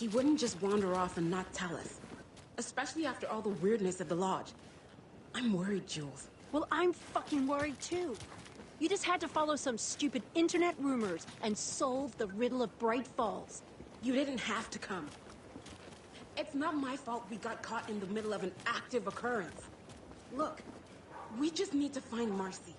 He wouldn't just wander off and not tell us. Especially after all the weirdness at the lodge. I'm worried, Jules. Well, I'm fucking worried too. You just had to follow some stupid internet rumors and solve the riddle of Bright Falls. You didn't have to come. It's not my fault we got caught in the middle of an active occurrence. Look, we just need to find Marcy.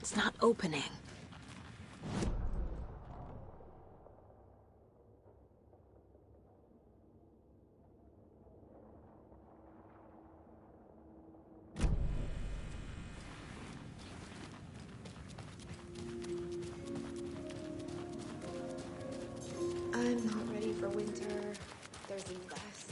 It's not opening. I'm not ready for winter. There's less.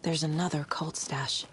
There's another cult stash.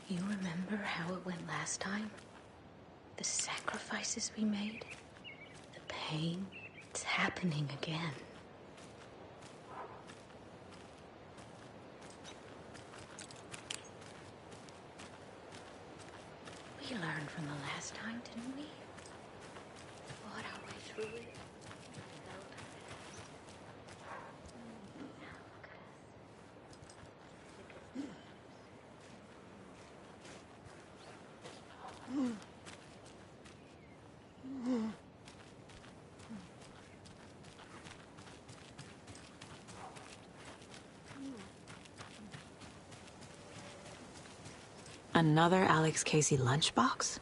You remember how it went last time? The sacrifices we made? The pain? It's happening again. We learned from the last time, didn't we? Fought our way through it. Another Alex Casey lunchbox?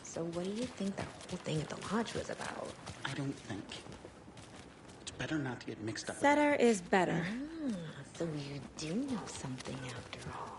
So what do you think that whole thing at the lodge was about? I don't think. It's better not to get mixed up. Better is better. Ah, so you do know something after all.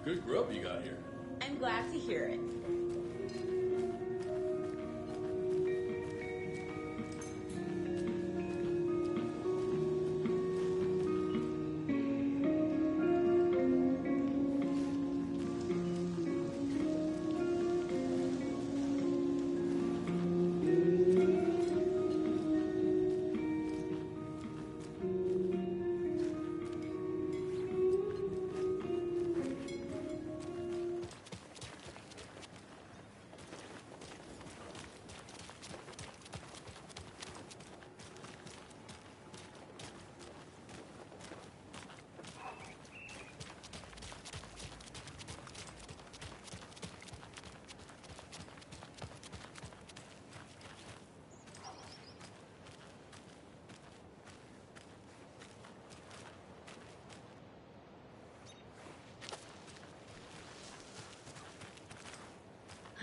Good grub you got here. I'm glad to hear it.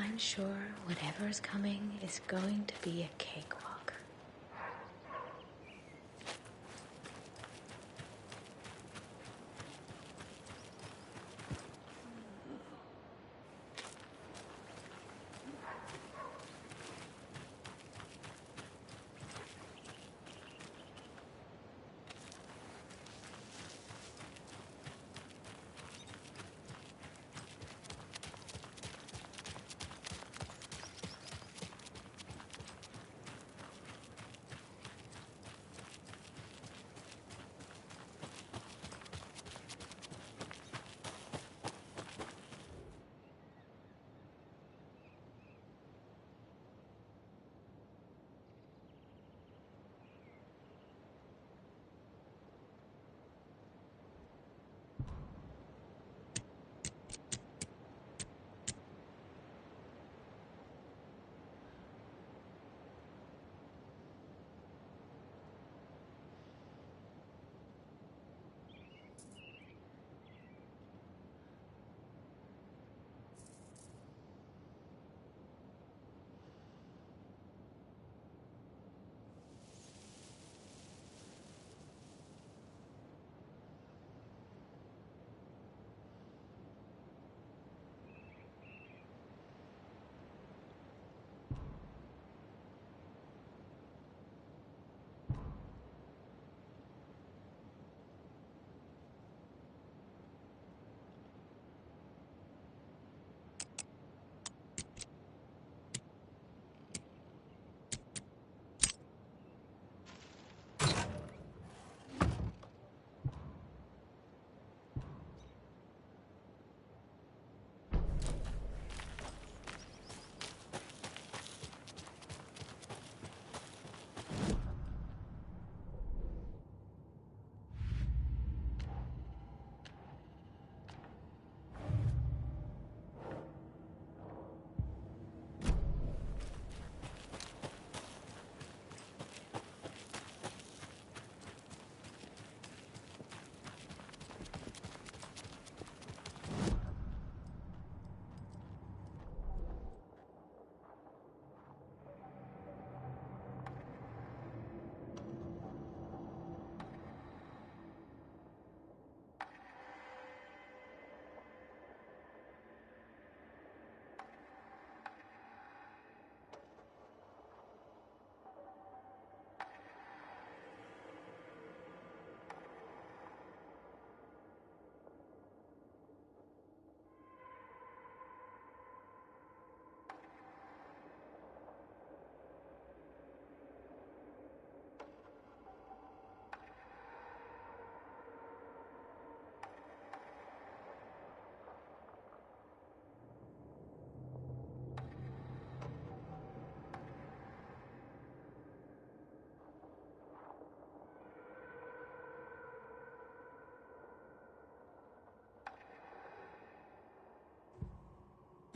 I'm sure whatever is coming is going to be a cakewalk.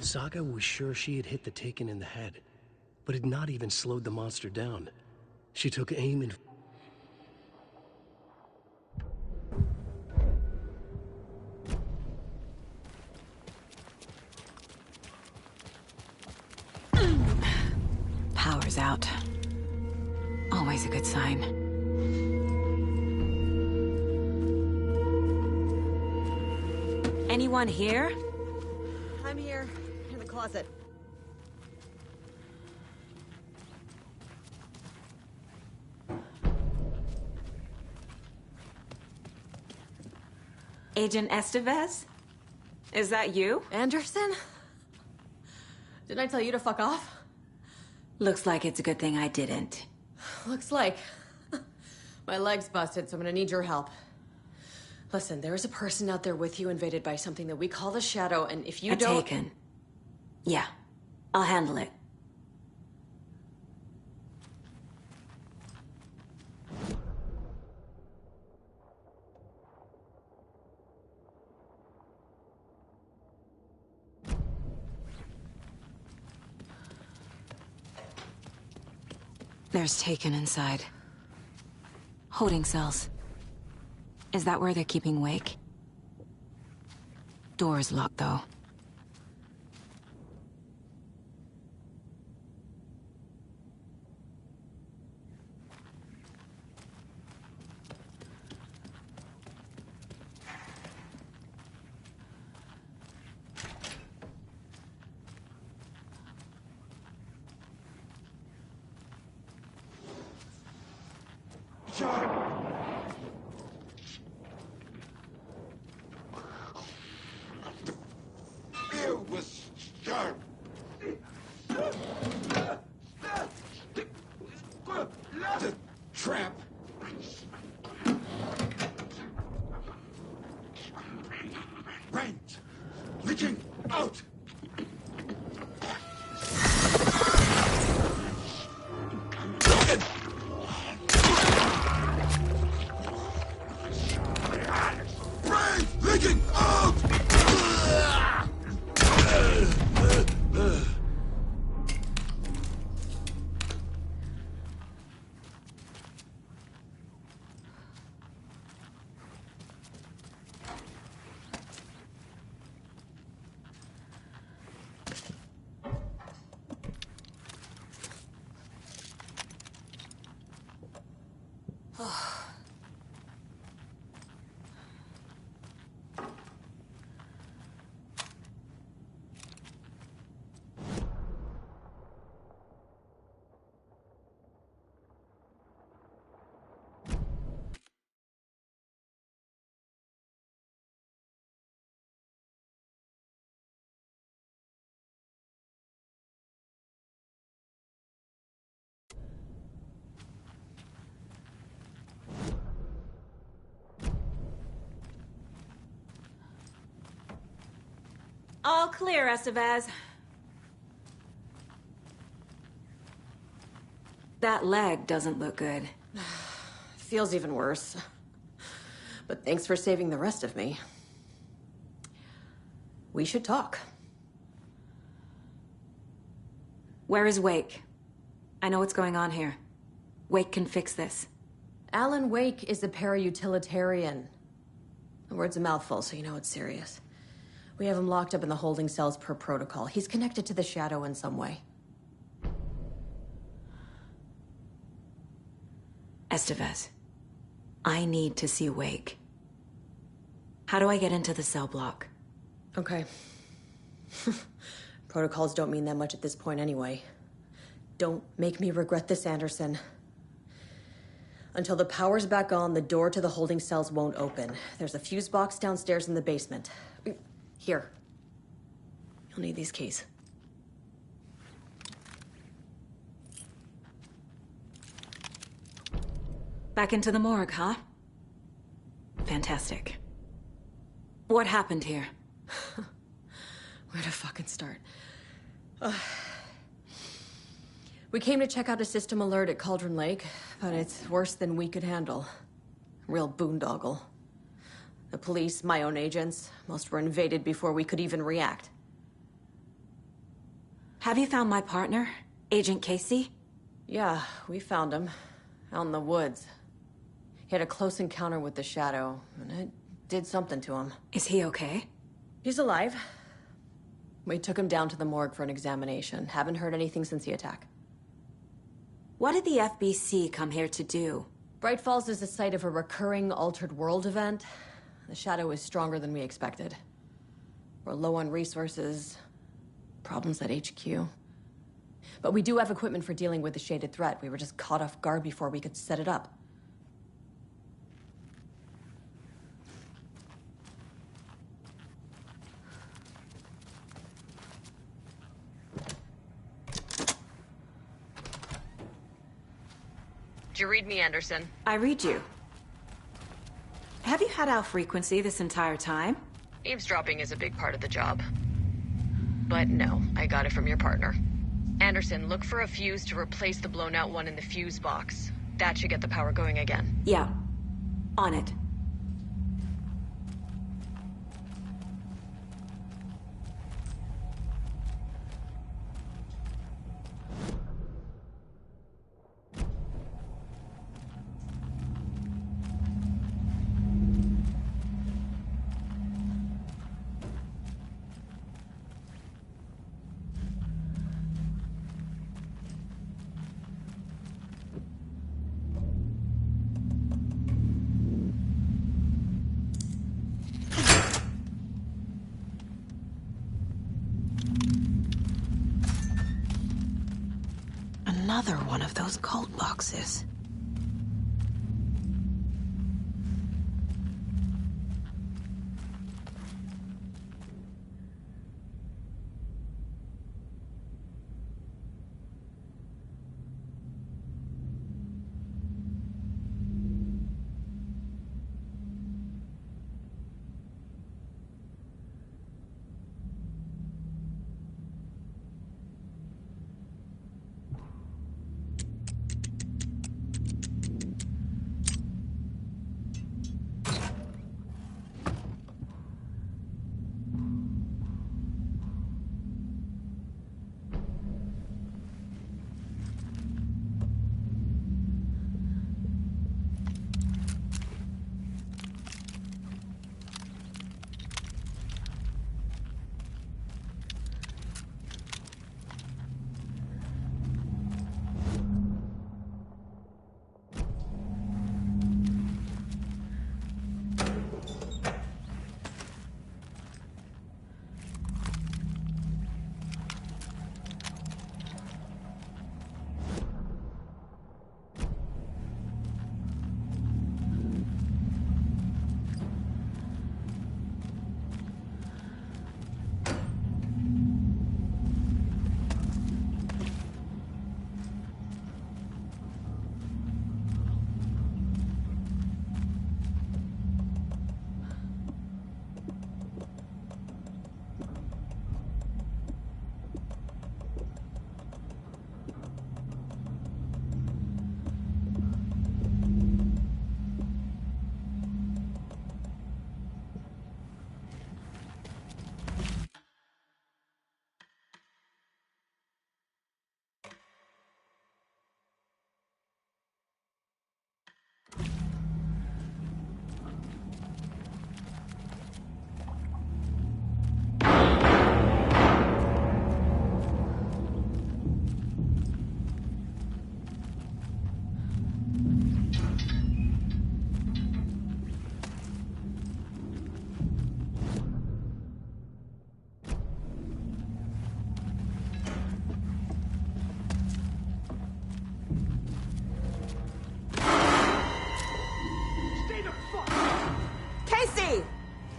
Saga was sure she had hit the Taken in the head, but had not even slowed the monster down. She took aim and... Power's out. Always a good sign. Anyone here? I'm here, in the closet. Agent Estevez? Is that you? Anderson? Didn't I tell you to fuck off? Looks like it's a good thing I didn't. Looks like. My leg's busted, so I'm gonna need your help. Listen, there is a person out there with you invaded by something that we call the Shadow, and if you don't... Taken. Yeah, I'll handle it. There's Taken inside. Holding cells. Is that where they're keeping Wake? Door's locked, though. Trap! Rent! Leaking out! Brain leaking out! All clear, Estevez. That leg doesn't look good. Feels even worse. But thanks for saving the rest of me. We should talk. Where is Wake? I know what's going on here. Wake can fix this. Alan Wake is a para-utilitarian. The word's a mouthful, so you know it's serious. We have him locked up in the holding cells per protocol. He's connected to the Shadow in some way. Estevez, I need to see Wake. How do I get into the cell block? Okay. Protocols don't mean that much at this point anyway. Don't make me regret this, Anderson. Until the power's back on, the door to the holding cells won't open. There's a fuse box downstairs in the basement. Here. You'll need these keys. Back into the morgue, huh? Fantastic. What happened here? Where to fucking start? We came to check out a system alert at Cauldron Lake, but it's worse than we could handle. Real boondoggle. The police, my own agents, most were invaded before we could even react. Have you found my partner, Agent Casey? Yeah, we found him. Out in the woods. He had a close encounter with the Shadow, and it did something to him. Is he okay? He's alive. We took him down to the morgue for an examination. Haven't heard anything since the attack. What did the FBC come here to do? Bright Falls is the site of a recurring Altered World event. The Shadow is stronger than we expected. We're low on resources. Problems at HQ. But we do have equipment for dealing with the shaded threat. We were just caught off guard before we could set it up. Did you read me, Anderson? I read you. Have you had our frequency this entire time? Eavesdropping is a big part of the job. But no, I got it from your partner. Anderson, look for a fuse to replace the blown out one in the fuse box. That should get the power going again. Yeah. On it. Another one of those cult boxes.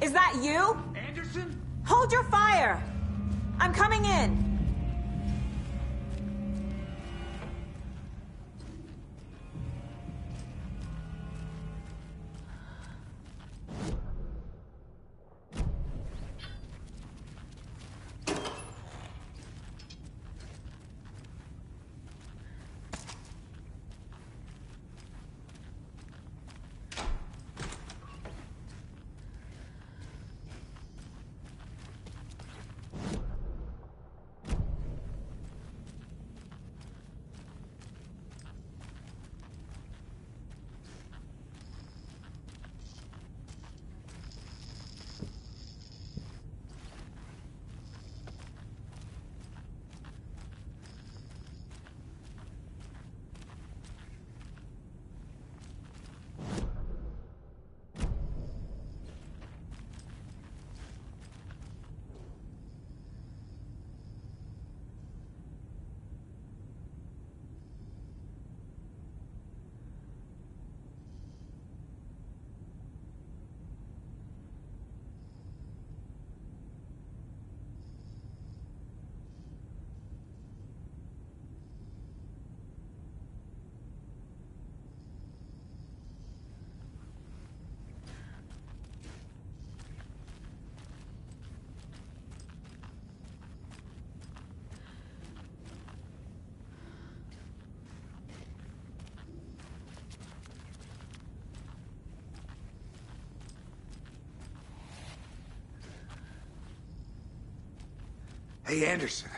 Is that you? Anderson? Hold your fire! I'm coming in! Hey, Anderson.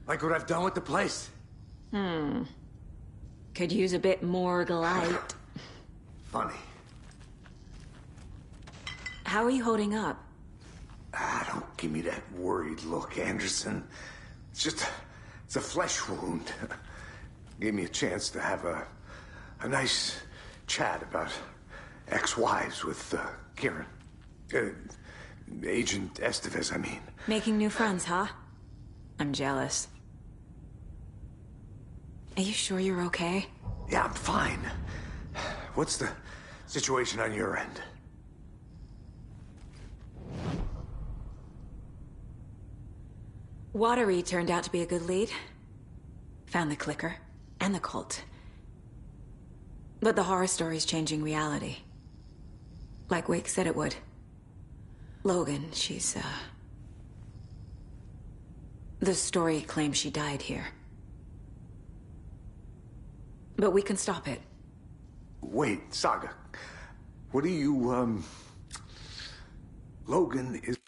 Like what I've done with the place? Could use a bit more light. Funny. How are you holding up? Don't give me that worried look, Anderson. It's a flesh wound. Gave me a chance to have a nice chat about ex-wives with Kieran. Agent Estevez, I mean. Making new friends, huh? I'm jealous. Are you sure you're okay? Yeah, I'm fine. What's the situation on your end? Watery turned out to be a good lead. Found the clicker and the cult. But the horror story's changing reality. Like Wake said it would. Logan, she's, the story claims she died here. But we can stop it. Wait, Saga. What do you, Logan is...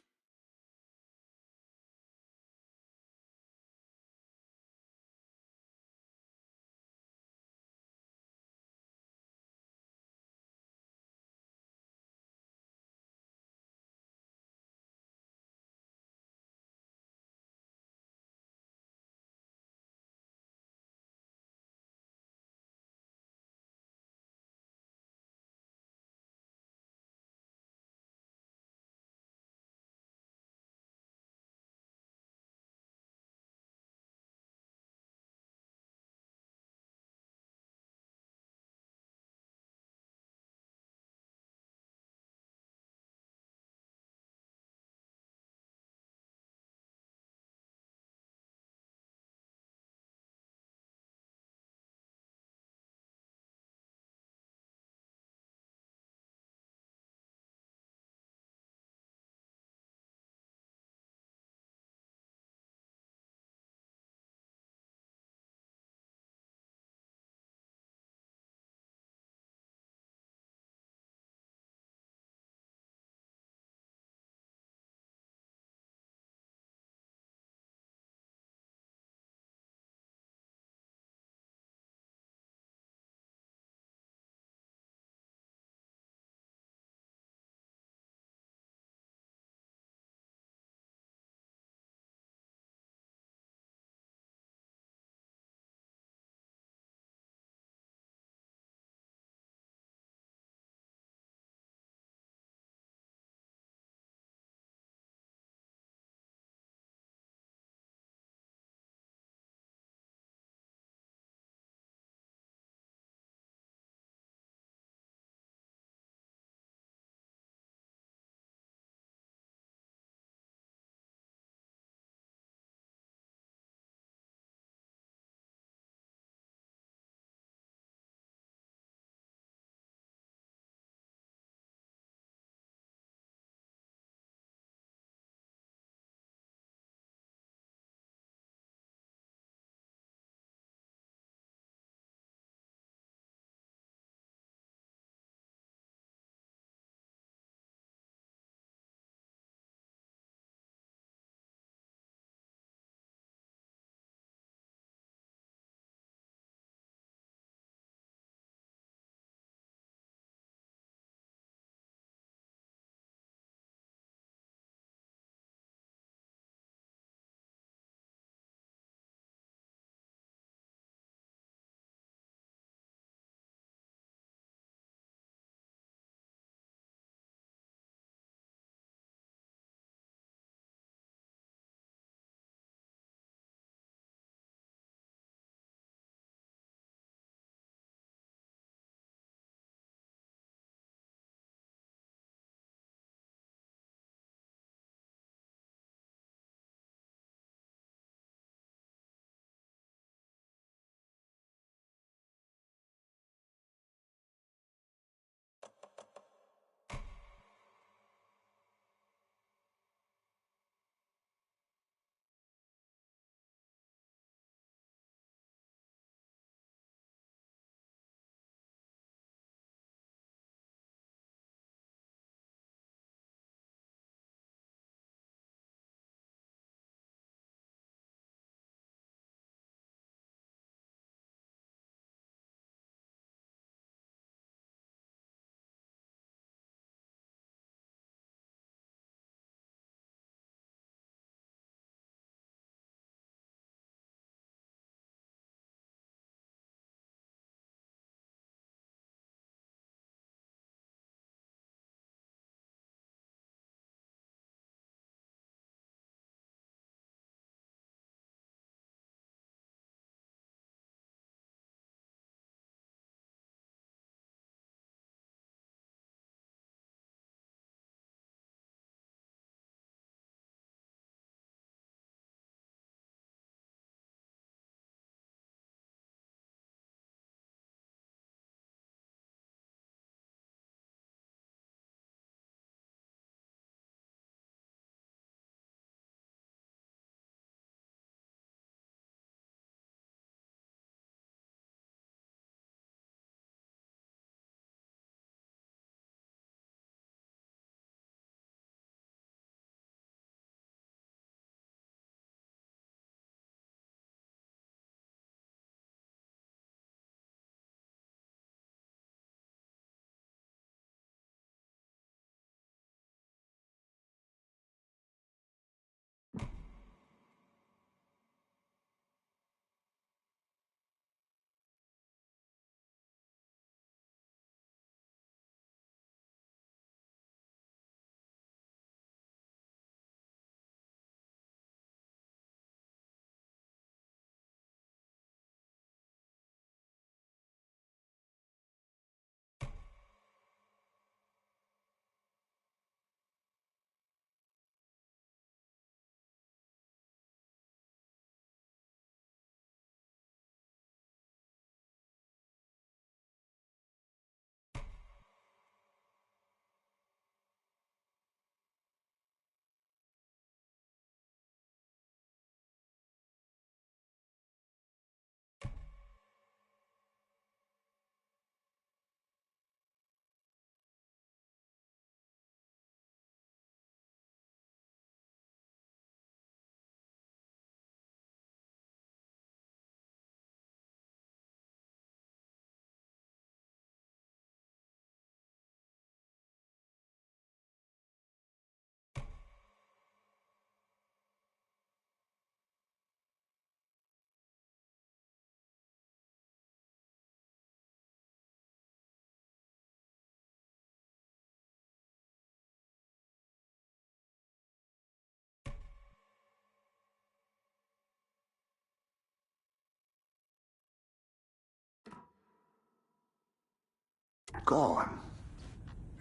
gone.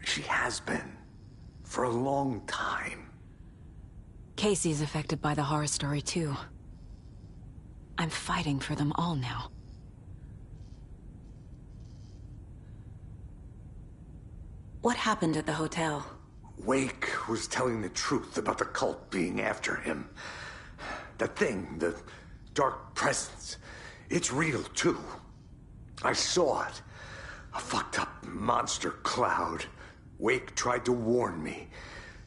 She has been. For a long time. Casey's affected by the horror story too. I'm fighting for them all now. What happened at the hotel? Wake was telling the truth about the cult being after him. That thing, the dark presence, it's real too. I saw it. A fucked up monster cloud. Wake tried to warn me.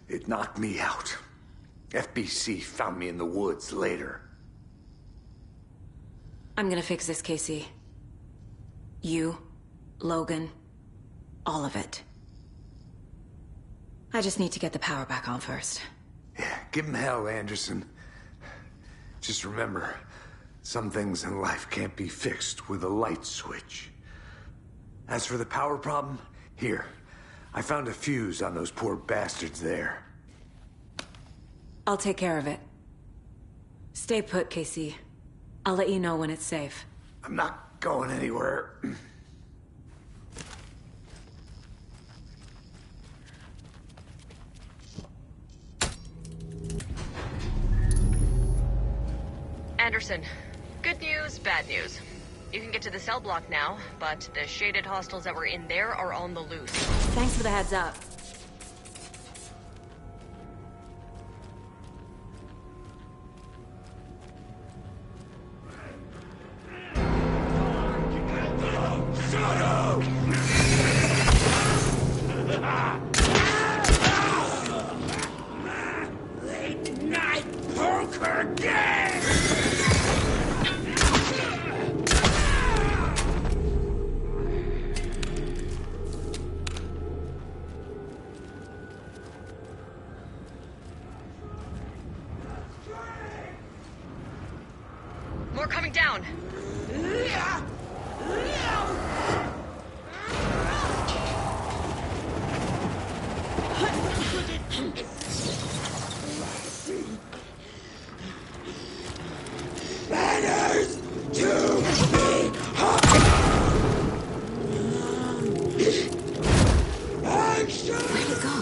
It knocked me out. FBC found me in the woods later. I'm gonna fix this, Casey. You, Logan, all of it. I just need to get the power back on first. Yeah, give him hell, Anderson. Just remember, some things in life can't be fixed with a light switch. As for the power problem, here. I found a fuse on those poor bastards there. I'll take care of it. Stay put, Casey. I'll let you know when it's safe. I'm not going anywhere. Anderson, good news, bad news. You can get to the cell block now, but the shaded hostiles that were in there are on the loose. Thanks for the heads up. Late night poker game! More coming down. Banners to me! Action! Where'd it go?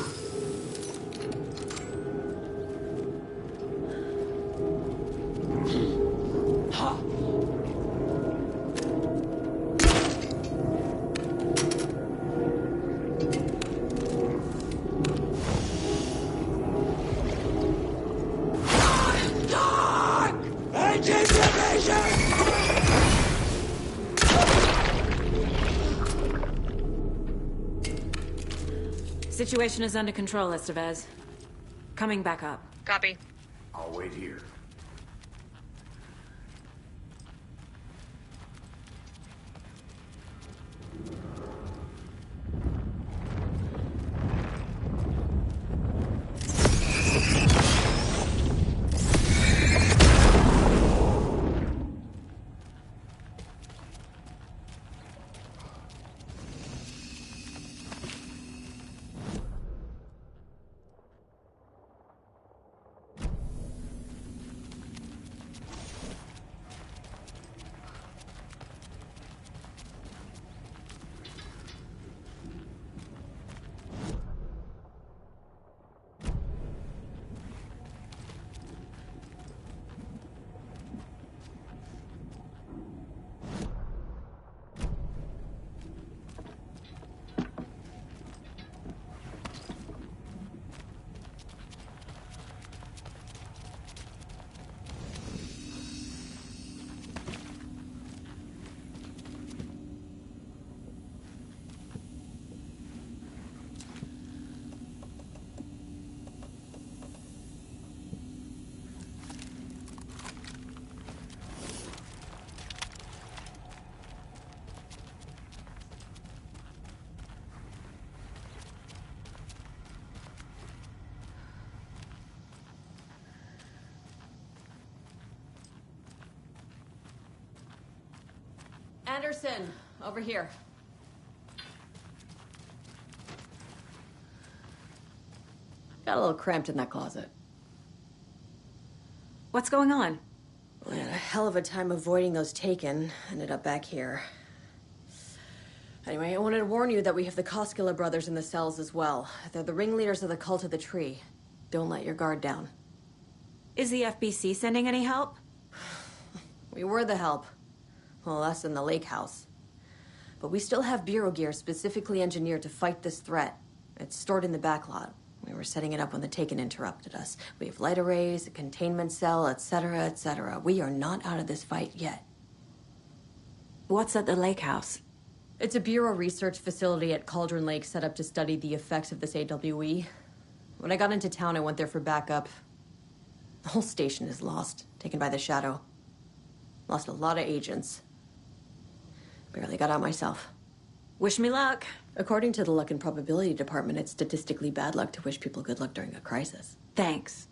Situation is under control, Estevez. Coming back up. Copy. I'll wait here. Anderson, over here. Got a little cramped in that closet. What's going on? We had a hell of a time avoiding those taken. Ended up back here. Anyway, I wanted to warn you that we have the Koskela brothers in the cells as well. They're the ringleaders of the Cult of the Tree. Don't let your guard down. Is the FBC sending any help? We were the help. Well, us in the lake house. But we still have Bureau gear specifically engineered to fight this threat. It's stored in the backlot. We were setting it up when the Taken interrupted us. We have light arrays, a containment cell, etc., etc. We are not out of this fight yet. What's at the lake house? It's a Bureau research facility at Cauldron Lake set up to study the effects of this AWE. When I got into town, I went there for backup. The whole station is lost, taken by the Shadow. Lost a lot of agents. Barely got out myself. Wish me luck. According to the Luck and Probability Department, it's statistically bad luck to wish people good luck during a crisis. Thanks.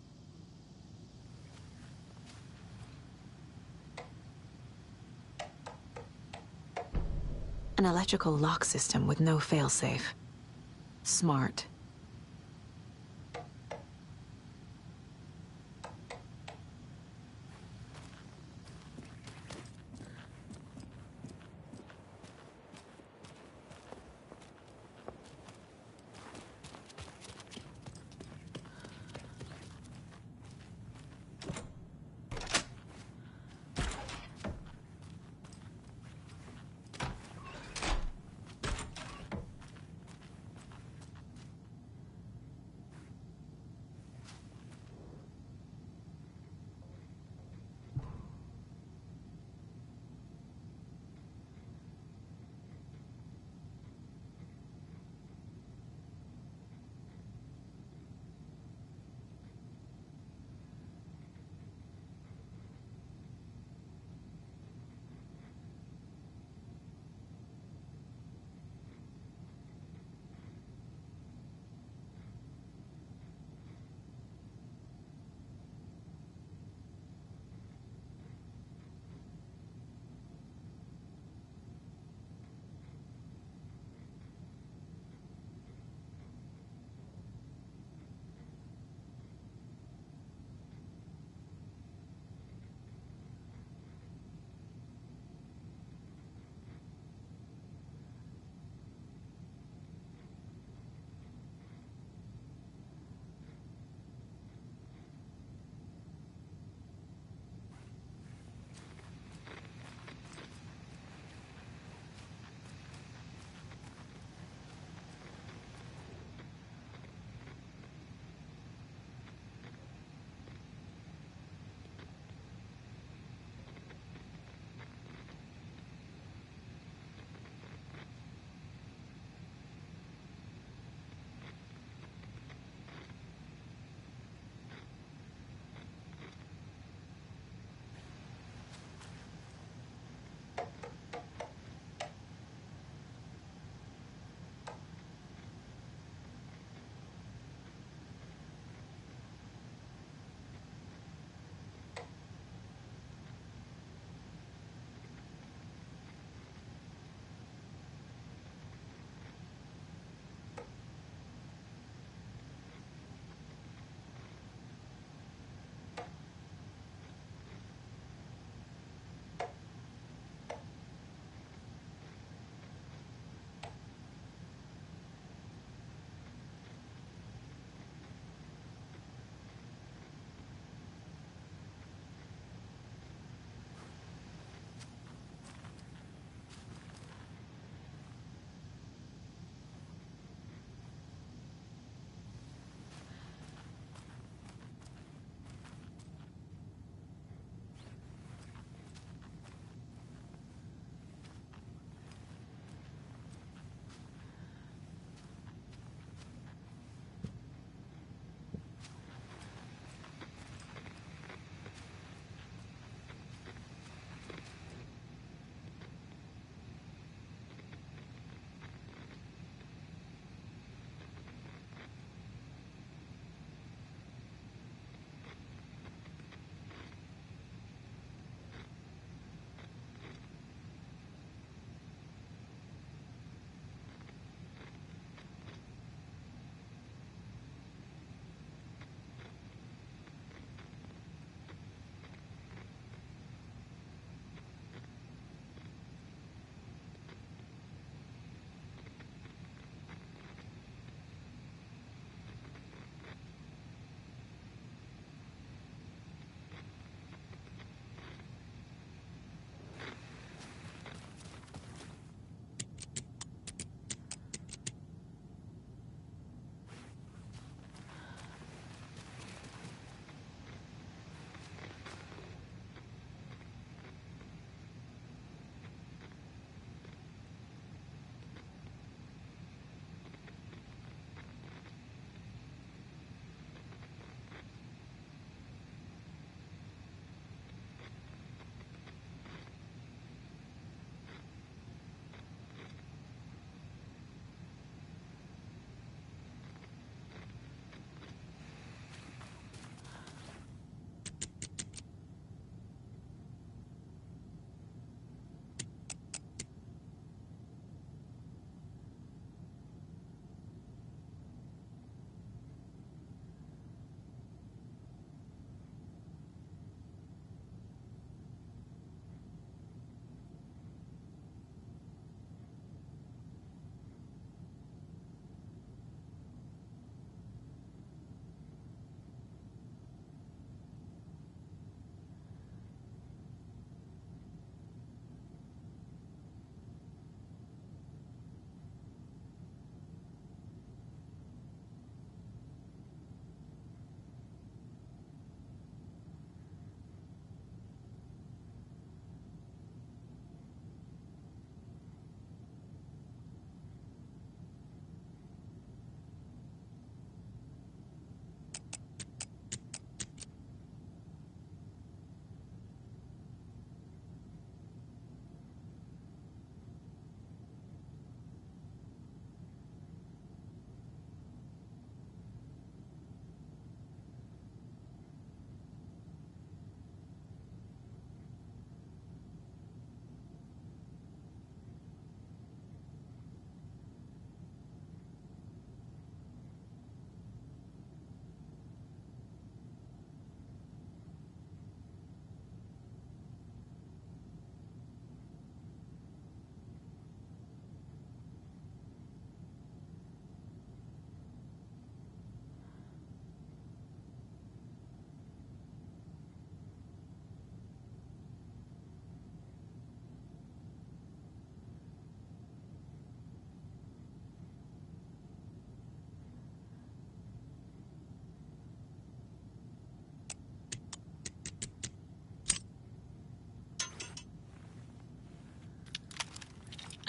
An electrical lock system with no failsafe. Smart.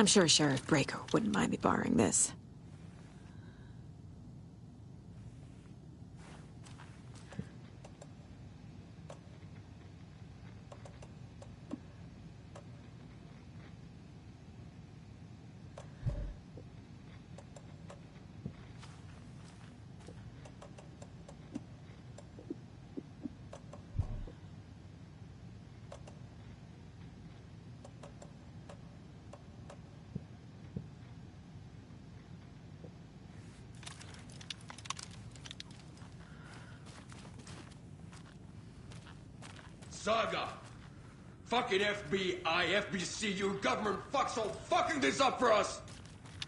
I'm sure Sheriff Breaker wouldn't mind me borrowing this. Saga! Fucking FBI, FBC, your government fucks all fucking this up for us!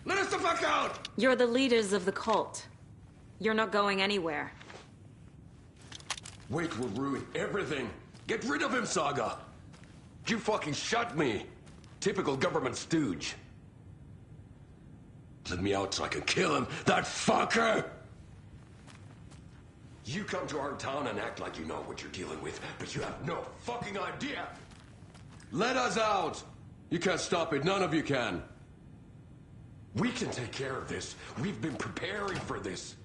Let us the fuck out! You're the leaders of the cult. You're not going anywhere. Wake will ruin everything. Get rid of him, Saga! You fucking shot me! Typical government stooge. Let me out so I can kill him, that fucker! You come to our town and act like you know what you're dealing with, but you have no fucking idea! Let us out! You can't stop it, none of you can. We can take care of this. We've been preparing for this.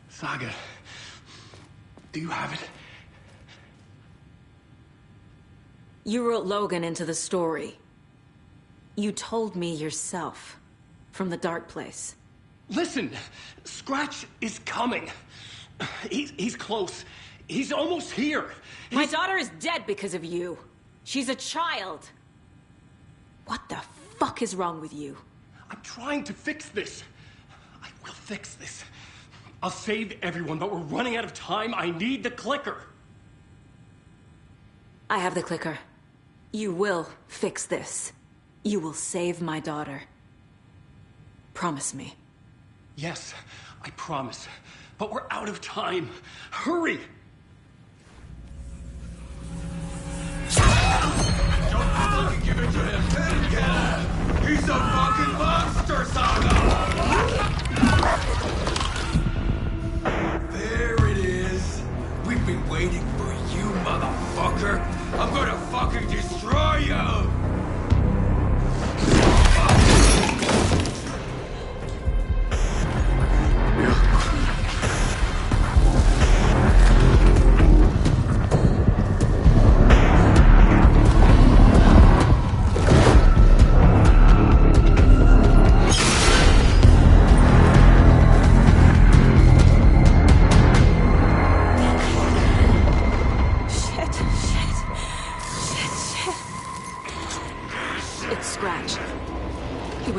Saga, do you have it? You wrote Logan into the story. You told me yourself. From the dark place. Listen! Scratch is coming. He's close. He's almost here. My daughter is dead because of you. She's a child. What the fuck is wrong with you? I'm trying to fix this. I will fix this. I'll save everyone, but we're running out of time. I need the clicker. I have the clicker. You will fix this. You will save my daughter. Promise me. Yes, I promise. But we're out of time. Hurry! Don't fucking give it to him! He's a fucking monster, Saga! There it is! We've been waiting for you, motherfucker! I'm gonna fucking destroy you!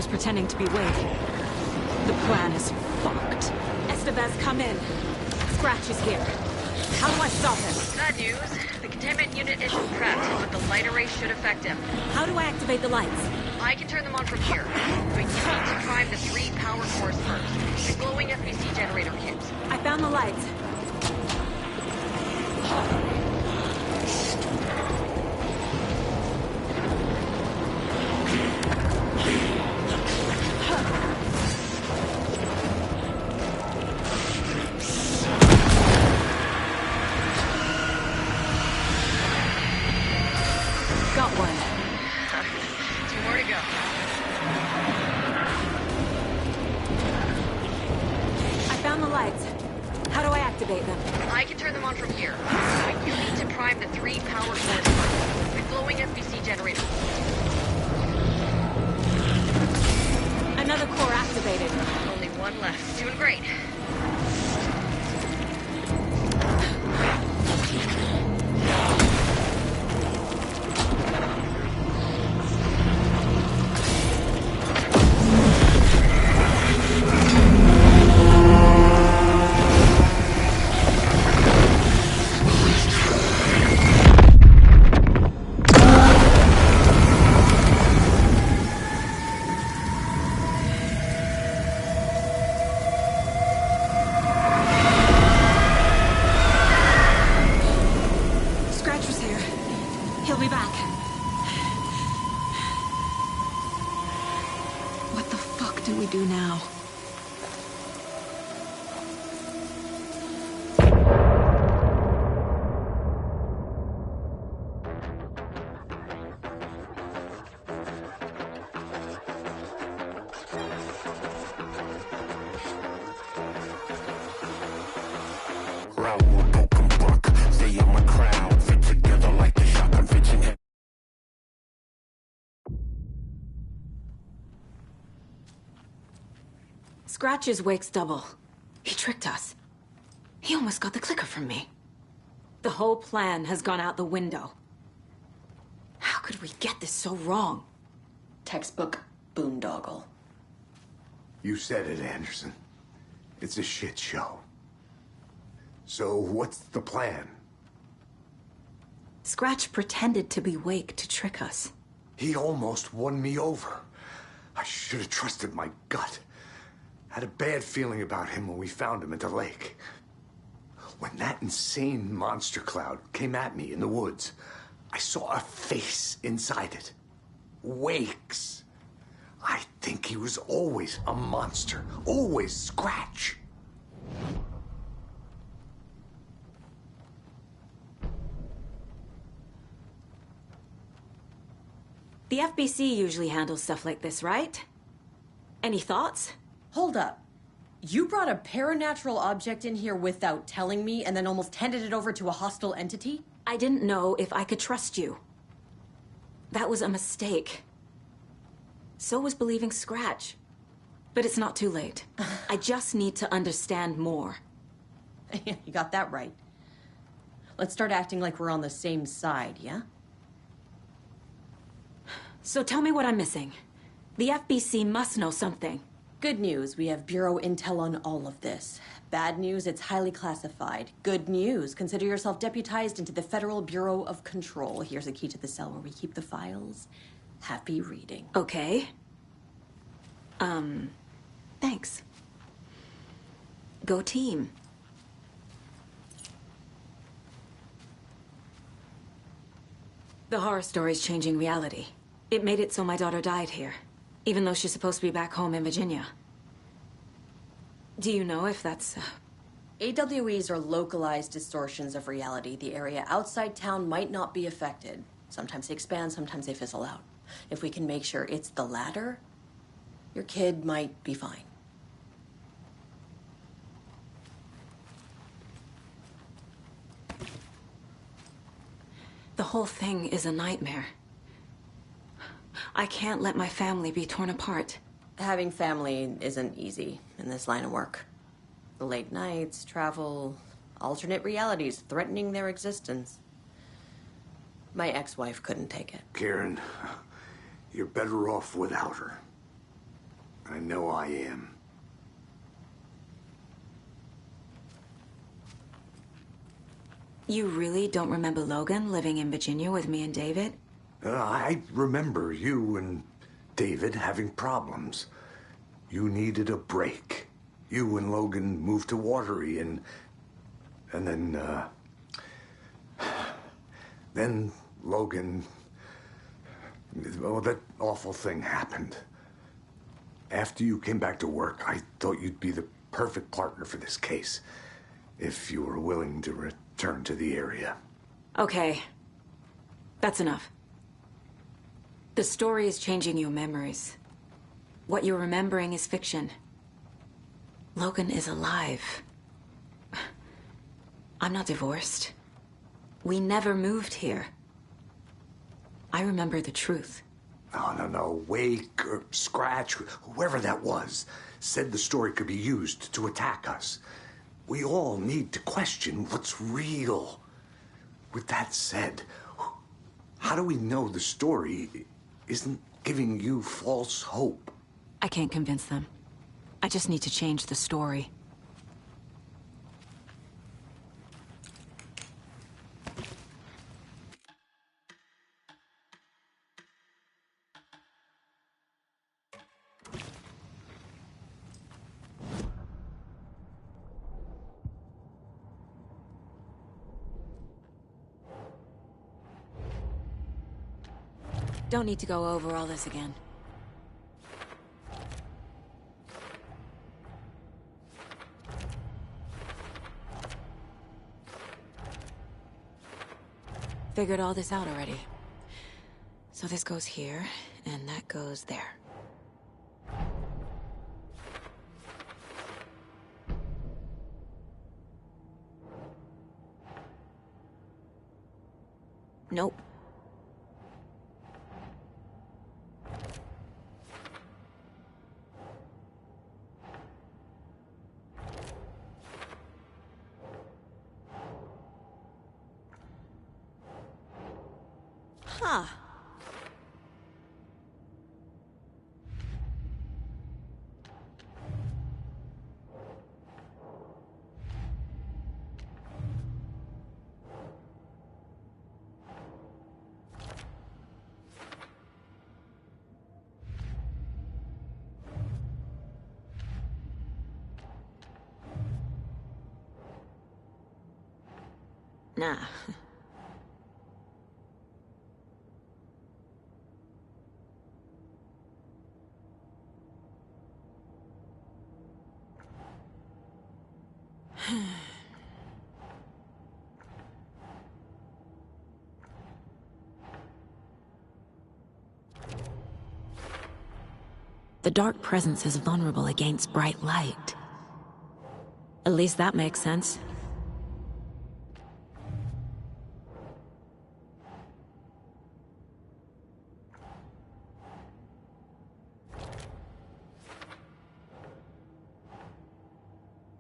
Pretending to be Wade. The plan is fucked. Estevez, come in. Scratch is here. How do I stop him? Bad news. The containment unit isn't prepped, but the light array should affect him. How do I activate the lights? I can turn them on from here, but you need to prime the 3 power cores first. The glowing FBC generator kits. I found the lights. I can turn them on from here, but you need to prime the 3 power cores first. The glowing FBC generator. Another core activated. Only one left. Doing great. Scratch is Wake's double. He tricked us. He almost got the clicker from me. The whole plan has gone out the window. How could we get this so wrong? Textbook boondoggle. You said it, Anderson. It's a shit show. So what's the plan? Scratch pretended to be Wake to trick us. He almost won me over. I should have trusted my gut. Had a bad feeling about him when we found him at the lake. When that insane monster cloud came at me in the woods, I saw a face inside it. Wake's. I think he was always a monster. Always Scratch. The FBC usually handles stuff like this, right? Any thoughts? Hold up. You brought a paranatural object in here without telling me and then almost handed it over to a hostile entity? I didn't know if I could trust you. That was a mistake. So was believing Scratch. But it's not too late. I just need to understand more. You got that right. Let's start acting like we're on the same side, yeah? So tell me what I'm missing. The FBC must know something. Good news, we have Bureau intel on all of this. Bad news, it's highly classified. Good news, consider yourself deputized into the Federal Bureau of Control. Here's a key to the cell where we keep the files. Happy reading. Okay. Thanks. Go team. The horror story's changing reality. It made it so my daughter died here, even though she's supposed to be back home in Virginia. Do you know if that's... AWEs are localized distortions of reality. The area outside town might not be affected. Sometimes they expand, sometimes they fizzle out. If we can make sure it's the latter, your kid might be fine. The whole thing is a nightmare. I can't let my family be torn apart. Having family isn't easy in this line of work. The late nights, travel, alternate realities threatening their existence. My ex-wife couldn't take it. Karen, you're better off without her. I know I am. You really don't remember Logan living in Virginia with me and David? I remember you and David having problems. You needed a break. You and Logan moved to Watery and then Logan, well, that awful thing happened. After you came back to work, I thought you'd be the perfect partner for this case, if you were willing to return to the area. Okay. That's enough. The story is changing your memories. What you're remembering is fiction. Logan is alive. I'm not divorced. We never moved here. I remember the truth. No. Wake or Scratch, whoever that was, said the story could be used to attack us. We all need to question what's real. With that said, how do we know the story isn't giving you false hope? I can't convince them. I just need to change the story. Don't need to go over all this again. Figured all this out already. So this goes here, and that goes there. Nope. Huh. Nah. The dark presence is vulnerable against bright light. At least that makes sense.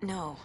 No.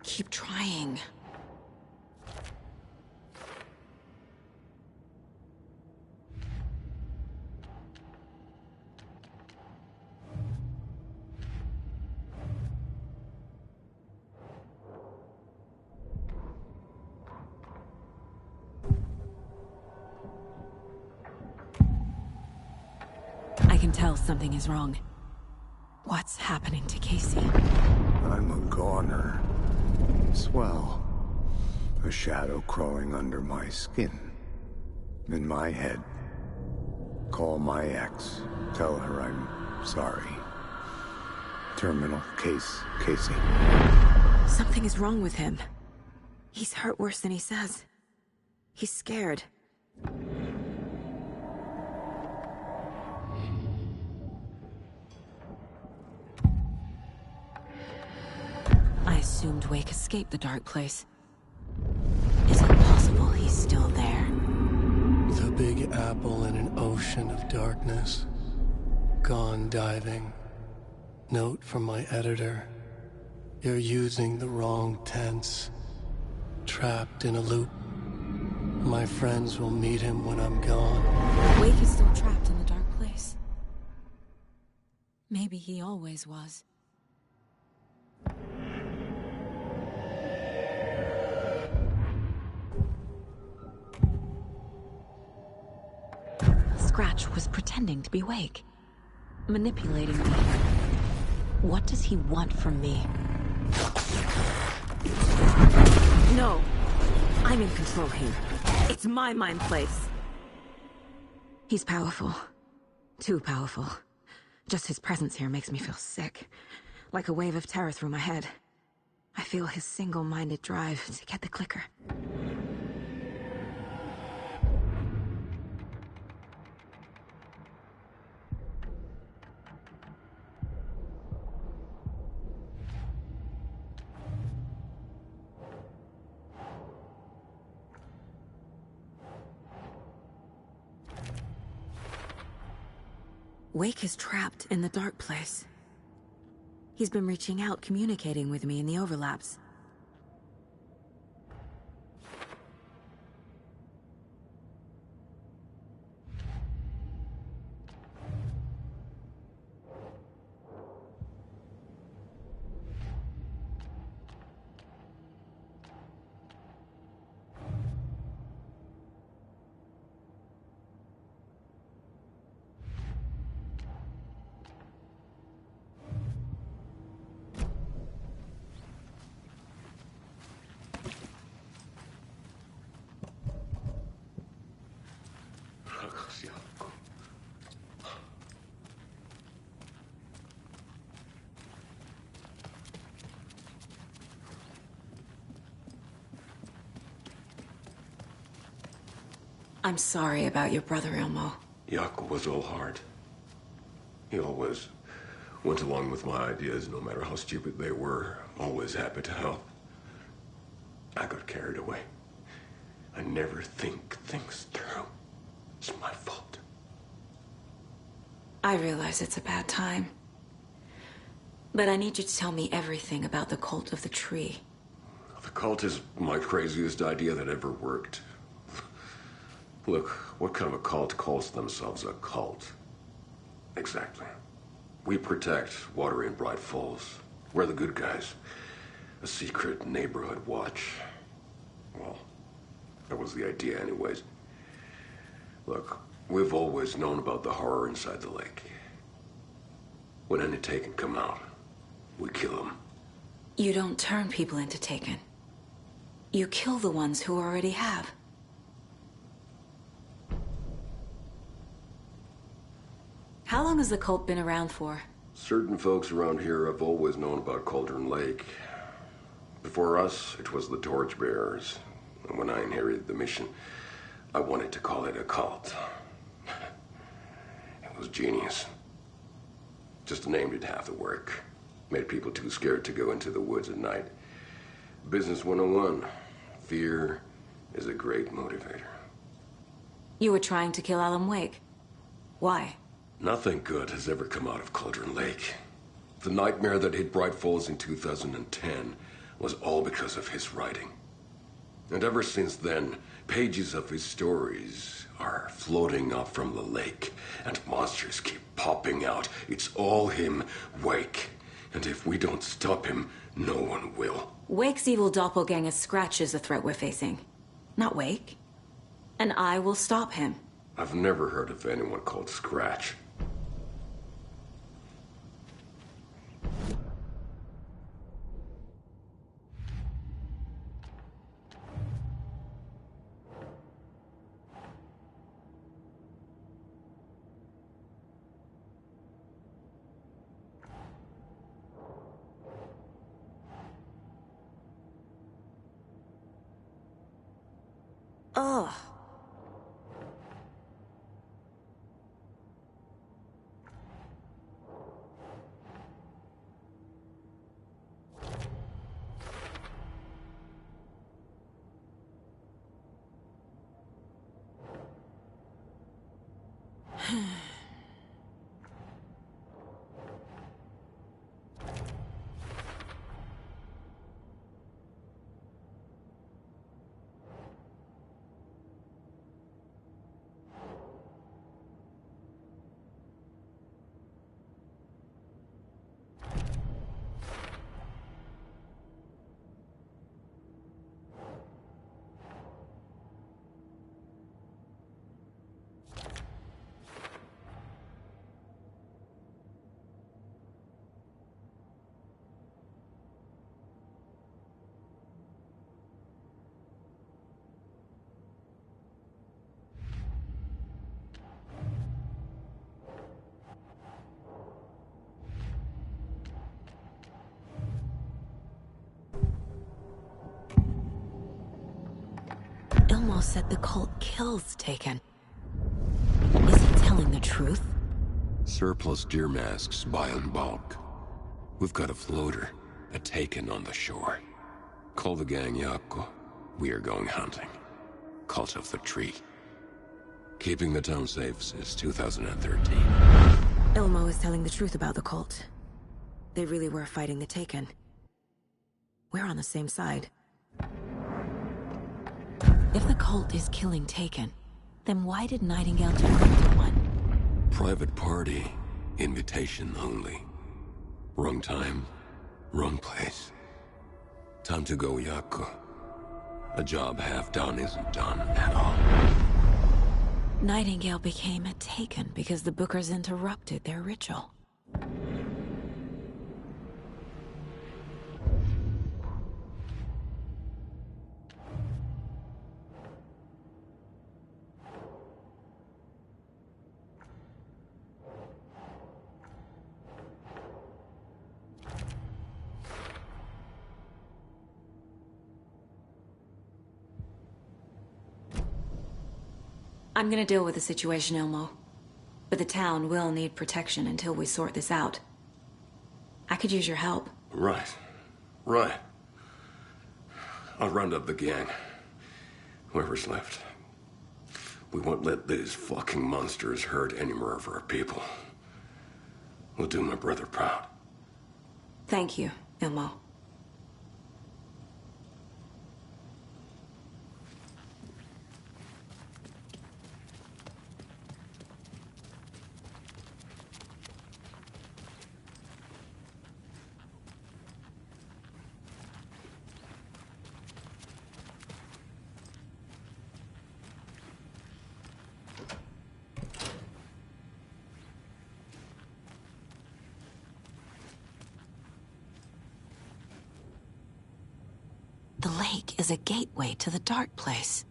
Keep trying. I can tell something is wrong. What's happening to Casey? I'm a goner. Swell. A shadow crawling under my skin. In my head. Call my ex. Tell her I'm sorry. Terminal case, Casey. Something is wrong with him. He's hurt worse than he says. He's scared. I assumed Wake escaped the dark place. Is it possible he's still there? The Big Apple in an ocean of darkness. Gone diving. Note from my editor. You're using the wrong tense. Trapped in a loop. My friends will meet him when I'm gone. Wake is still trapped in the dark place. Maybe he always was. Scratch was pretending to be Wake. Manipulating me. What does he want from me? No. I'm in control here. It's my mind place. He's powerful. Too powerful. Just his presence here makes me feel sick. Like a wave of terror through my head. I feel his single-minded drive to get the clicker. Wake is trapped in the dark place. He's been reaching out, communicating with me in the overlaps. I'm sorry about your brother, Ilmo. Jaakko was all heart. He always went along with my ideas, no matter how stupid they were. Always happy to help. I got carried away. I never think things through. It's my fault. I realize it's a bad time. But I need you to tell me everything about the Cult of the Tree. The cult is my craziest idea that ever worked. Look, what kind of a cult calls themselves a cult? Exactly. We protect Water in Bright Falls. We're the good guys. A secret neighborhood watch. Well, that was the idea anyways. Look, we've always known about the horror inside the lake. When any Taken come out, we kill them. You don't turn people into Taken. You kill the ones who already have. How long has the cult been around for? Certain folks around here have always known about Cauldron Lake. Before us, it was the Torchbearers. And when I inherited the mission, I wanted to call it a cult. It was genius. Just a name did half the work. Made people too scared to go into the woods at night. Business 101. Fear is a great motivator. You were trying to kill Alan Wake. Why? Nothing good has ever come out of Cauldron Lake. The nightmare that hit Bright Falls in 2010 was all because of his writing. And ever since then, pages of his stories are floating up from the lake, and monsters keep popping out. It's all him, Wake. And if we don't stop him, no one will. Wake's evil doppelganger Scratch is the threat we're facing, not Wake. And I will stop him. I've never heard of anyone called Scratch. Ugh. Ilmo said the cult kills Taken. Is he telling the truth? Surplus deer masks buy in bulk. We've got a floater, a Taken on the shore. Call the gang Jaakko. We are going hunting. Cult of the Tree. Keeping the town safe since 2013. Ilmo is telling the truth about the cult. They really were fighting the Taken. We're on the same side. If the cult is killing Taken, then why did Nightingale turn into one? Private party. Invitation only. Wrong time, wrong place. Time to go, Jaakko. A job half done isn't done at all. Nightingale became a Taken because the Bookers interrupted their ritual. I'm gonna deal with the situation, Ilmo. But the town will need protection until we sort this out. I could use your help. Right. Right. I'll round up the gang. Whoever's left. We won't let these fucking monsters hurt any more of our people. We'll do my brother proud. Thank you, Ilmo. The lake is a gateway to the dark place.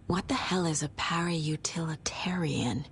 What the hell is a para-utilitarian?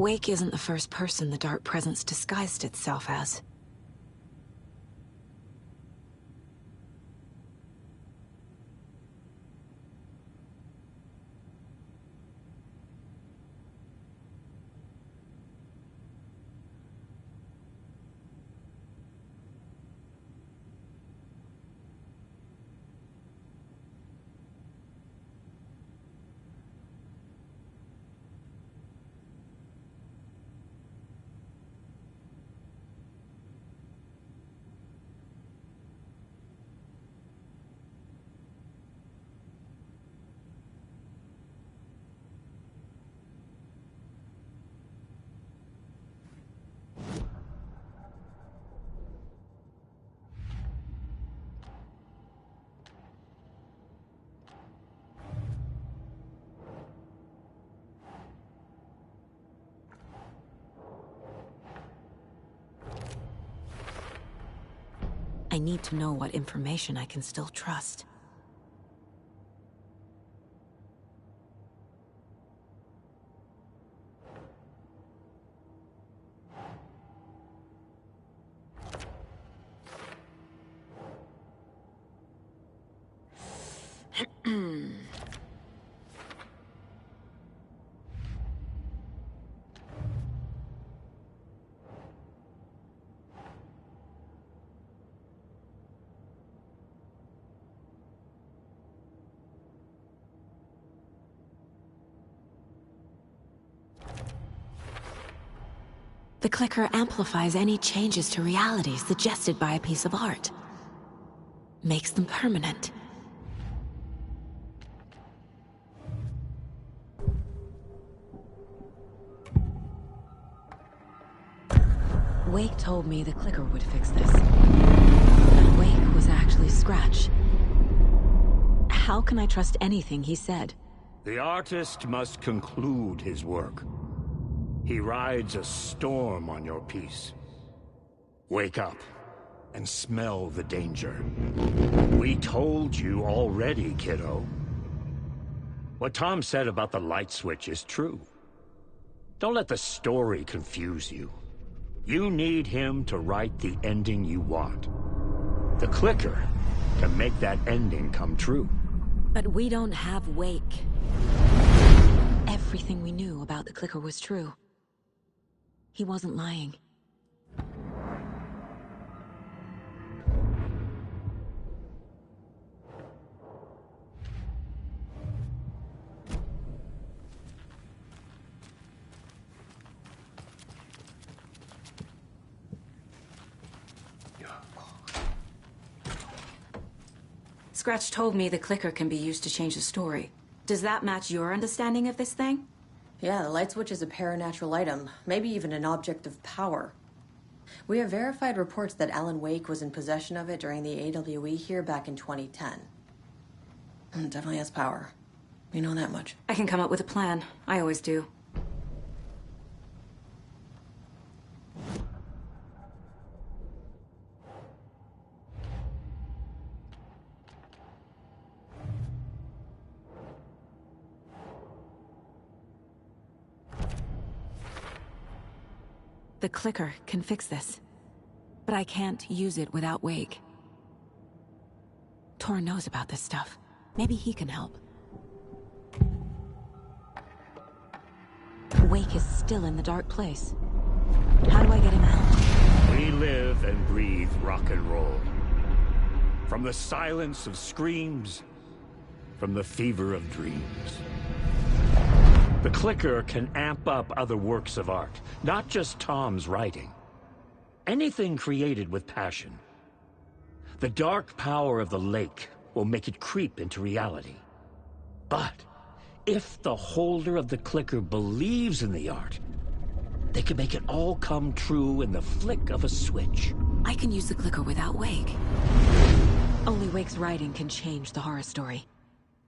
Wake isn't the first person the Dark Presence disguised itself as. I need to know what information I can still trust. The clicker amplifies any changes to reality suggested by a piece of art. Makes them permanent. Wake told me the clicker would fix this. But Wake was actually Scratch. How can I trust anything he said? The artist must conclude his work. He rides a storm on your piece. Wake up and smell the danger. We told you already, kiddo. What Tom said about the light switch is true. Don't let the story confuse you. You need him to write the ending you want. The clicker can make that ending come true. But we don't have Wake. Everything we knew about the clicker was true. He wasn't lying. Scratch told me the clicker can be used to change the story. Does that match your understanding of this thing? Yeah, the light switch is a paranatural item, maybe even an object of power. We have verified reports that Alan Wake was in possession of it during the AWE here back in 2010. It definitely has power. We know that much. I can come up with a plan. I always do. The clicker can fix this, but I can't use it without Wake. Tor knows about this stuff. Maybe he can help. Wake is still in the dark place. How do I get him out? We live and breathe rock and roll. From the silence of screams, from the fever of dreams. The clicker can amp up other works of art, not just Tom's writing. Anything created with passion. The dark power of the lake will make it creep into reality. But if the holder of the clicker believes in the art, they can make it all come true in the flick of a switch. I can use the clicker without Wake. Only Wake's writing can change the horror story.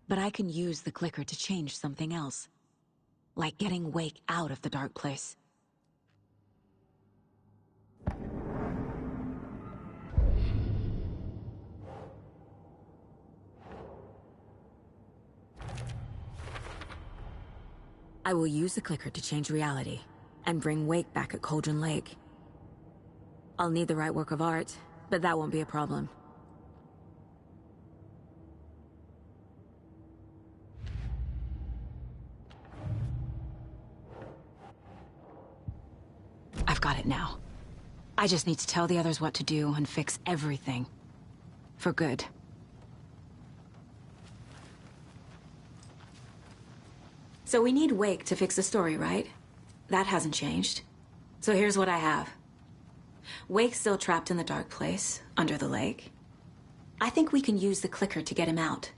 But I can use the clicker to change something else. Like getting Wake out of the dark place. I will use the clicker to change reality, and bring Wake back at Cauldron Lake. I'll need the right work of art, but that won't be a problem. I've got it now. I just need to tell the others what to do and fix everything. For good. So we need Wake to fix the story, right? That hasn't changed. So here's what I have. Wake's still trapped in the dark place, under the lake. I think we can use the clicker to get him out.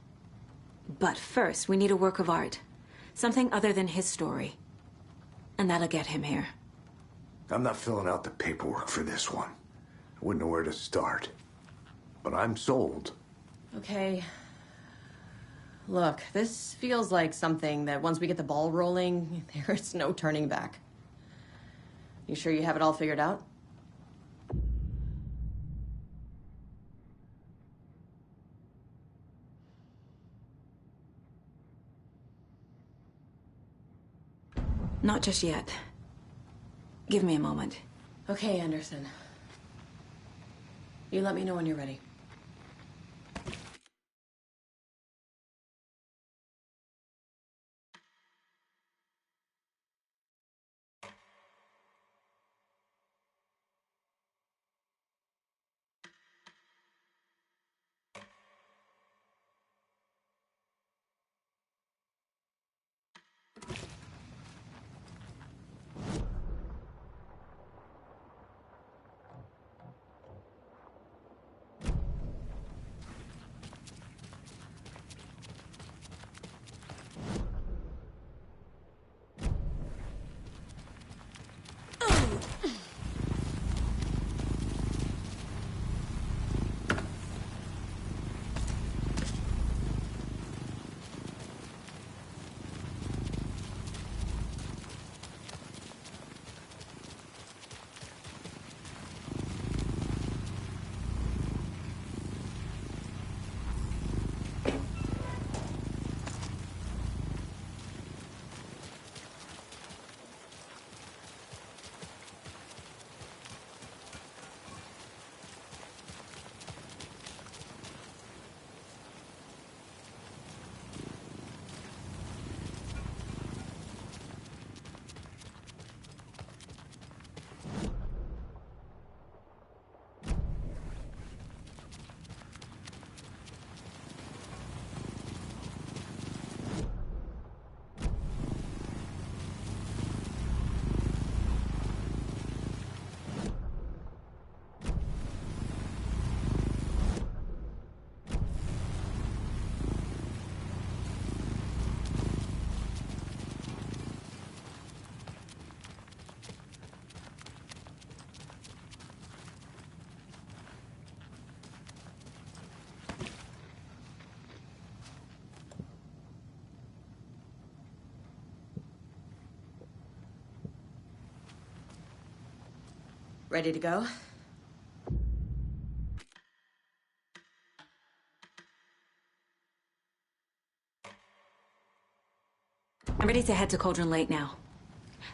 But first, we need a work of art. Something other than his story. And that'll get him here. I'm not filling out the paperwork for this one. I wouldn't know where to start. But I'm sold. Okay. Look, this feels like something that once we get the ball rolling, there's no turning back. You sure you have it all figured out? Not just yet. Give me a moment. Okay, Anderson. You let me know when you're ready. Ready to go? I'm ready to head to Cauldron Lake now.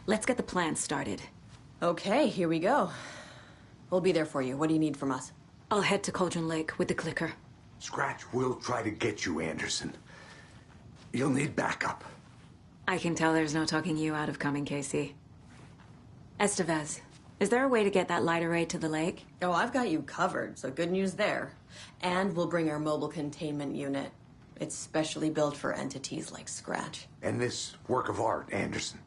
Let's get the plan started. Okay, here we go. We'll be there for you. What do you need from us? I'll head to Cauldron Lake with the clicker. Scratch will try to get you, Anderson. You'll need backup. I can tell there's no talking you out of coming, Casey. Estevez, is there a way to get that light array to the lake? Oh, I've got you covered, so good news there. And we'll bring our mobile containment unit. It's specially built for entities like Scratch. And this work of art, Anderson.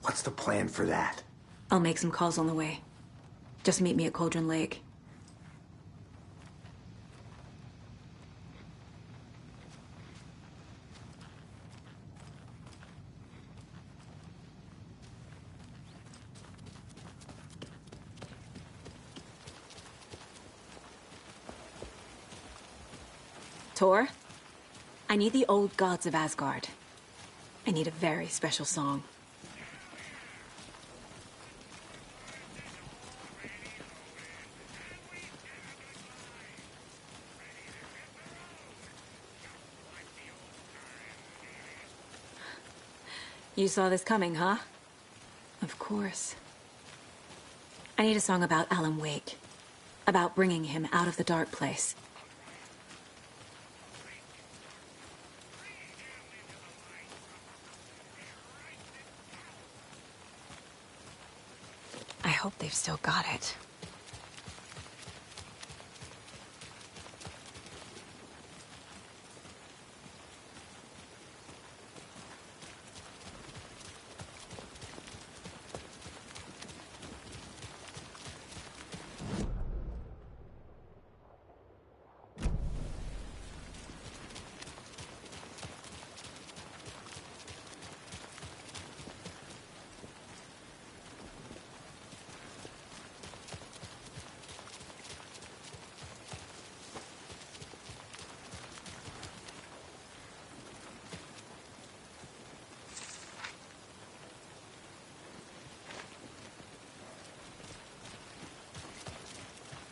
What's the plan for that? I'll make some calls on the way. Just meet me at Cauldron Lake. Tor, I need the old gods of Asgard. I need a very special song. You saw this coming, huh? Of course. I need a song about Alan Wake. About bringing him out of the dark place. I hope they've still got it.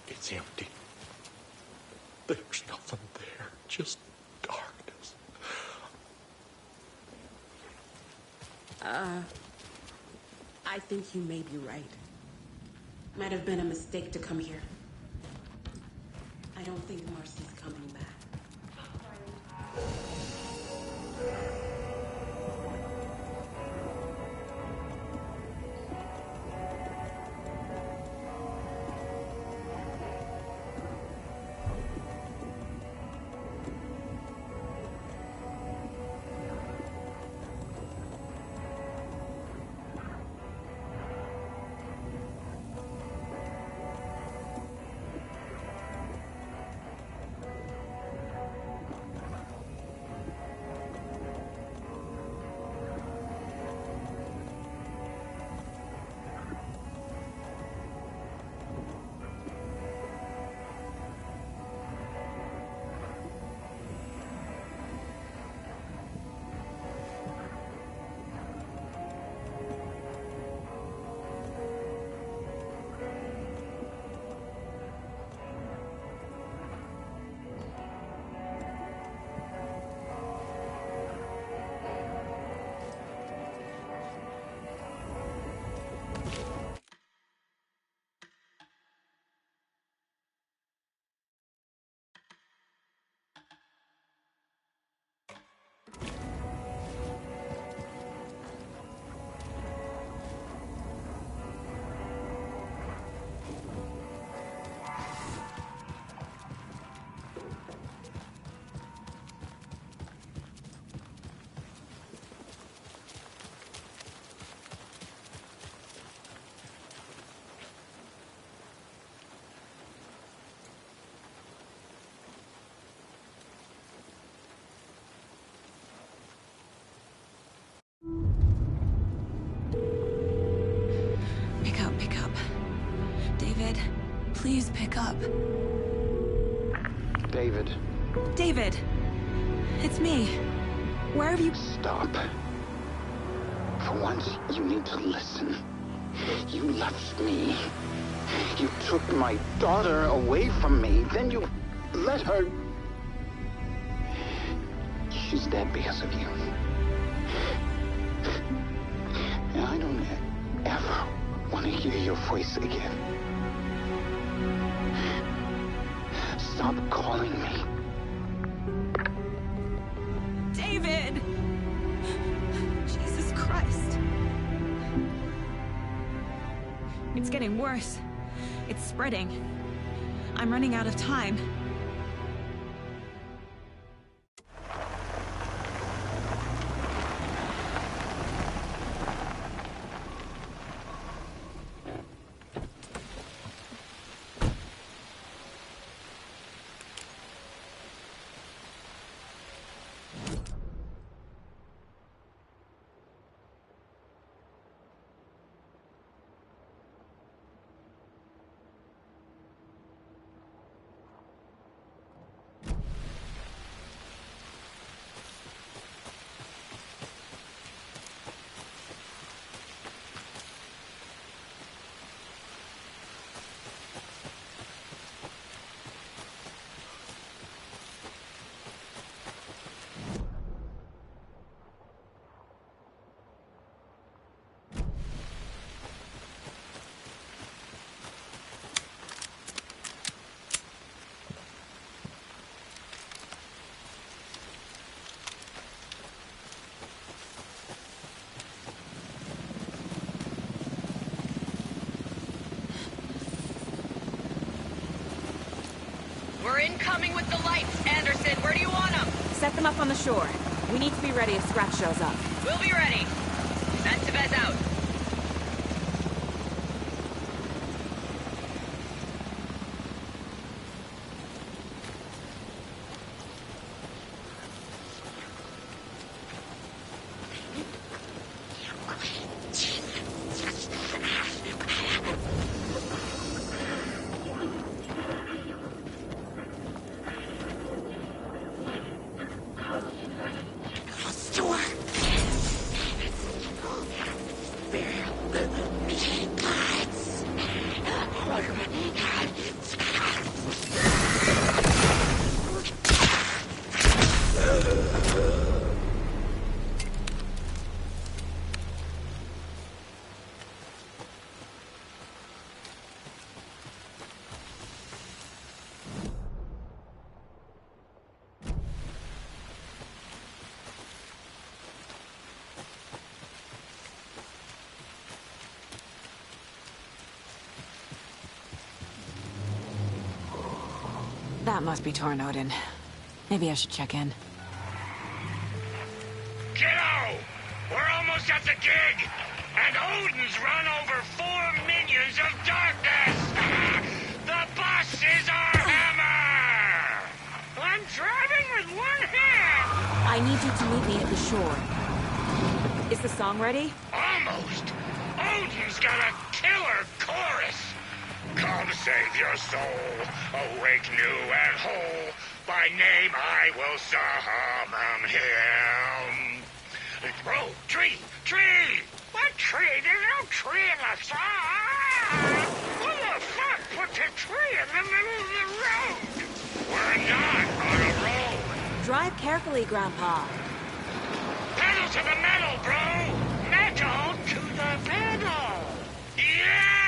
It's empty. There's nothing there, just darkness. think you may be right. Might have been a mistake to come here. I don't think Marcy's coming back. Pick up. David, please pick up. David. David! It's me. Where have you... Stop. For once, you need to listen. You left me. You took my daughter away from me. Then you let her... She's dead because of you. And I don't ever want to hear your voice again. Stop calling me. David! Jesus Christ. It's getting worse. It's spreading. I'm running out of time. We're incoming with the lights, Anderson. Where do you want them? Set them up on the shore. We need to be ready if Scratch shows up. We'll be ready. Estevez out. That must be Torn Odin. Maybe I should check in. Kiddo! We're almost at the gig! And Odin's run over 4 minions of darkness! The bus is our hammer! I'm driving with one hand! I need you to meet me at the shore. Is the song ready? Almost! Odin's got a killer chorus! Come save your soul, awake new and whole. By name I will summon him. Bro, tree! What tree? There's no tree in the song! Who the fuck put the tree in the middle of the road? We're not on a road. Drive carefully, Grandpa. Pedal to the metal, bro! Metal to the metal! Yeah!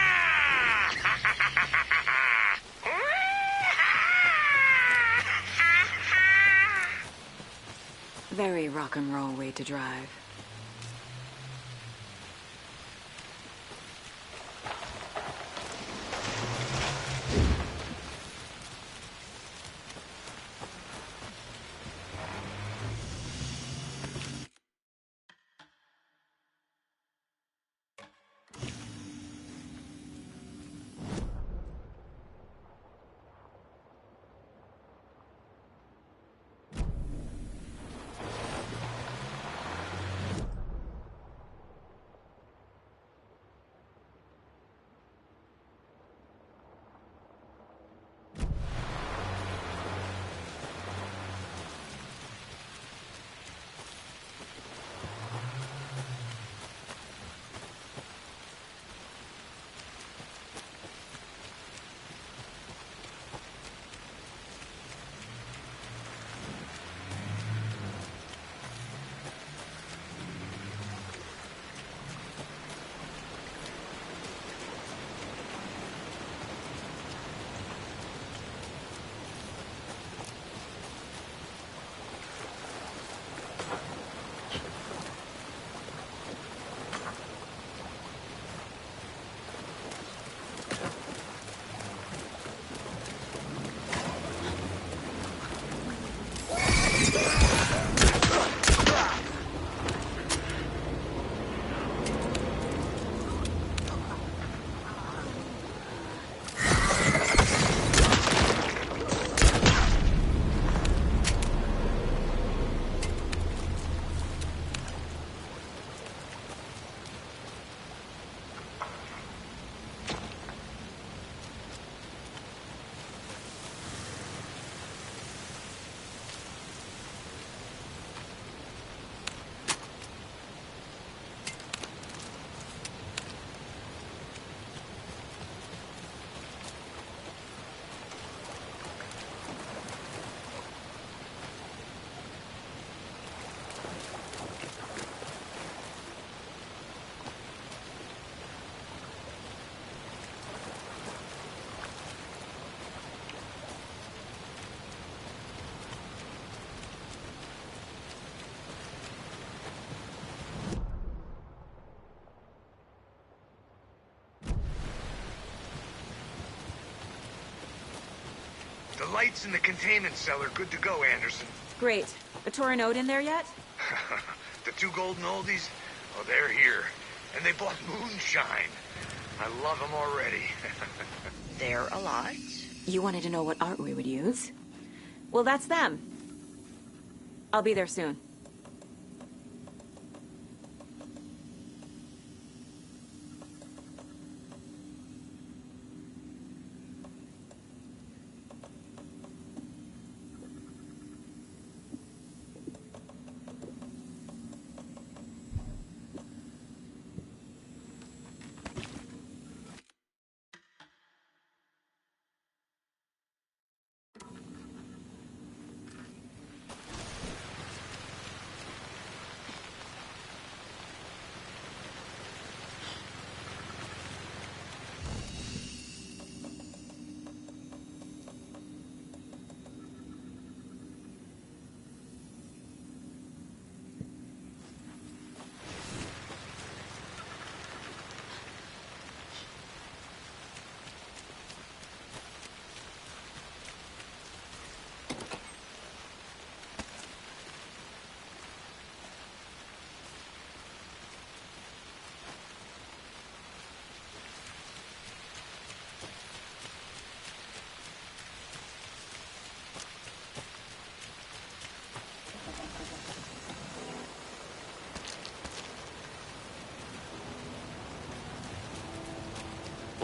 Very rock and roll way to drive. The lights in the containment cell are good to go, Anderson. Great. The Torn Odin there yet? The 2 golden oldies? Oh, they're here. And they bought moonshine. I love them already. They're alive. You wanted to know what art we would use? Well, that's them. I'll be there soon.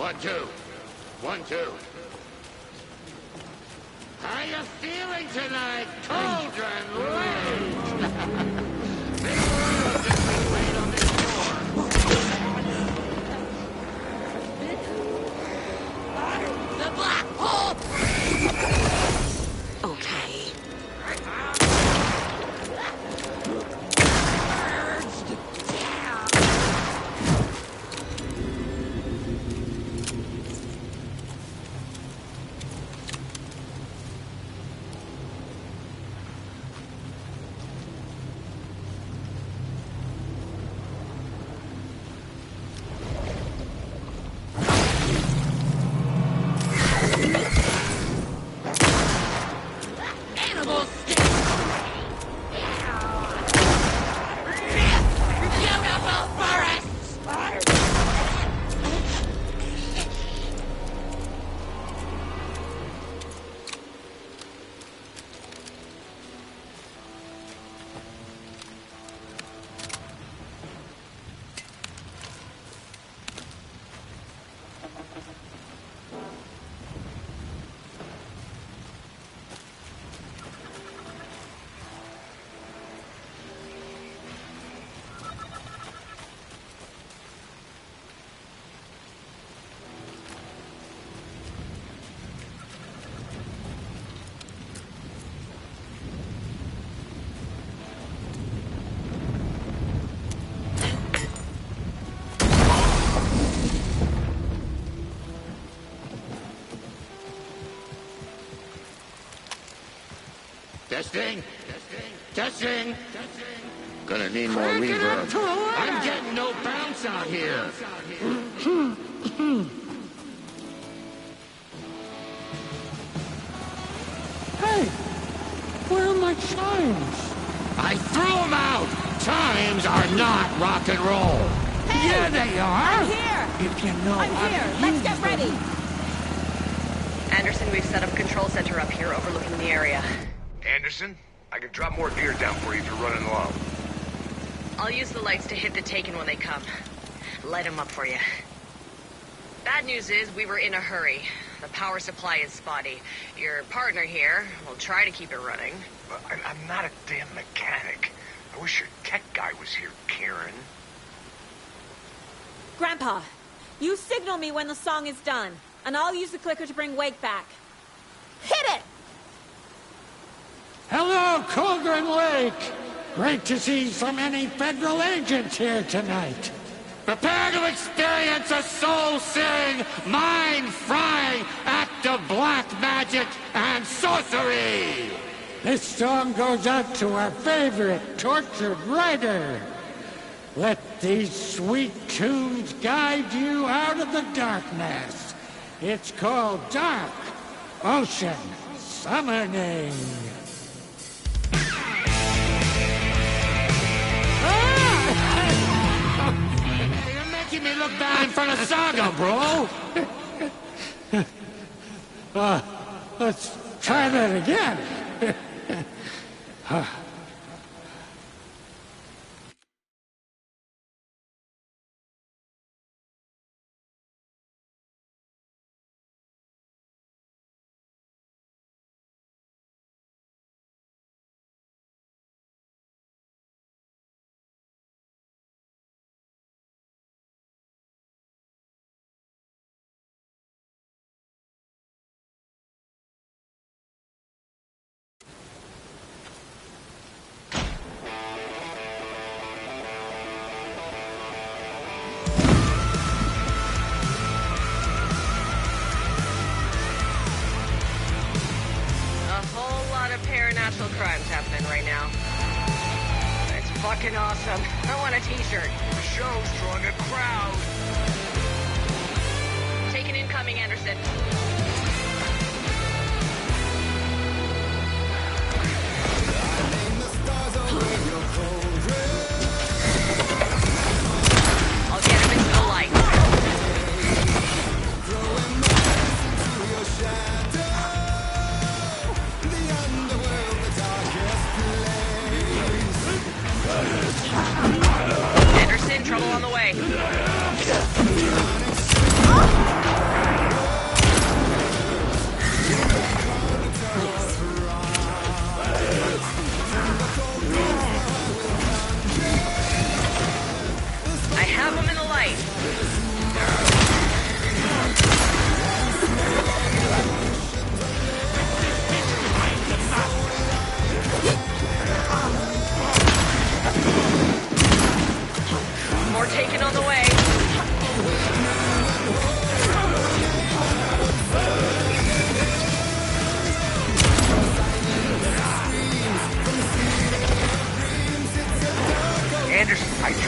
1, 2. 1, 2. How you feeling tonight, Cauldron Lake? Big world just been laid on this door. The black hole! Okay. Testing. Testing. Gonna need more reverb. I'm getting no bounce out here. Hey, where are my chimes? I threw them out. Chimes are not rock and roll. Hey, yeah, they are. I'm here. If you know I'm here. Let's get ready. Anderson, we've set up a control center up here overlooking the area. Anderson, I can drop more gear down for you if you're running low. I'll use the lights to hit the Taken when they come. Light them up for you. Bad news is we were in a hurry. The power supply is spotty. Your partner here will try to keep it running. I'm not a damn mechanic. I wish your tech guy was here, Karen. Grandpa, you signal me when the song is done, and I'll use the clicker to bring Wake back. Hit it! Hello, Cauldron Lake. Great to see so many federal agents here tonight. Prepare to experience a soul-searing, mind-frying act of black magic and sorcery! This song goes out to our favorite tortured writer. Let these sweet tunes guide you out of the darkness. It's called Dark Ocean Summoning. You're making me look bad in front of Saga, bro! Let's try that again. Supernatural crimes happening right now. It's fucking awesome. I want a t-shirt. The show's drawing a crowd. Taking incoming, Anderson. I'll get him into the light. Anderson, trouble on the way.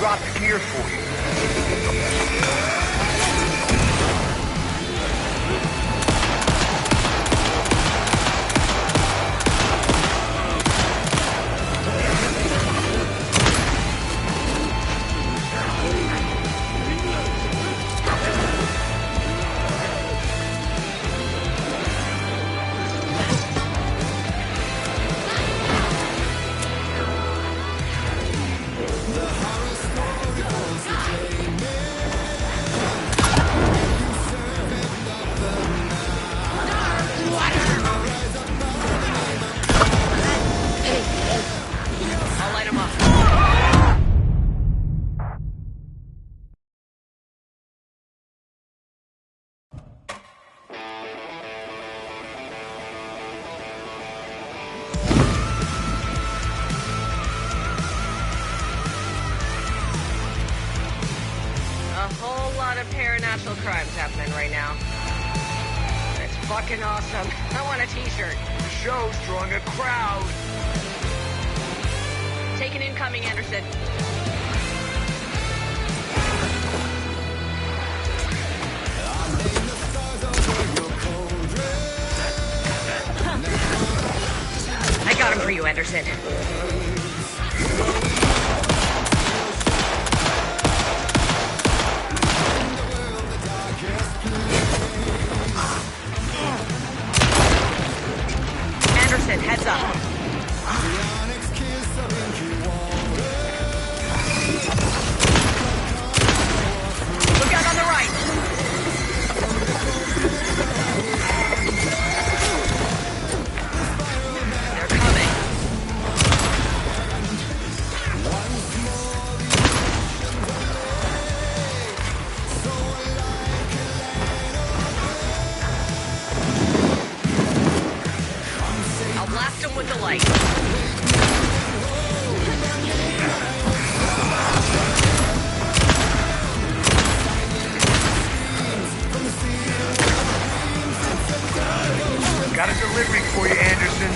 drop the gear for you. Paranatural crimes happening right now. It's fucking awesome. I want a t-shirt. The show's drawing a crowd. Take an incoming, Anderson. I got him for you, Anderson. Anderson, heads up. Look out on the right. They're coming. I'll blast them with the light. Got a delivery for you, Anderson.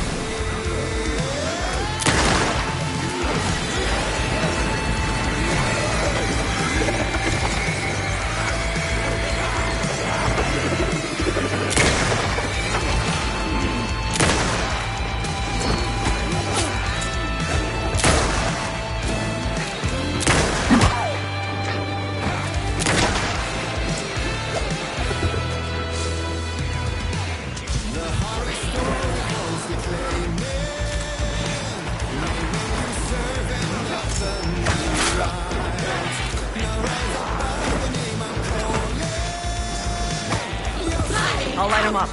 I'll light him up.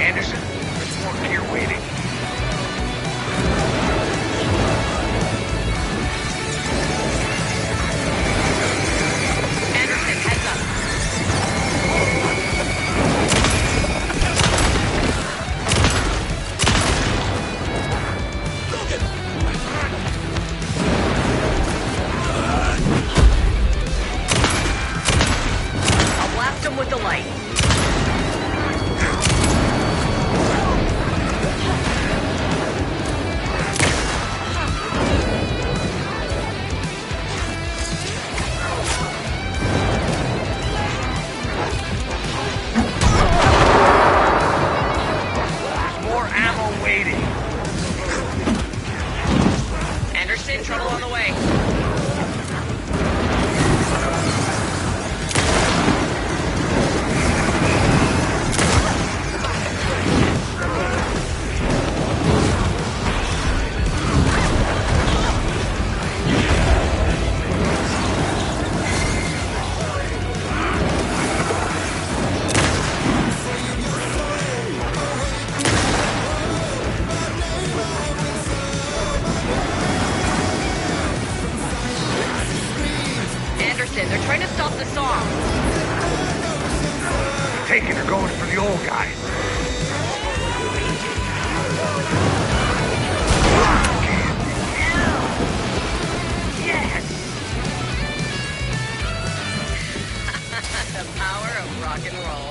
Anderson, there's more gear waiting. Anderson, heads up. I'll blast him with the light. More ammo waiting. Anderson, trouble on the way. Try to stop the song. Taking or going for the old guys. Yes! The power of rock and roll.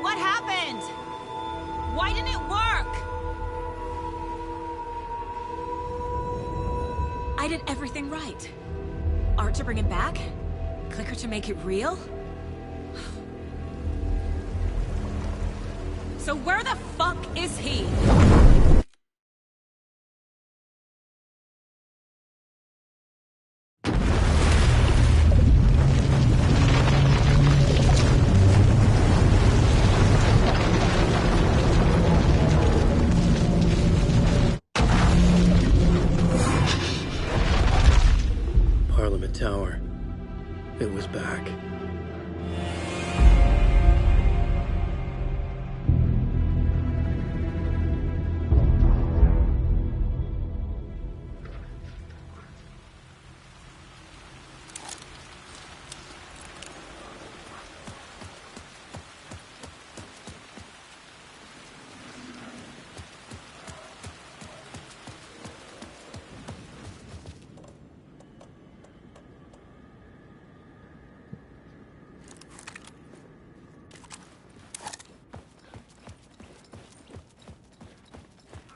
What happened? Why didn't it work? I did everything right. Art to bring him back? Clicker to make it real? So where the fuck is he? Parliament Tower. It was back.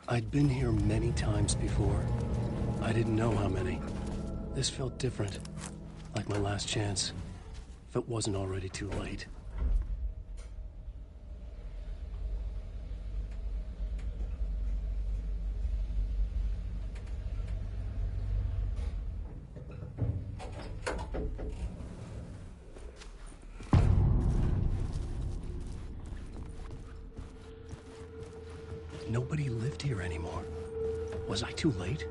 I'd been here many times before. I didn't know how many. This felt different, like my last chance, if it wasn't already too late. Nobody lived here anymore. Was I too late?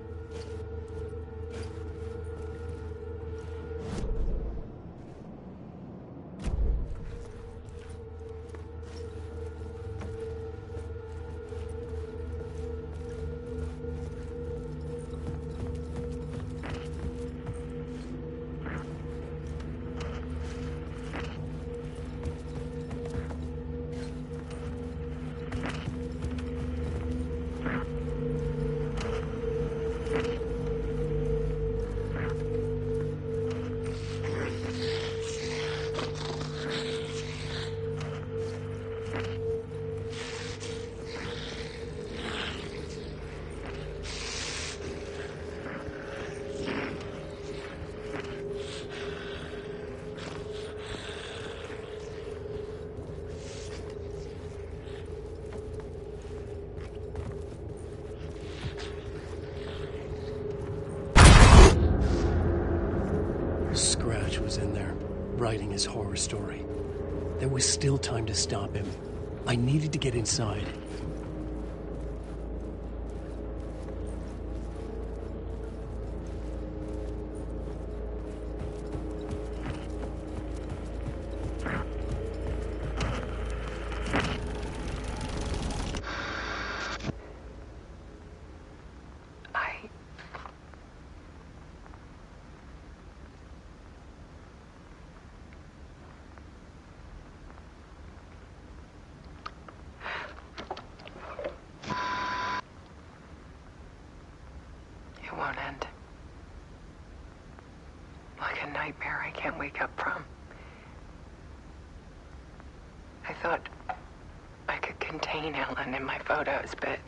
Scratch was in there, writing his horror story. There was still time to stop him. I needed to get inside. It won't end. Like a nightmare I can't wake up from. I thought I could contain Ellen in my photos, but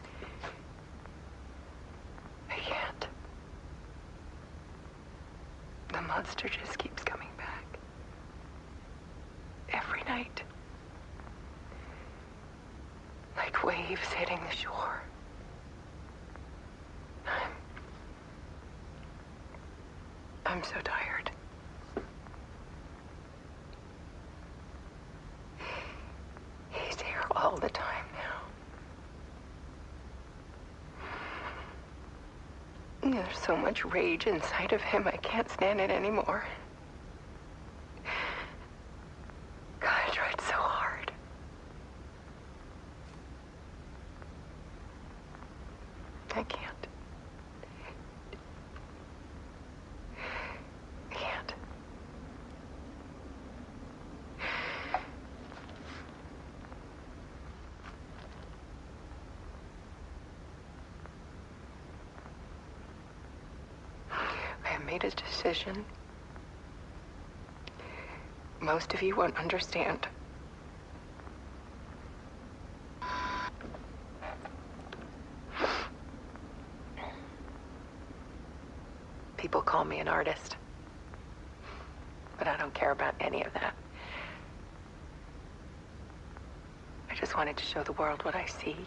I can't. The monster just keeps coming back. Every night. Like waves hitting the shore. I'm so tired. He's here all the time now. There's so much rage inside of him, I can't stand it anymore. God, I tried so hard. I can't. I can't. I have made a decision. Most of you won't understand. People call me an artist, but I don't care about any of that. I just wanted to show the world what I see.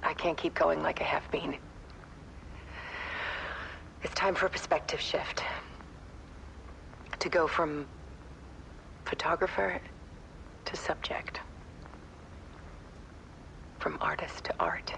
I can't keep going like I have been. It's time for a perspective shift. To go from photographer to subject. From artist to art.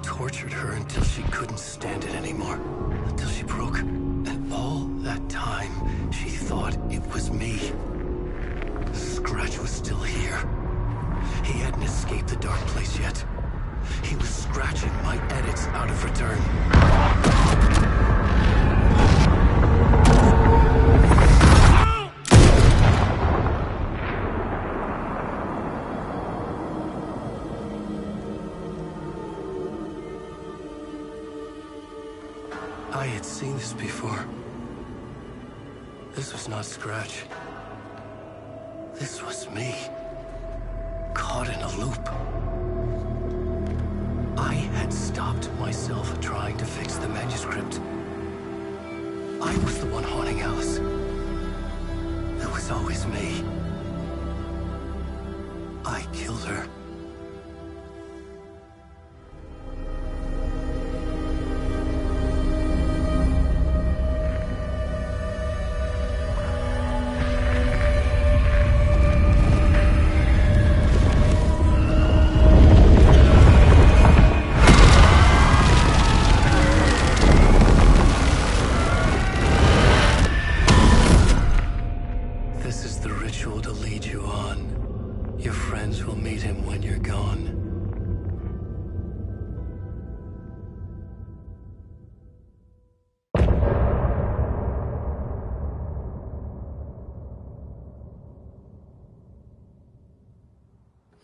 tortured her until she couldn't stand it anymore. Until she broke. And all that time, she thought it was me. Scratch was still here. He hadn't escaped the dark place yet. He was scratching my edits out of return. I had seen this before. This was not Scratch. This was me. Caught in a loop. I had stopped myself trying to fix the manuscript. I was the one haunting Alice. It was always me. I killed her.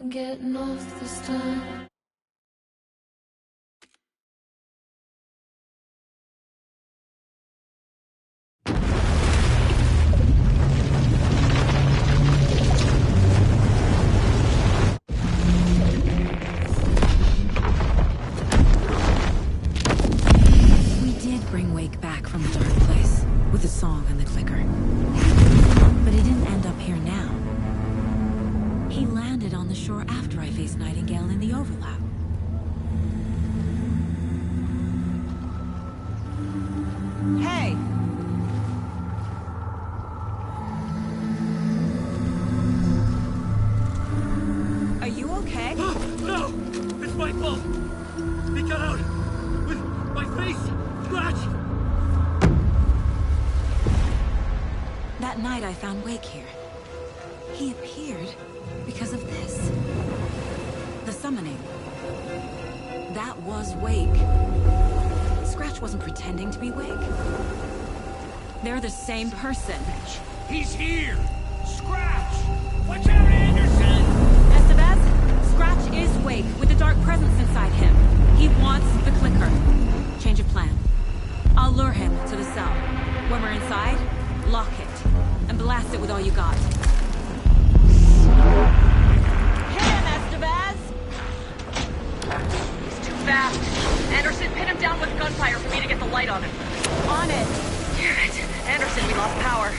Getting off this time. We did bring Wake back from the dark place with the song and the clicker. But he didn't end up here now. He landed on the shore after I faced Nightingale in the overlap. Hey! Oh! He got out! With my face! Scratch! That night I found Wake here. He appeared because of this. The summoning. That was Wake. Scratch wasn't pretending to be Wake. They're the same person. He's here! Scratch! Watch out, Anderson! Estevez, Scratch is Wake with a dark presence inside him. He wants the clicker. Change of plan. I'll lure him to the cell. When we're inside, lock it. And blast it with all you got. Hit him, Estevez! He's too fast. Anderson, pin him down with gunfire for me to get the light on him. On it! Damn it. Anderson, we lost power.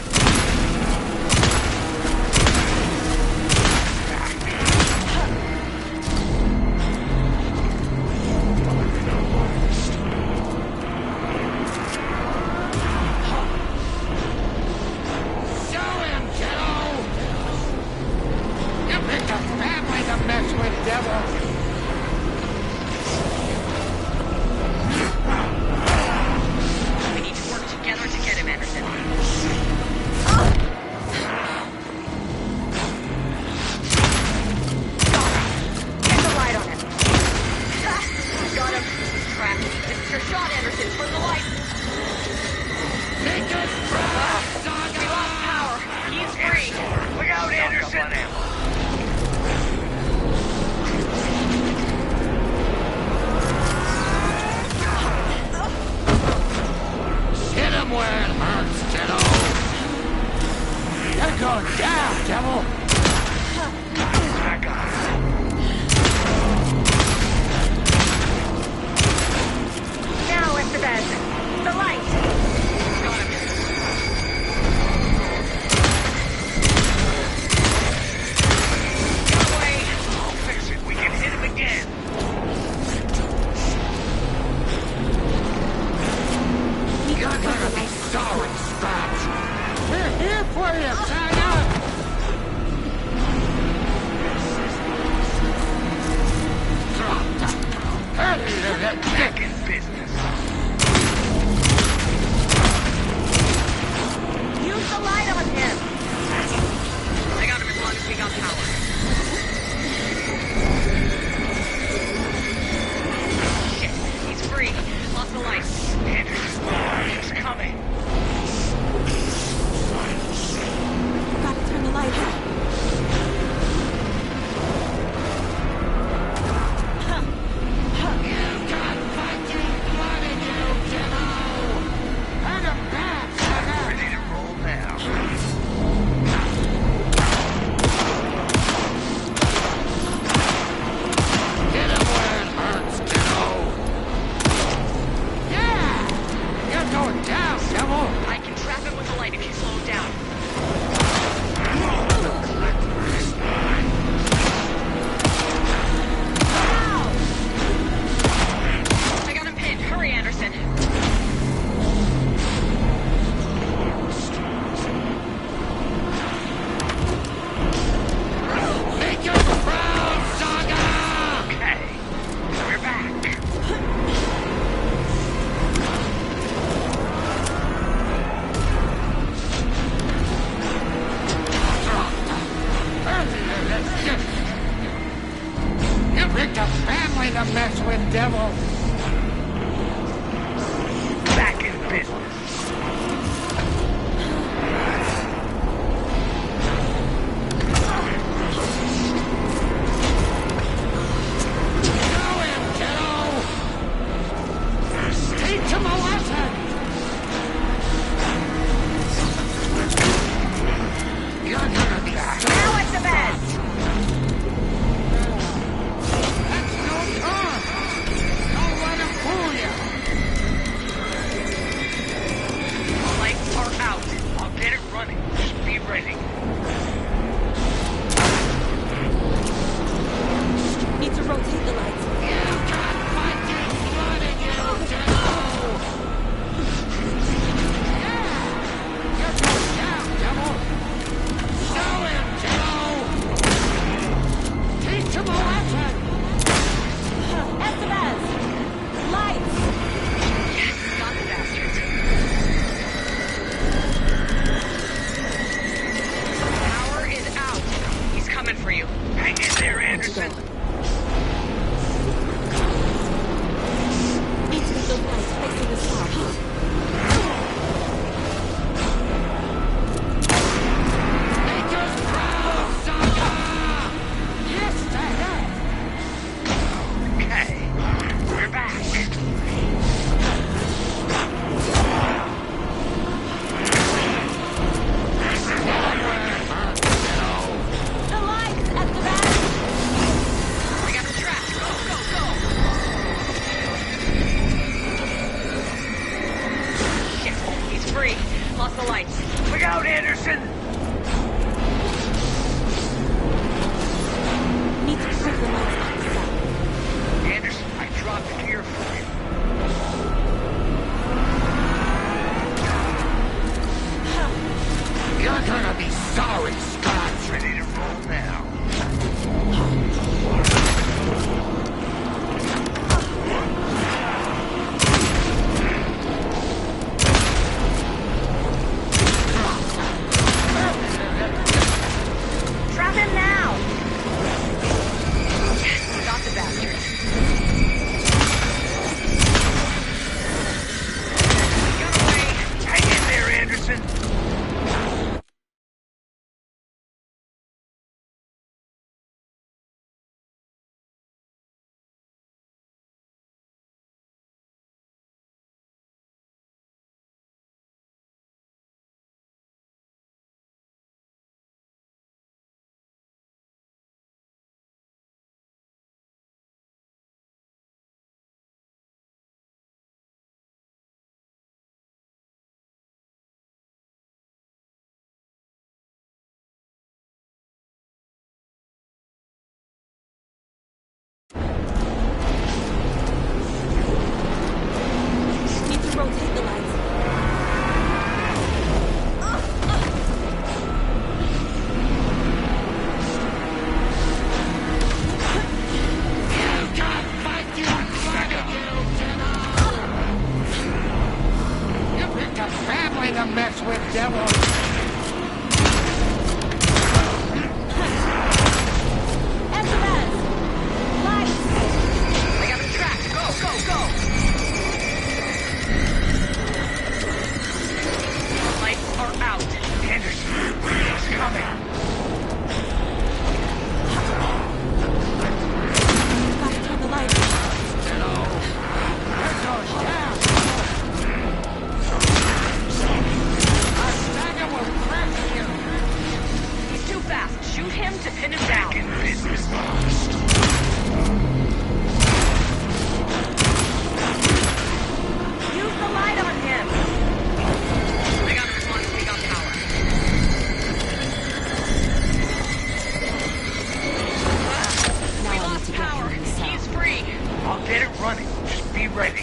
get it running. Just be ready.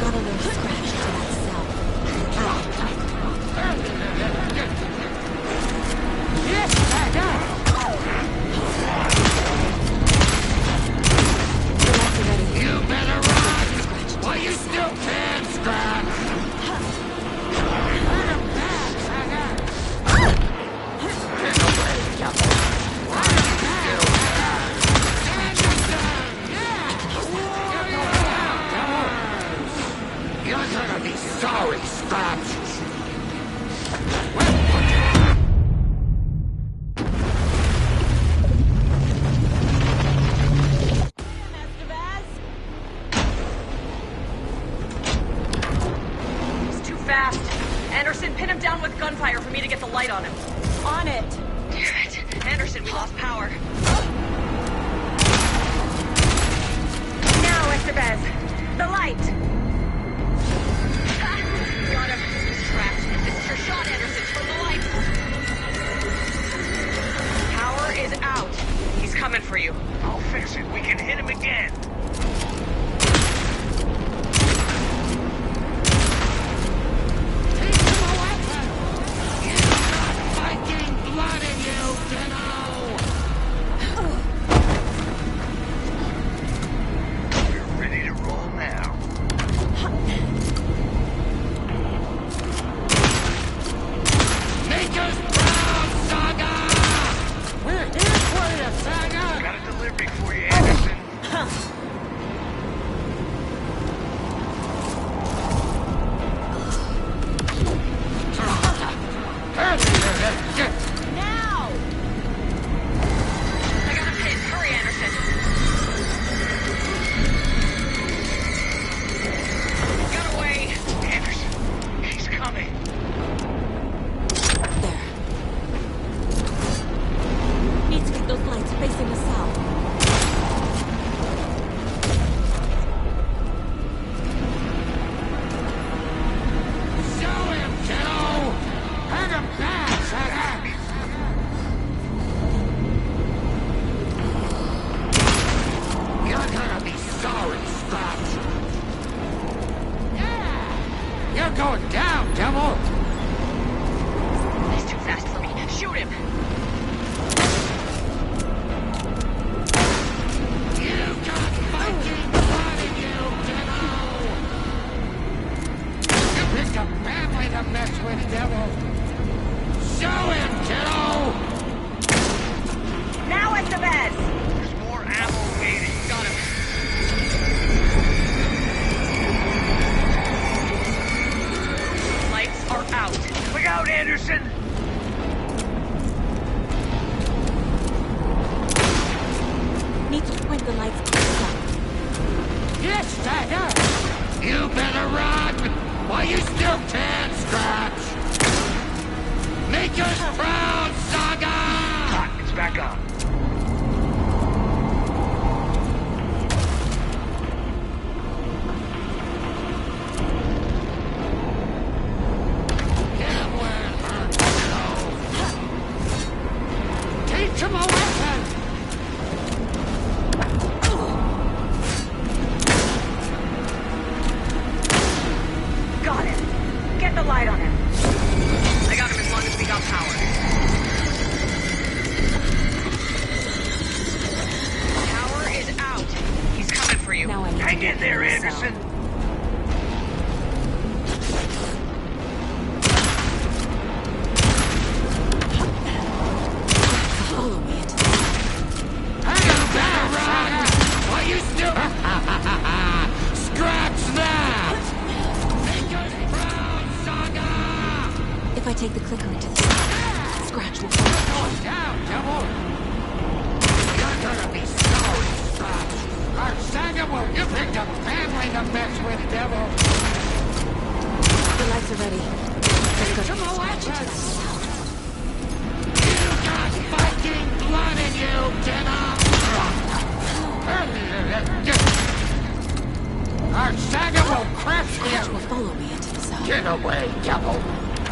Got a little scratch to that cell. Yes, back up! You better run! While you still can, Scratch! You're gonna be sorry, Scratch! Anderson, pin him down with gunfire for me to get the light on him. On it. Damn it. Anderson, we lost power. Now, Estevez. The light. Got him. He's trapped. This is your shot, Anderson. Turn the light. Power is out. He's coming for you. I'll fix it. We can hit him again.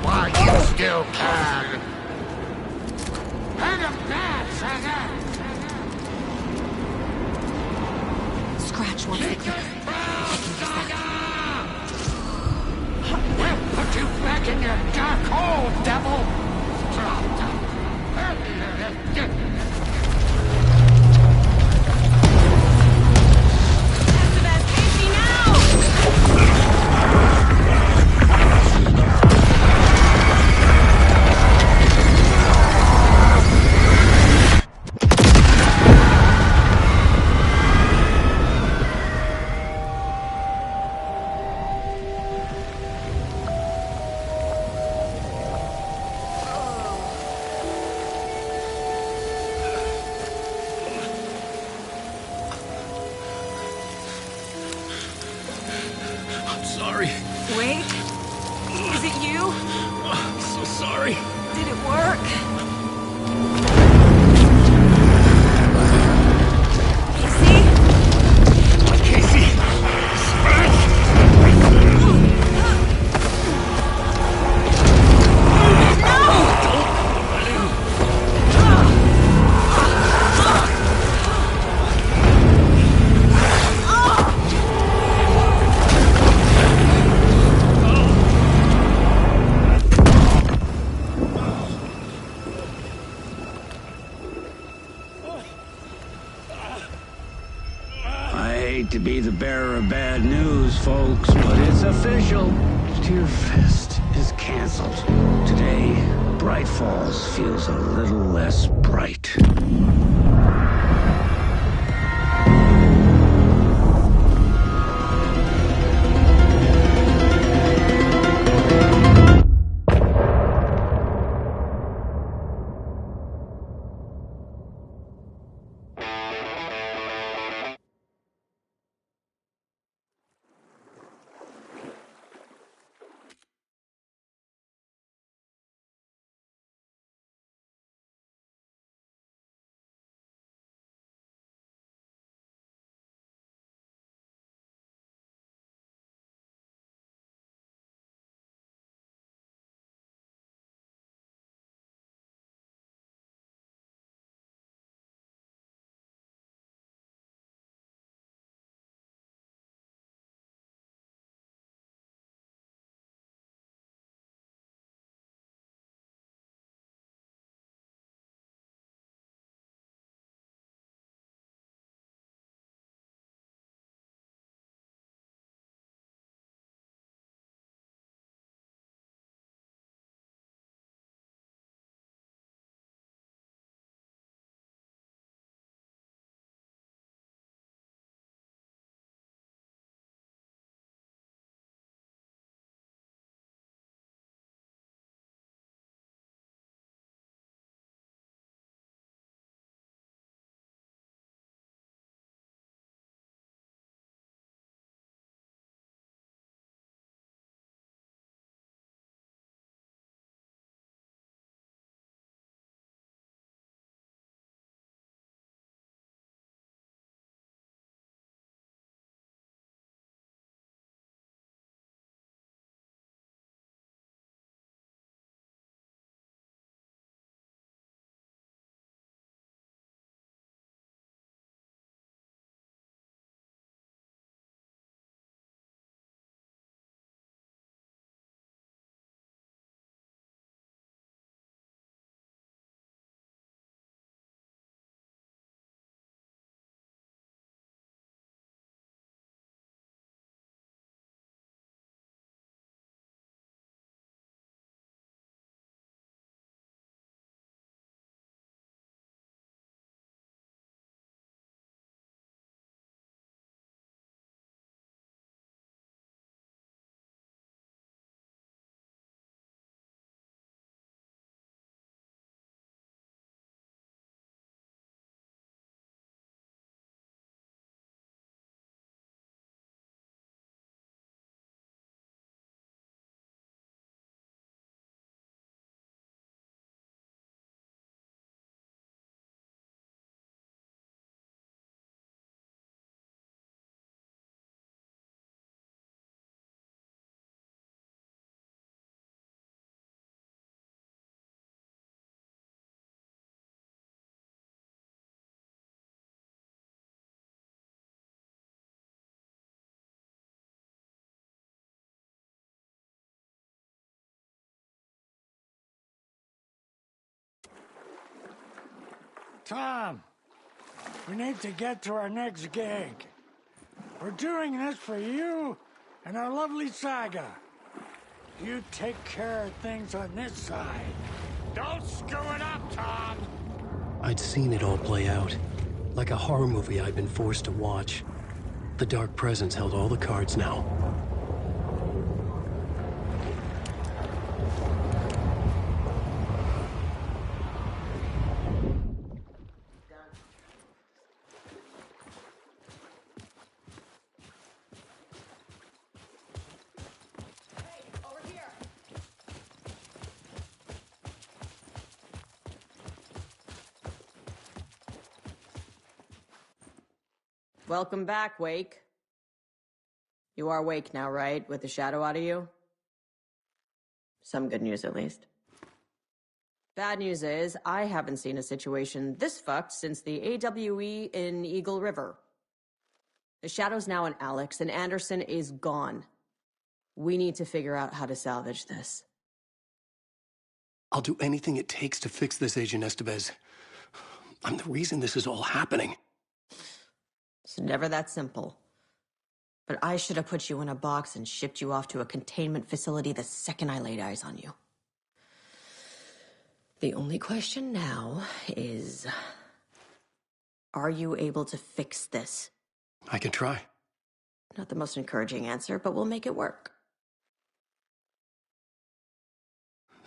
While you still can. Hang him fast, Scratch wants the clicker. I can use that. We'll put you back in your dark hole, devil! I'm sorry. Wait. Is it you? I'm so sorry. Did it work? I hate to be the bearer of bad news, folks, but it's official. Tear Fest is canceled. Today, Bright Falls feels a little less bright. Tom, we need to get to our next gig. We're doing this for you and our lovely Saga. You take care of things on this side. Don't screw it up, Tom! I'd seen it all play out. Like a horror movie I'd been forced to watch. The Dark Presence held all the cards now. Welcome back, Wake. You are Wake now, right? With the shadow out of you? Some good news, at least. Bad news is, I haven't seen a situation this fucked since the AWE in Eagle River. The shadow's now in Alex, and Anderson is gone. We need to figure out how to salvage this. I'll do anything it takes to fix this, Agent Estevez. I'm the reason this is all happening. It's never that simple. But I should have put you in a box and shipped you off to a containment facility the second I laid eyes on you. The only question now is, are you able to fix this? I can try. Not the most encouraging answer, but we'll make it work.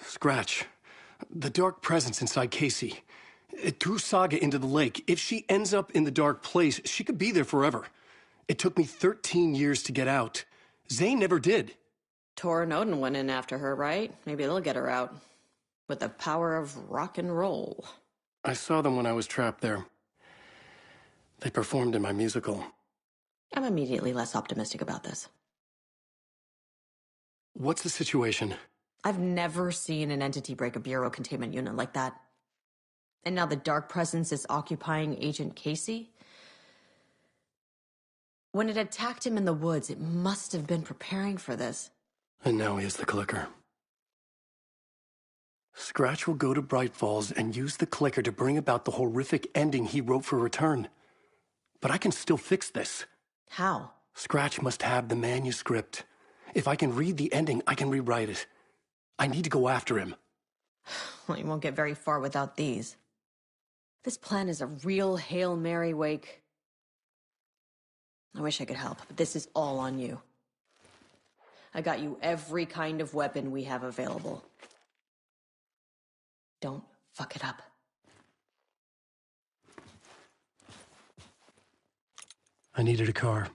Scratch. The Dark Presence inside Casey. It threw Saga into the lake. If she ends up in the dark place, she could be there forever. It took me 13 years to get out. Zane never did. Tor and Odin went in after her, right? Maybe they'll get her out. With the power of rock and roll. I saw them when I was trapped there. They performed in my musical. I'm immediately less optimistic about this. What's the situation? I've never seen an entity break a Bureau containment unit like that. And now the Dark Presence is occupying Agent Casey? When it attacked him in the woods, it must have been preparing for this. And now he has the clicker. Scratch will go to Bright Falls and use the clicker to bring about the horrific ending he wrote for Return. But I can still fix this. How? Scratch must have the manuscript. If I can read the ending, I can rewrite it. I need to go after him. Well, you won't get very far without these. This plan is a real Hail Mary, Wake. I wish I could help, but this is all on you. I got you every kind of weapon we have available. Don't fuck it up. I needed a car.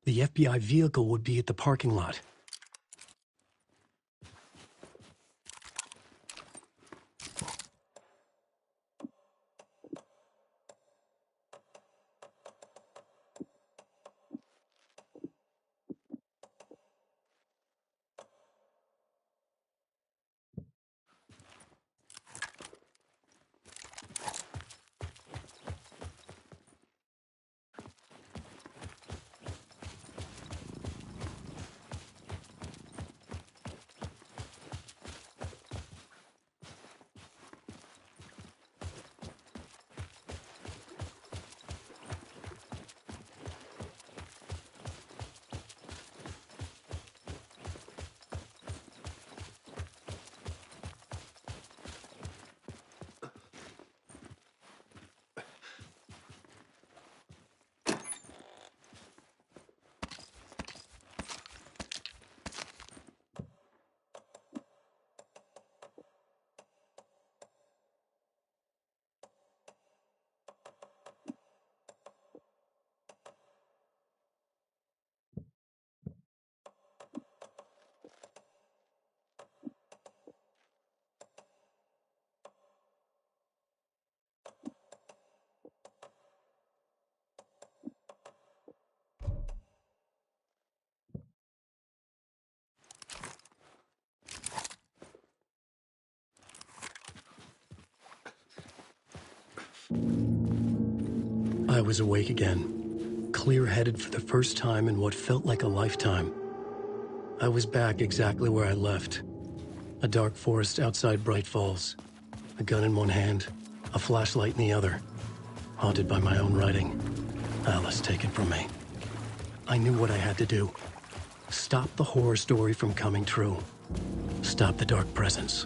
The FBI vehicle would be at the parking lot. I was awake again, clear-headed for the first time in what felt like a lifetime. I was back exactly where I left. A dark forest outside Bright Falls. A gun in one hand, a flashlight in the other. Haunted by my own writing. Alice taken from me. I knew what I had to do. Stop the horror story from coming true. Stop the dark presence.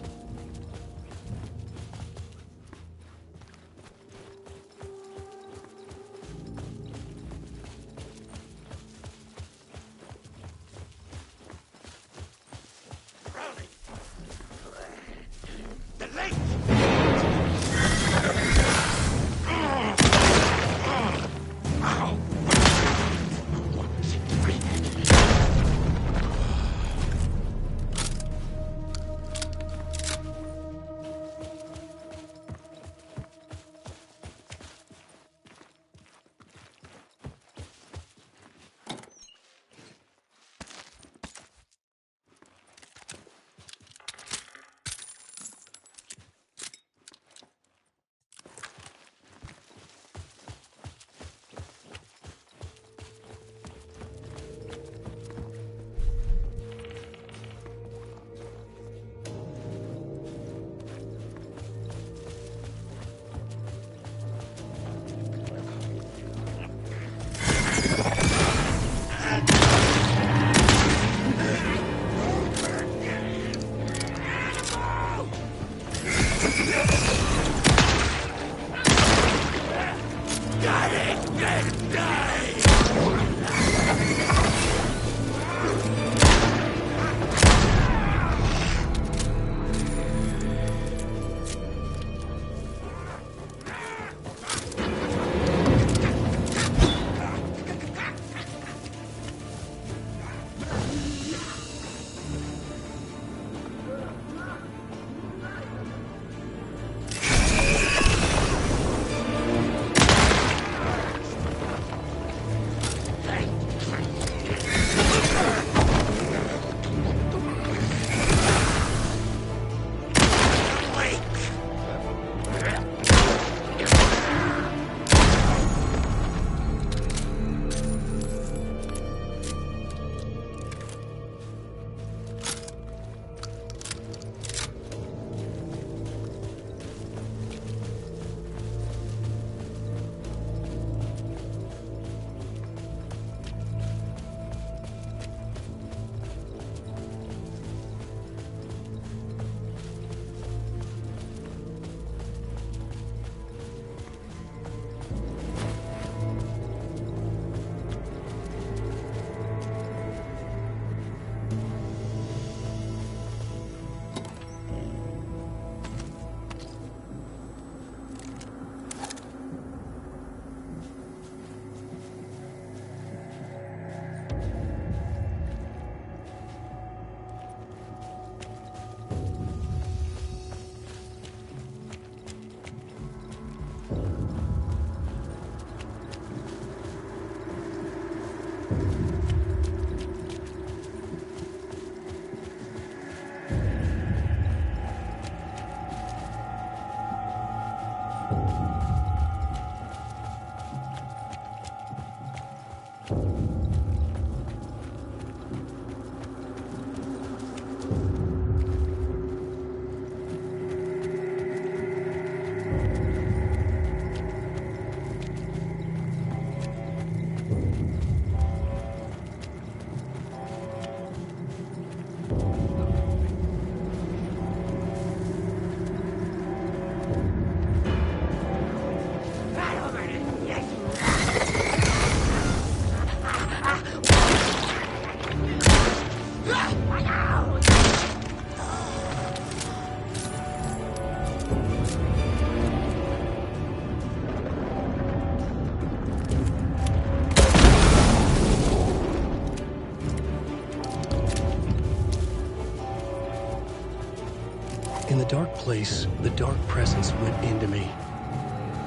In the dark place, the dark presence went into me.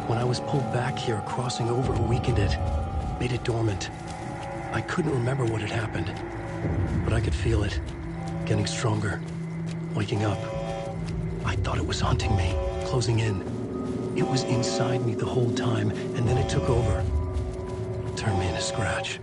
When I was pulled back here, crossing over weakened it, made it dormant. I couldn't remember what had happened, but I could feel it, getting stronger, waking up. I thought it was haunting me, closing in. It was inside me the whole time, and then it took over. Turned me into scratch.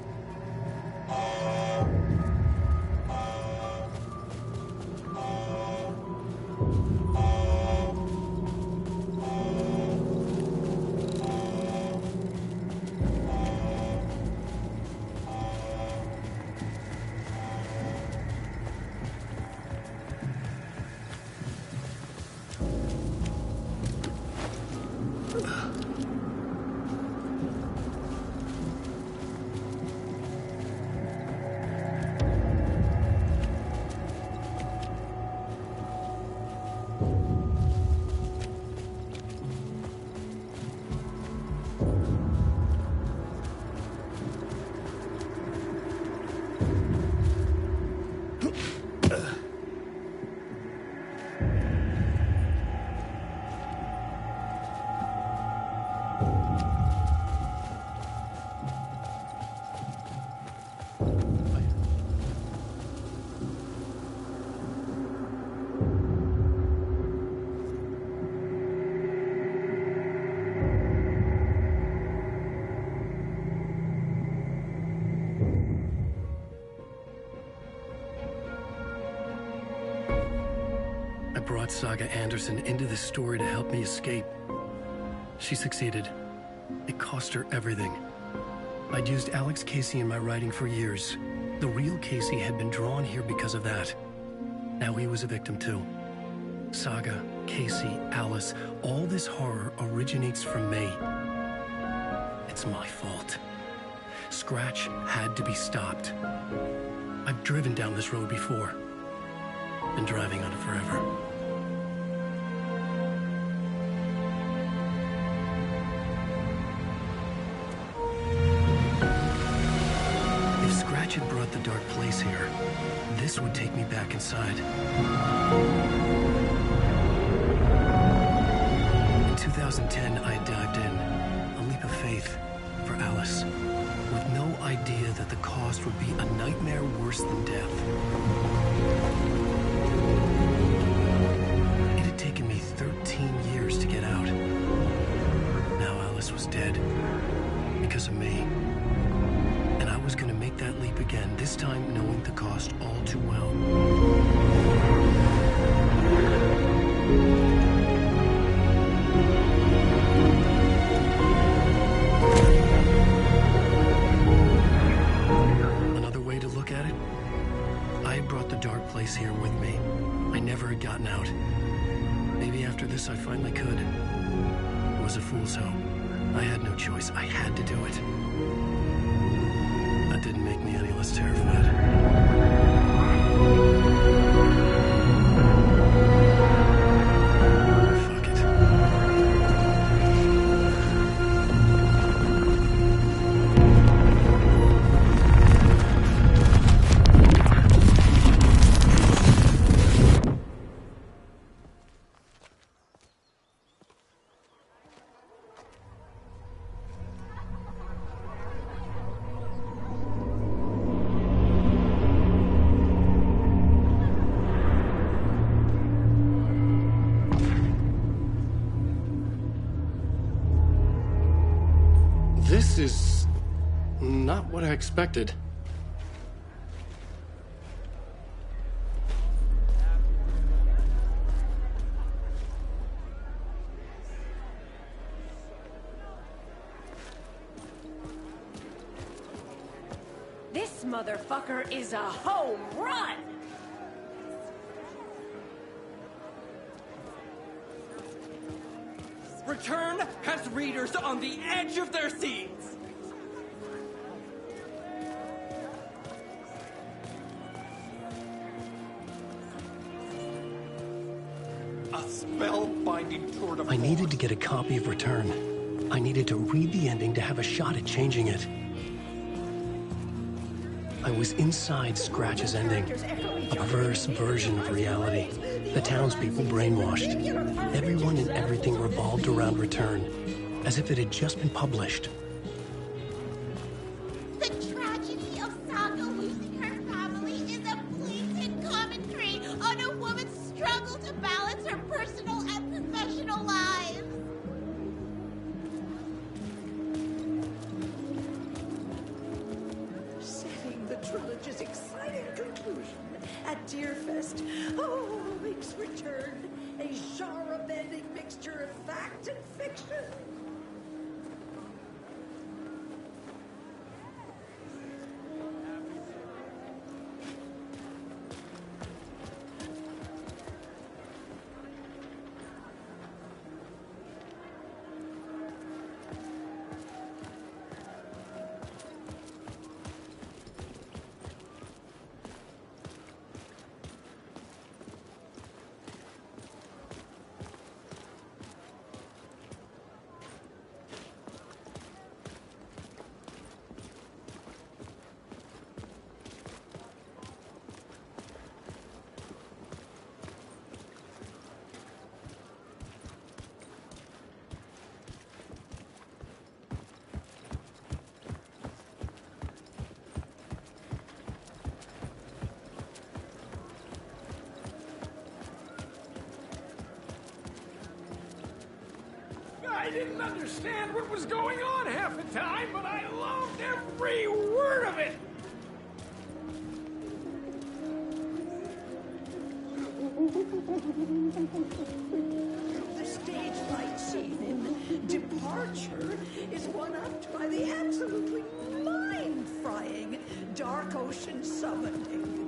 Brought Saga Anderson into this story to help me escape. She succeeded. It cost her everything. I'd used Alex Casey in my writing for years. The real Casey had been drawn here because of that. Now he was a victim too. Saga, Casey, Alice, all this horror originates from me. It's my fault. Scratch had to be stopped. I've driven down this road before. Been driving on it forever. If Scratch had brought the dark place here, this would take me back inside. In 2010, I dived in, a leap of faith for Alice, with no idea that the cost would be a nightmare worse than death. It had taken me 13 years to get out. Now Alice was dead, because of me. And I was gonna make that leap again, this time knowing the cost all too well. Another way to look at it, I had brought the dark place here with me. I never had gotten out. Maybe after this I finally could. It was a fool's hope. I had no choice. I had to do it. That didn't make me any less terrified. This is not what I expected. This motherfucker is a home run! Return has readers on the edge of their seats! A spellbinding tour de force. I needed to get a copy of Return. I needed to read the ending to have a shot at changing it. I was inside Scratch's ending, a perverse version of reality. The townspeople brainwashed. Everyone and everything revolved around Return, as if it had just been published. The tragedy of Saga losing her family is a blatant commentary on a woman's struggle to balance her personal and professional lives. Setting the trilogy's exciting conclusion at Deerfest. Oh, makes Return a genre-bending mixture of fact and fiction. understand what was going on half the time, but I loved every word of it. The stage fight scene in Departure is one-upped by the absolutely mind-frying Dark Ocean summoning.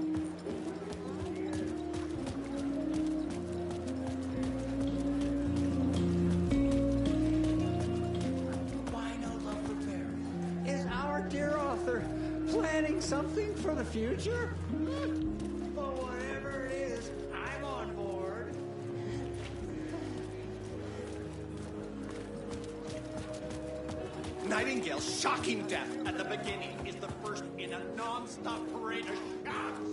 Planning something for the future? Well, whatever it is, I'm on board. Nightingale's shocking death at the beginning is the first in a non-stop parade of shocks.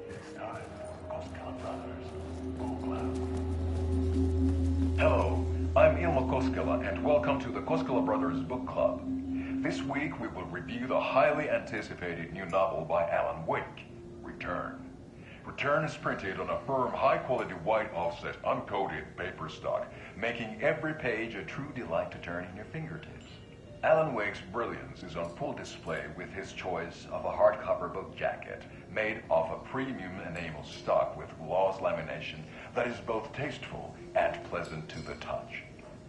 It's time for Koskela Brothers Book Club. Hello, I'm Ilmo Koskela, and welcome to the Koskela Brothers Book Club. This week we will review the highly anticipated new novel by Alan Wake, Return. Return is printed on a firm, high-quality white offset, uncoated paper stock, making every page a true delight to turn in your fingertips. Alan Wake's brilliance is on full display with his choice of a hardcover book jacket made of a premium enamel stock with gloss lamination that is both tasteful and pleasant to the touch.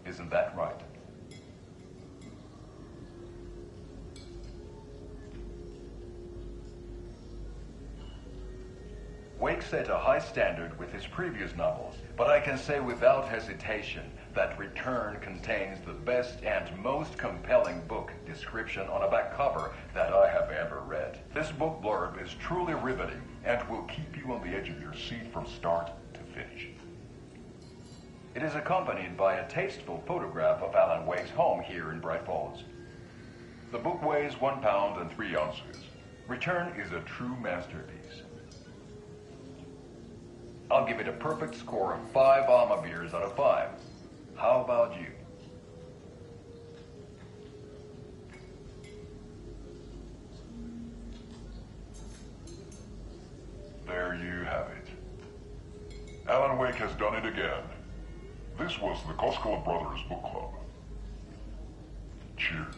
Isn't that right? Wake set a high standard with his previous novels, but I can say without hesitation that Return contains the best and most compelling book description on a back cover that I have ever read. This book blurb is truly riveting and will keep you on the edge of your seat from start to finish. It is accompanied by a tasteful photograph of Alan Wake's home here in Bright Falls. The book weighs 1 pound and 3 ounces. Return is a true masterpiece. I'll give it a perfect score of 5 Alma beers out of 5. How about you? There you have it. Alan Wake has done it again. This was the Koskela Brothers Book Club. Cheers.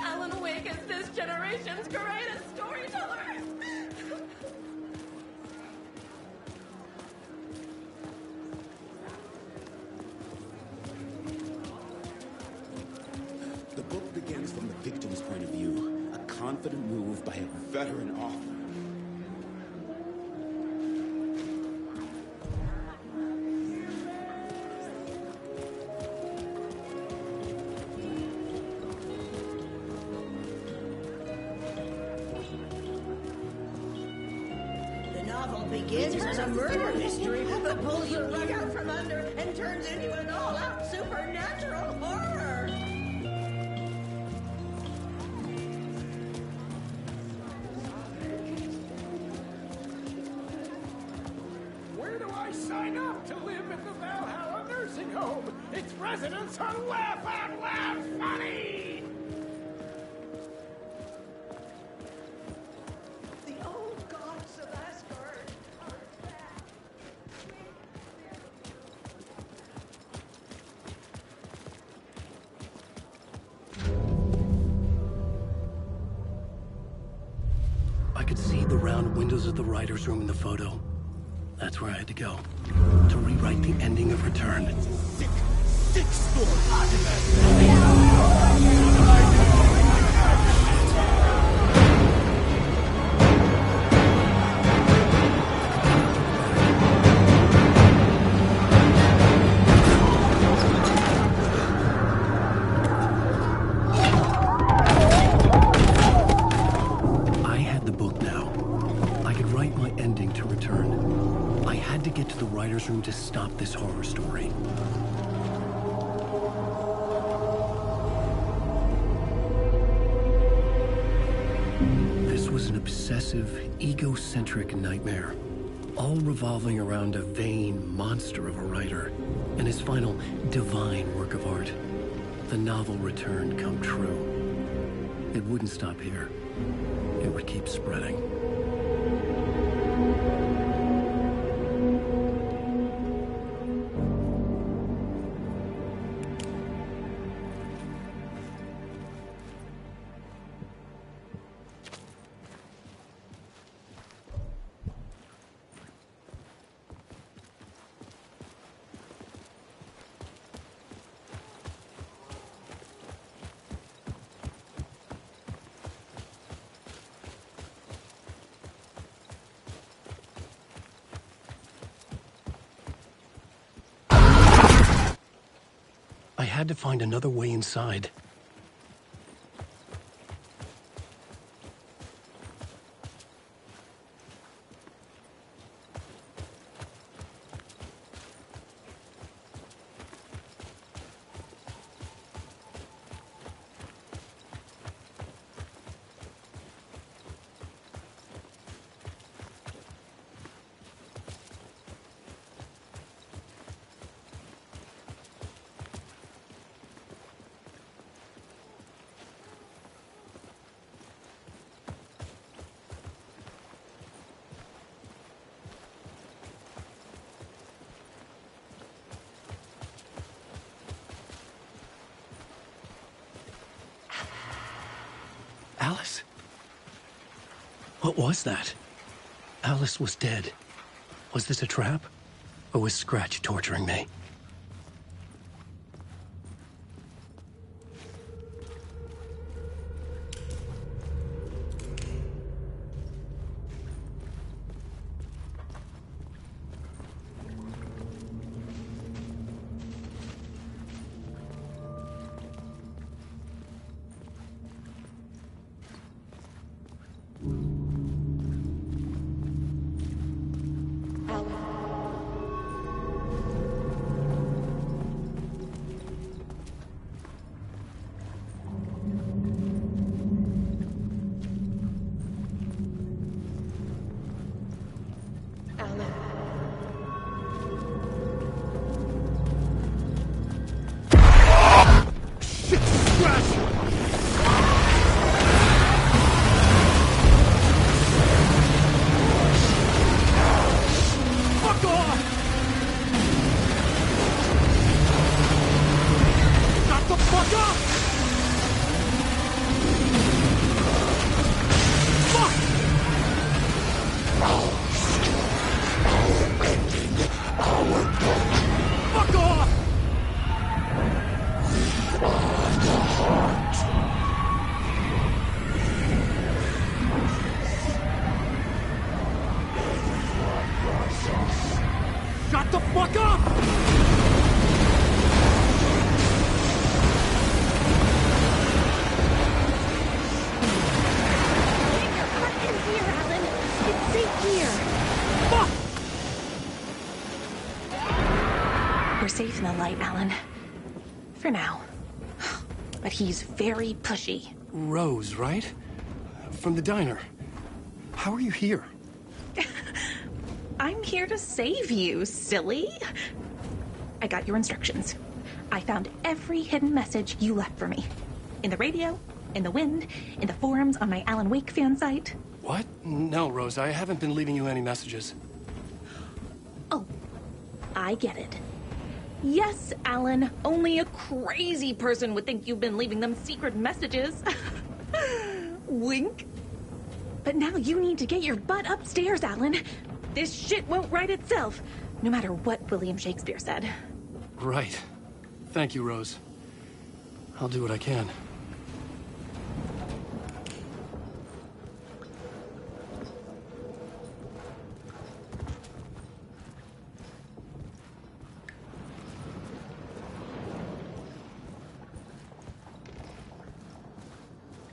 Alan Wake is this generation's greatest storyteller. The book begins from the victim's point of view, a confident move by a veteran author. The novel begins as a murder mystery that pulls the rug out from under and turns into an all-out supernatural horror. Where do I sign up to live in the Valhalla nursing home? Its residents are laugh out loud funny! The old gods of Asgard are back. I could see the round windows of the writer's room in the photo. That's where I had to go. To rewrite the ending of Return. Sick story! I had the book now. I could write my ending to Return. I had to get to the writer's room to stop this horror story. This was an obsessive, egocentric nightmare, all revolving around a vain monster of a writer and his final divine work of art, the novel Return, come true. It wouldn't stop here. It would keep spreading. I had to find another way inside. Alice? What was that? Alice was dead. Was this a trap? Or was Scratch torturing me? Shut the fuck up! We're safe in the light, Alan. For now. But he's very pushy. Rose, right? From the diner. How are you here? I'm here to save you, silly. I got your instructions. I found every hidden message you left for me. In the radio, in the wind, in the forums on my Alan Wake fan site. What? No, Rose, I haven't been leaving you any messages. Oh, I get it. Yes, Alan, only a crazy person would think you've been leaving them secret messages. Wink. But now you need to get your butt upstairs, Alan. This shit won't right itself, no matter what William Shakespeare said. Right. Thank you, Rose. I'll do what I can.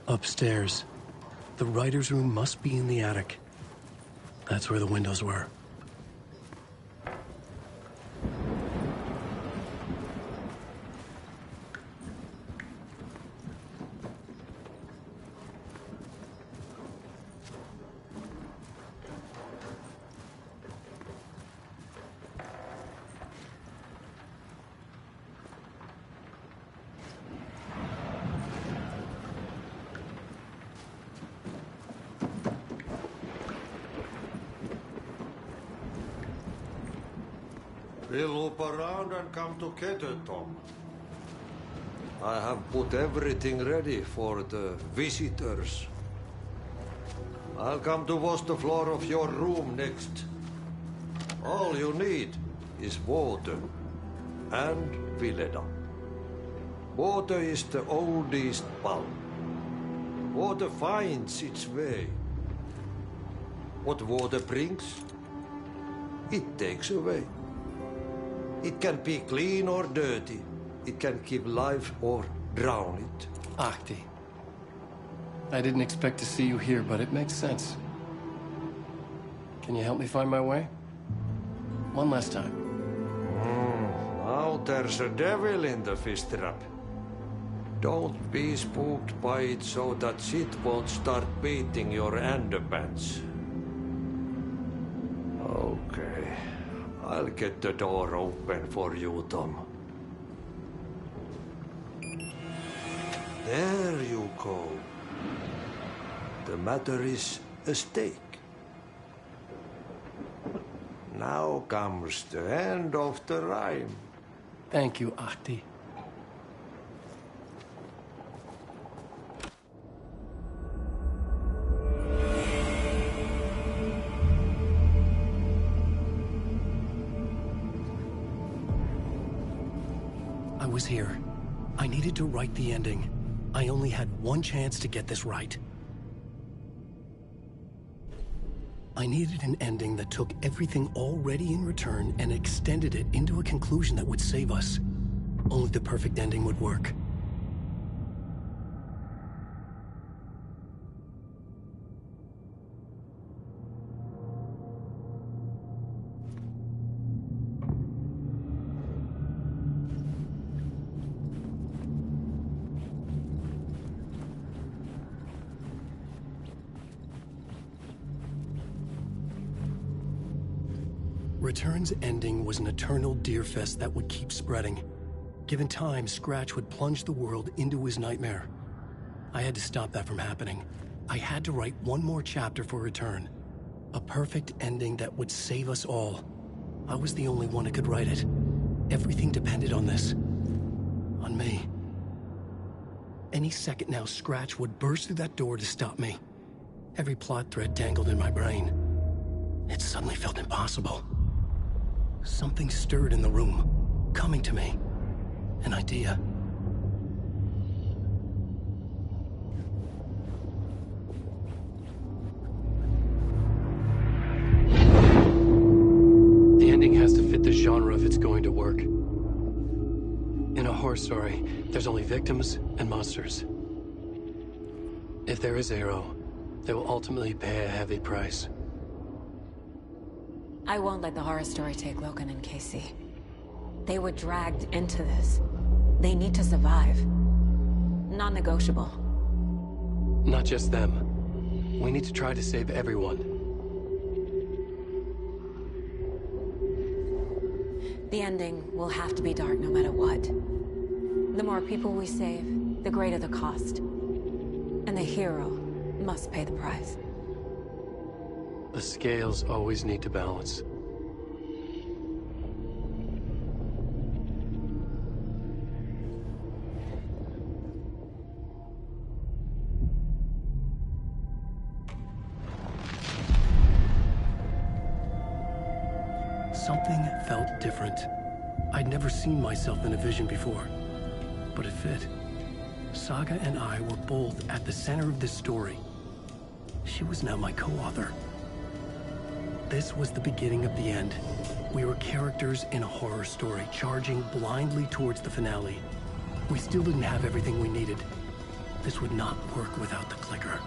Upstairs. The writer's room must be in the attic. That's where the windows were. We'll loop around and come together, Tom. I have put everything ready for the visitors. I'll come to wash the floor of your room next. All you need is water and Vileda. Water is the oldest bulb. Water finds its way. What water brings, it takes away. It can be clean or dirty. It can give life or drown it. Ahti. I didn't expect to see you here, but it makes sense. Can you help me find my way? One last time. Now there's a devil in the fish trap. Don't be spooked by it so that shit won't start beating your underpants. Okay. I'll get the door open for you, Tom. There you go. The matter is a stake. Now comes the end of the rhyme. Thank you, Ahti. I was here. I needed to write the ending. I only had one chance to get this right. I needed an ending that took everything already in return and extended it into a conclusion that would save us. Only the perfect ending would work. Return's ending was an eternal Deerfest that would keep spreading. Given time, Scratch would plunge the world into his nightmare. I had to stop that from happening. I had to write one more chapter for Return. A perfect ending that would save us all. I was the only one who could write it. Everything depended on this. On me. Any second now, Scratch would burst through that door to stop me. Every plot thread tangled in my brain. It suddenly felt impossible. Something stirred in the room, coming to me. An idea. The ending has to fit the genre if it's going to work. In a horror story, there's only victims and monsters. If there is Arrow, they will ultimately pay a heavy price. I won't let the horror story take Logan and Casey. They were dragged into this. They need to survive. Non-negotiable. Not just them. We need to try to save everyone. The ending will have to be dark no matter what. The more people we save, the greater the cost. And the hero must pay the price. The scales always need to balance. Something felt different. I'd never seen myself in a vision before, but it fit. Saga and I were both at the center of this story. She was now my co-author. This was the beginning of the end. We were characters in a horror story, charging blindly towards the finale. We still didn't have everything we needed. This would not work without the clicker.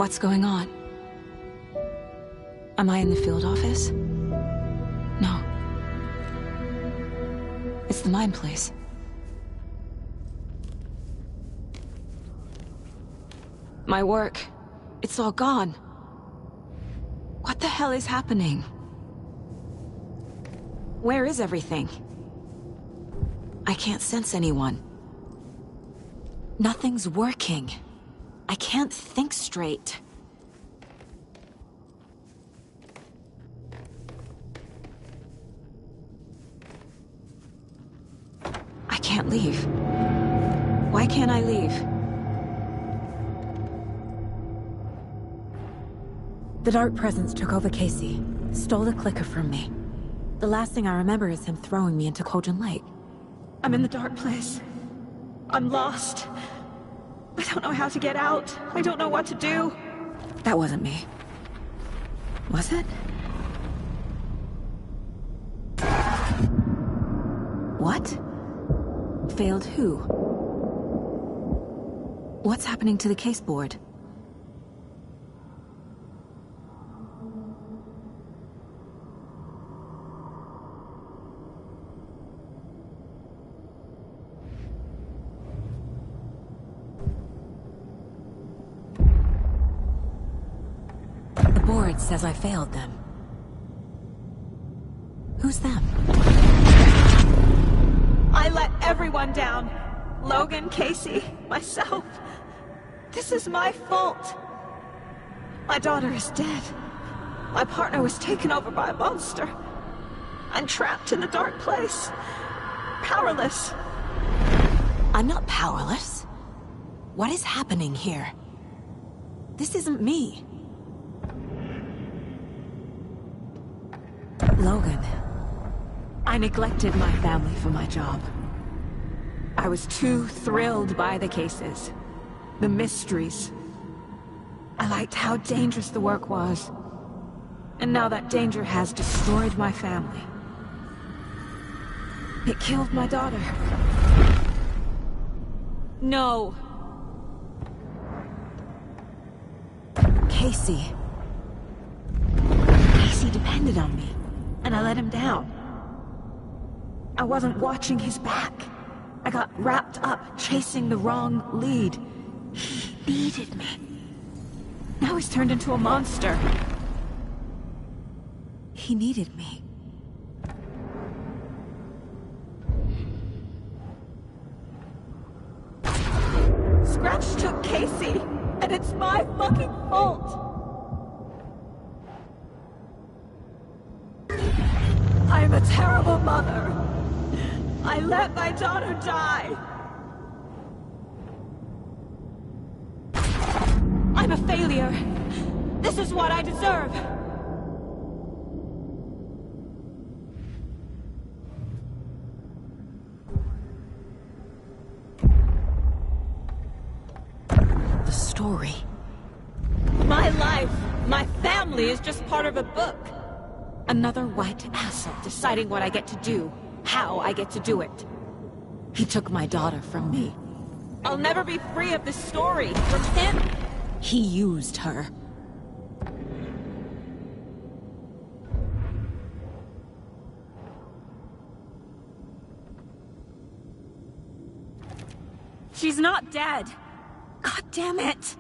What's going on? Am I in the field office? No. It's the mine place. My work. It's all gone. What the hell is happening? Where is everything? I can't sense anyone. Nothing's working. I can't think straight. I can't leave. Why can't I leave? The Dark Presence took over Casey, stole the clicker from me. The last thing I remember is him throwing me into Cauldron Lake. I'm in the dark place. I'm lost. I don't know how to get out. I don't know what to do. That wasn't me. Was it? What? Failed who? What's happening to the case board? The board says I failed them. Who's them? I let everyone down. Logan, Casey, myself. This is my fault. My daughter is dead. My partner was taken over by a monster. I'm trapped in the dark place. Powerless. I'm not powerless. What is happening here? This isn't me. Logan. I neglected my family for my job. I was too thrilled by the cases. The mysteries. I liked how dangerous the work was. And now that danger has destroyed my family. It killed my daughter. No. Casey. Casey depended on me, and I let him down. I wasn't watching his back. I got wrapped up chasing the wrong lead. He needed me. Now he's turned into a monster. He needed me. Scratch took Casey, and it's my fucking fault. I'm a terrible mother. I let my daughter die. I'm a failure. This is what I deserve. The story. My life, my family is just part of a book. Another white asshole deciding what I get to do, how I get to do it. He took my daughter from me. I'll never be free of this story from him. He used her. She's not dead. God damn it!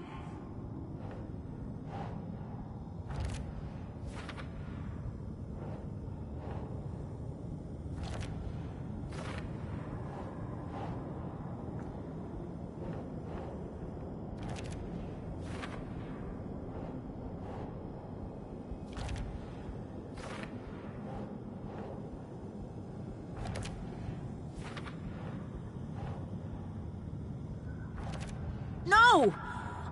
No!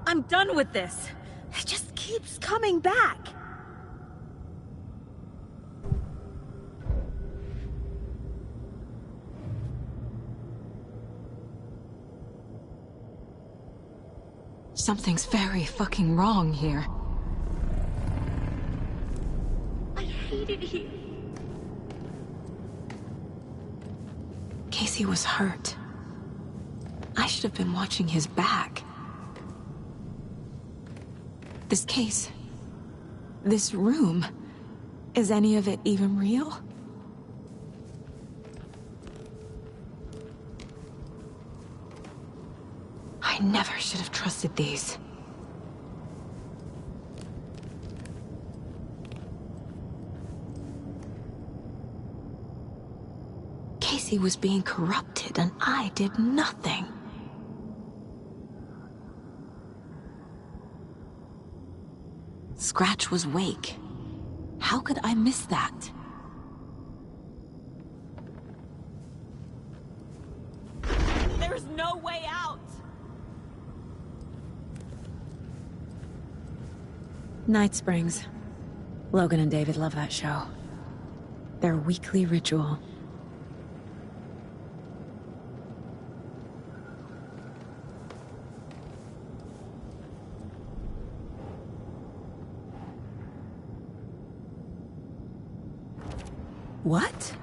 I'm done with this. It just keeps coming back. Something's very fucking wrong here. I hate it here. Casey was hurt. I should have been watching his back. This case... this room... is any of it even real? I never should have trusted these. Casey was being corrupted, and I did nothing. Scratch was Wake. How could I miss that? There's no way out! Night Springs. Logan and David love that show. Their weekly ritual. What?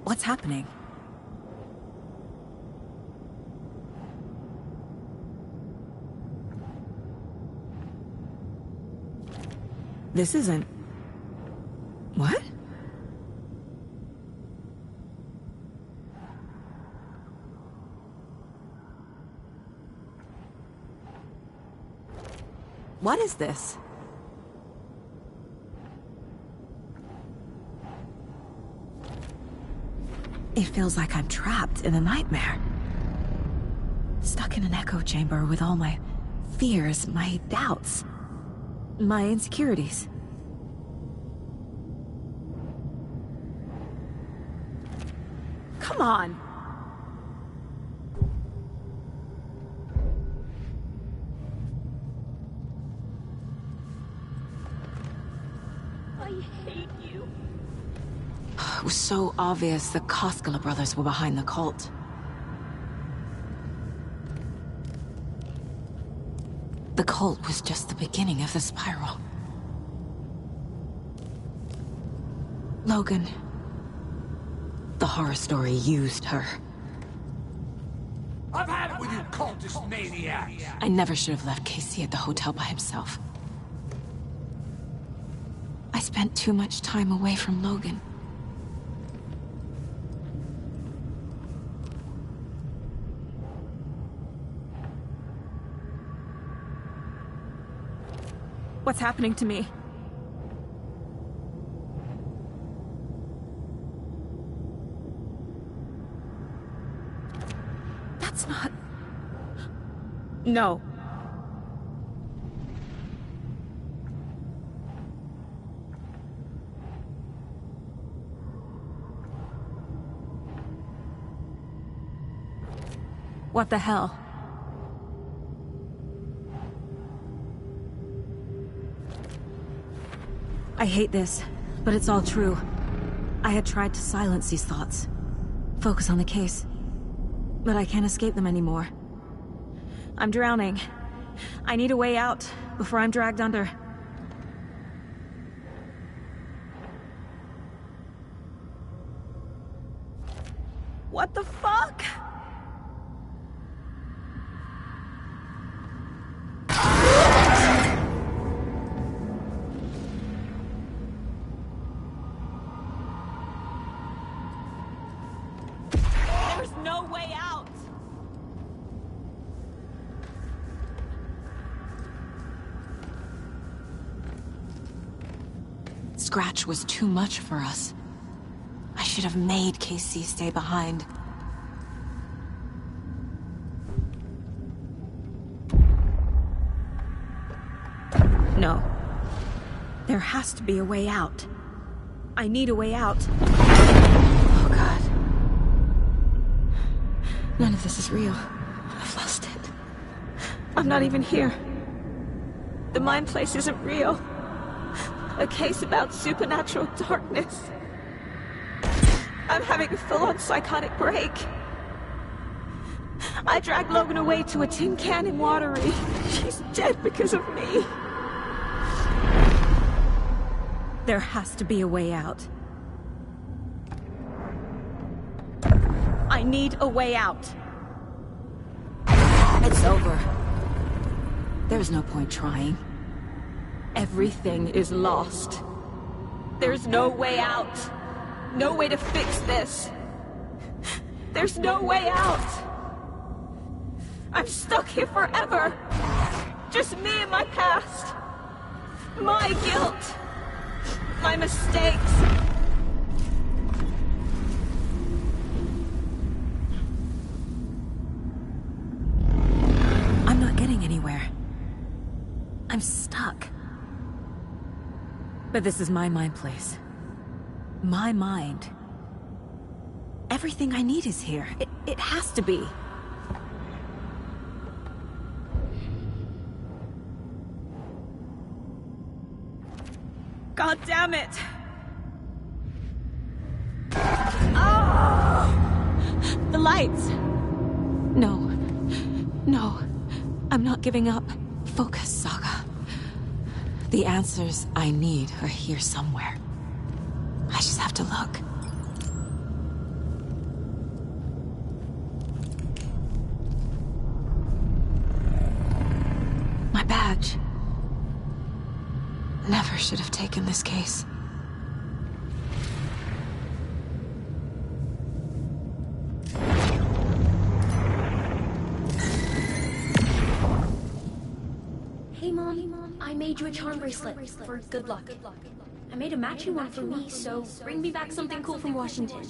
What's happening? This isn't... What? What is this? It feels like I'm trapped in a nightmare. Stuck in an echo chamber with all my fears, my doubts, my insecurities. Come on! I hate you. It was so obvious the Koskela brothers were behind the cult. The cult was just the beginning of the spiral. Logan. The horror story used her. I've had it with you cultist maniacs! I never should have left Casey at the hotel by himself. I spent too much time away from Logan. What's happening to me? That's not... No. What the hell? I hate this, but it's all true. I had tried to silence these thoughts. Focus on the case. But I can't escape them anymore. I'm drowning. I need a way out before I'm dragged under. What the fuck? There's no way out! Scratch was too much for us. I should have made Casey stay behind. No. There has to be a way out. I need a way out. Oh, God. None of this is real. I've lost it. I'm not even here. The mind place isn't real. A case about supernatural darkness. I'm having a full-on psychotic break. I dragged Logan away to a tin can in Watery. She's dead because of me. There has to be a way out. I need a way out. It's over. There's no point trying. Everything is lost. There's no way out. No way to fix this. There's no way out. I'm stuck here forever. Just me and my past. My guilt. My mistakes. I'm not getting anywhere. I'm stuck. But this is my mind place. My mind. Everything I need is here. It has to be. God damn it! Oh! The lights! No. No. I'm not giving up. Focus, Saga. The answers I need are here somewhere. I just have to look. My badge. Never should have taken this case. Hey Mom, I made you a charm bracelet for good luck. I made a matching one for me, so bring me back something cool from Washington.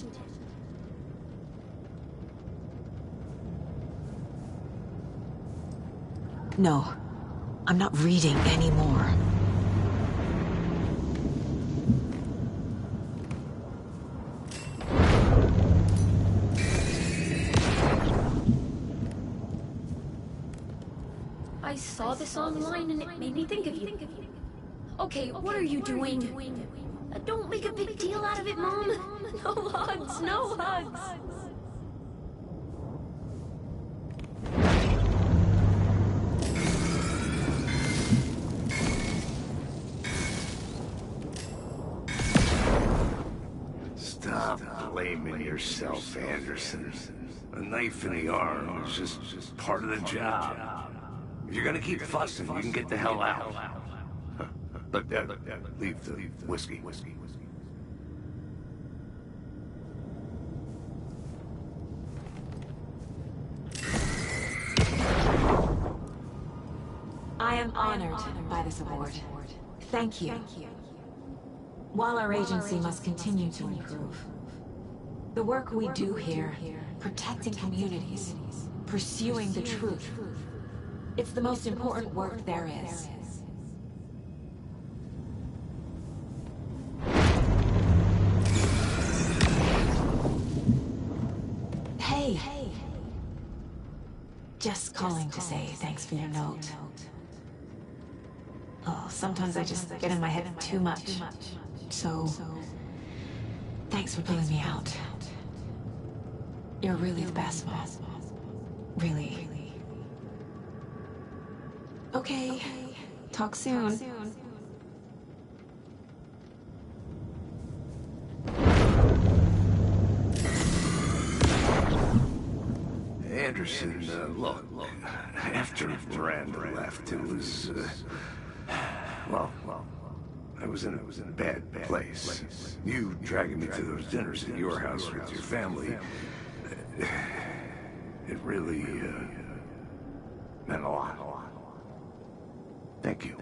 No, I'm not reading anymore. I saw this online and it made me think of you. Okay, what are you doing? Don't make a big deal out of it, Mom. No hugs, no hugs. Stop blaming yourself, Anderson. A knife in the arm is just part of the job. If you're gonna keep fussing, you can get the hell out. But leave the whiskey. I am honored by this award. Thank you. While our agency must continue to improve, the work we do here, protecting communities, pursuing the truth, it's the most important work there is. Hey. Just calling to say thanks for your note. Oh, sometimes I just get in my head too much. So, thanks for pulling me out. You're really the best, Mom. Really. Okay. Talk soon. Anderson, look, after Miranda left, it was, well, I was in a bad place. You dragging me to those dinners at your house with your family, it really, meant a lot. Thank you.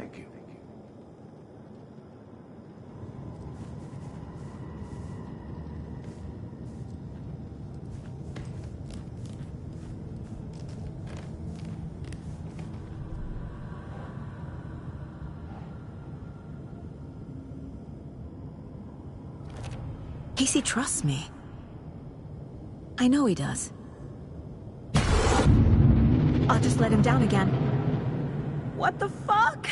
Casey trusts me. I know he does. I'll just let him down again. What the fuck?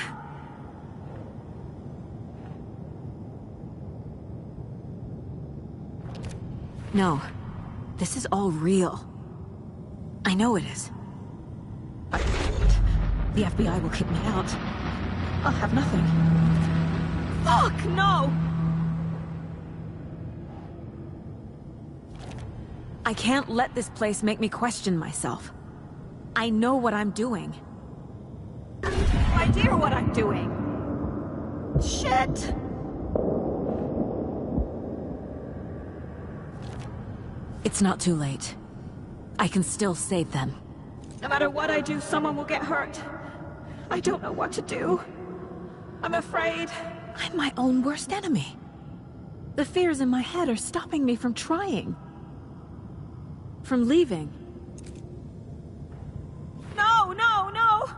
No. This is all real. I know it is. The FBI will kick me out. I'll have nothing. Fuck, no! I can't let this place make me question myself. I know what I'm doing. No idea what I'm doing. Shit! It's not too late. I can still save them. No matter what I do, someone will get hurt. I don't know what to do. I'm afraid. I'm my own worst enemy. The fears in my head are stopping me from trying. From leaving. No, no, no!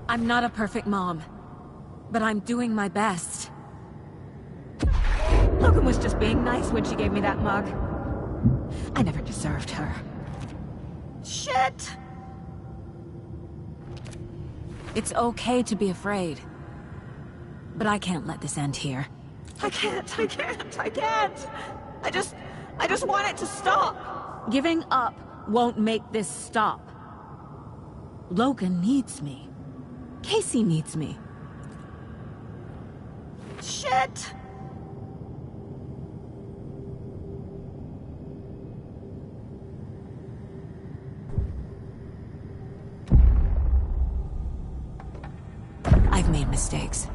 I'm not a perfect mom, but I'm doing my best. Logan was just being nice when she gave me that mug. I never deserved her. Shit! It's okay to be afraid. But I can't let this end here. I can't. I just want it to stop. Giving up won't make this stop. Logan needs me. Casey needs me. Shit! I've made mistakes.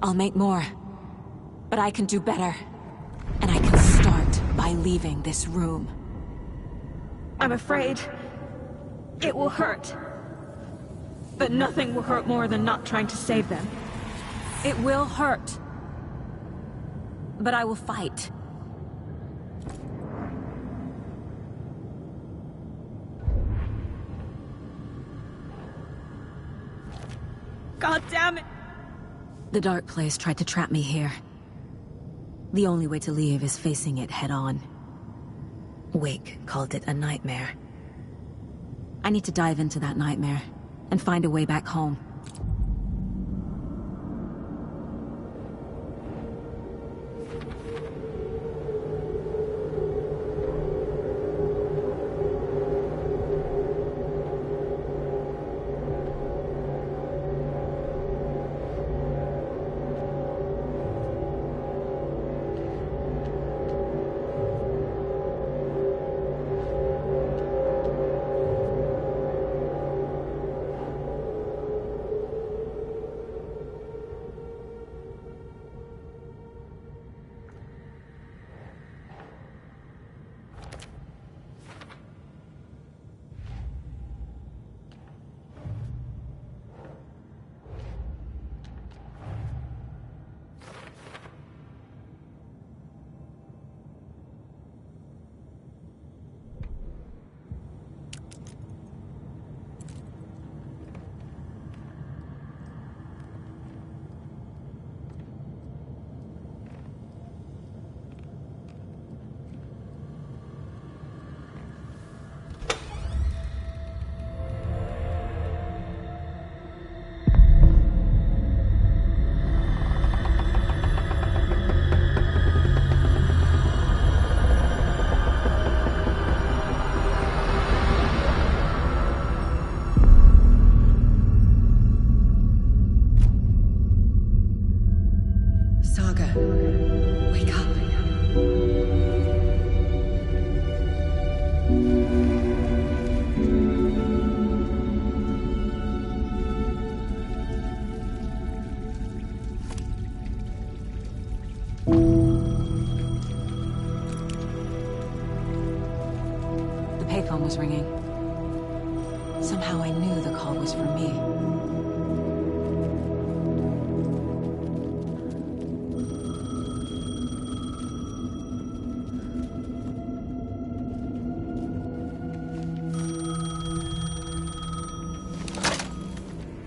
I'll make more. But I can do better. And I can start by leaving this room. I'm afraid it will hurt. But nothing will hurt more than not trying to save them. It will hurt. But I will fight. God damn it! The Dark Place tried to trap me here. The only way to leave is facing it head-on. Wake called it a nightmare. I need to dive into that nightmare and find a way back home. Payphone was ringing. Somehow I knew the call was for me.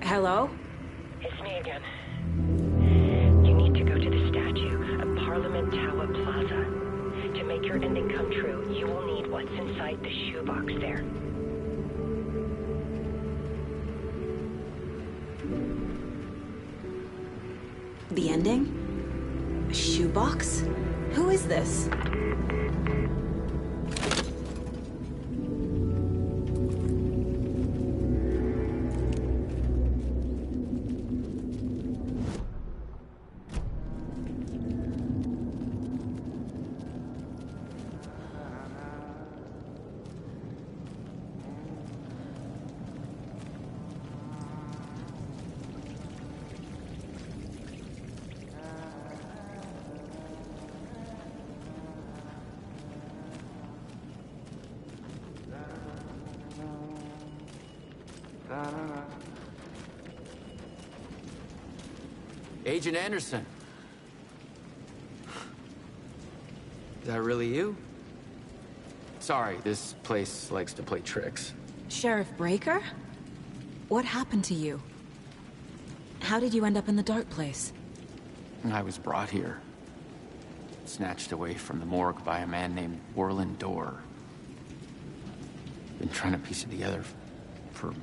Hello? It's me again. You need to go to the statue at Parliament Tower Plaza. To make your ending come true, you will need what's inside the shoebox there. The ending? A shoebox? Who is this? Agent Anderson. Is that really you? Sorry, this place likes to play tricks. Sheriff Breaker? What happened to you? How did you end up in the dark place? I was brought here. Snatched away from the morgue by a man named Warlin Dorr. Been trying to piece it together for...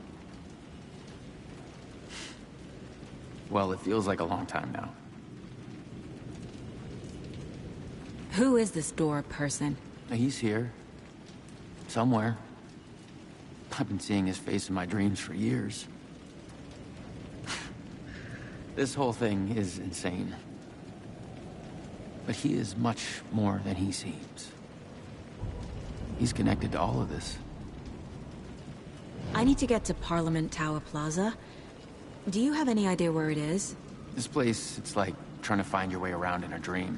well, it feels like a long time now. Who is this Dorr person? He's here. Somewhere. I've been seeing his face in my dreams for years. This whole thing is insane. But he is much more than he seems. He's connected to all of this. I need to get to Parliament Tower Plaza. Do you have any idea where it is? This place, it's like trying to find your way around in a dream.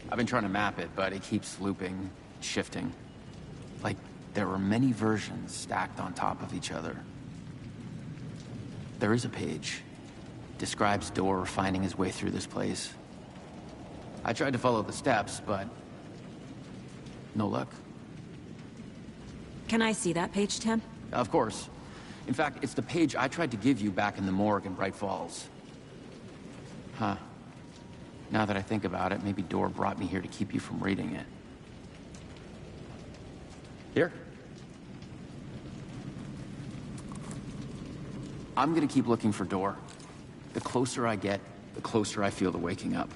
I've been trying to map it, but it keeps looping, shifting. Like there were many versions stacked on top of each other. There is a page. Describes Dorr finding his way through this place. I tried to follow the steps, but no luck. Can I see that page, Tim? Of course. In fact, it's the page I tried to give you back in the morgue in Bright Falls. Huh. Now that I think about it, maybe Dorr brought me here to keep you from reading it. Here. I'm gonna keep looking for Dorr. The closer I get, the closer I feel to waking up.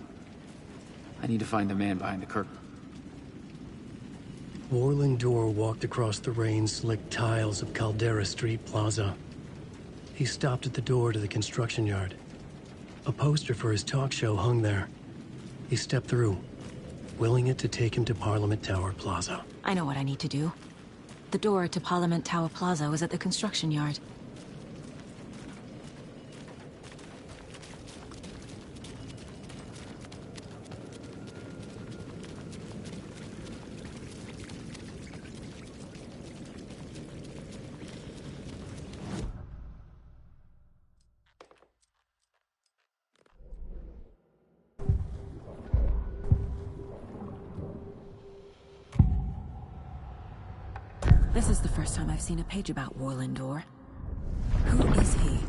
I need to find the man behind the curtain. Warlin Dorr walked across the rain-slicked tiles of Caldera Street Plaza. He stopped at the door to the construction yard. A poster for his talk show hung there. He stepped through, willing it to take him to Parliament Tower Plaza. I know what I need to do. The door to Parliament Tower Plaza was at the construction yard. This is the first time I've seen a page about Warlin Dorr. Who is he?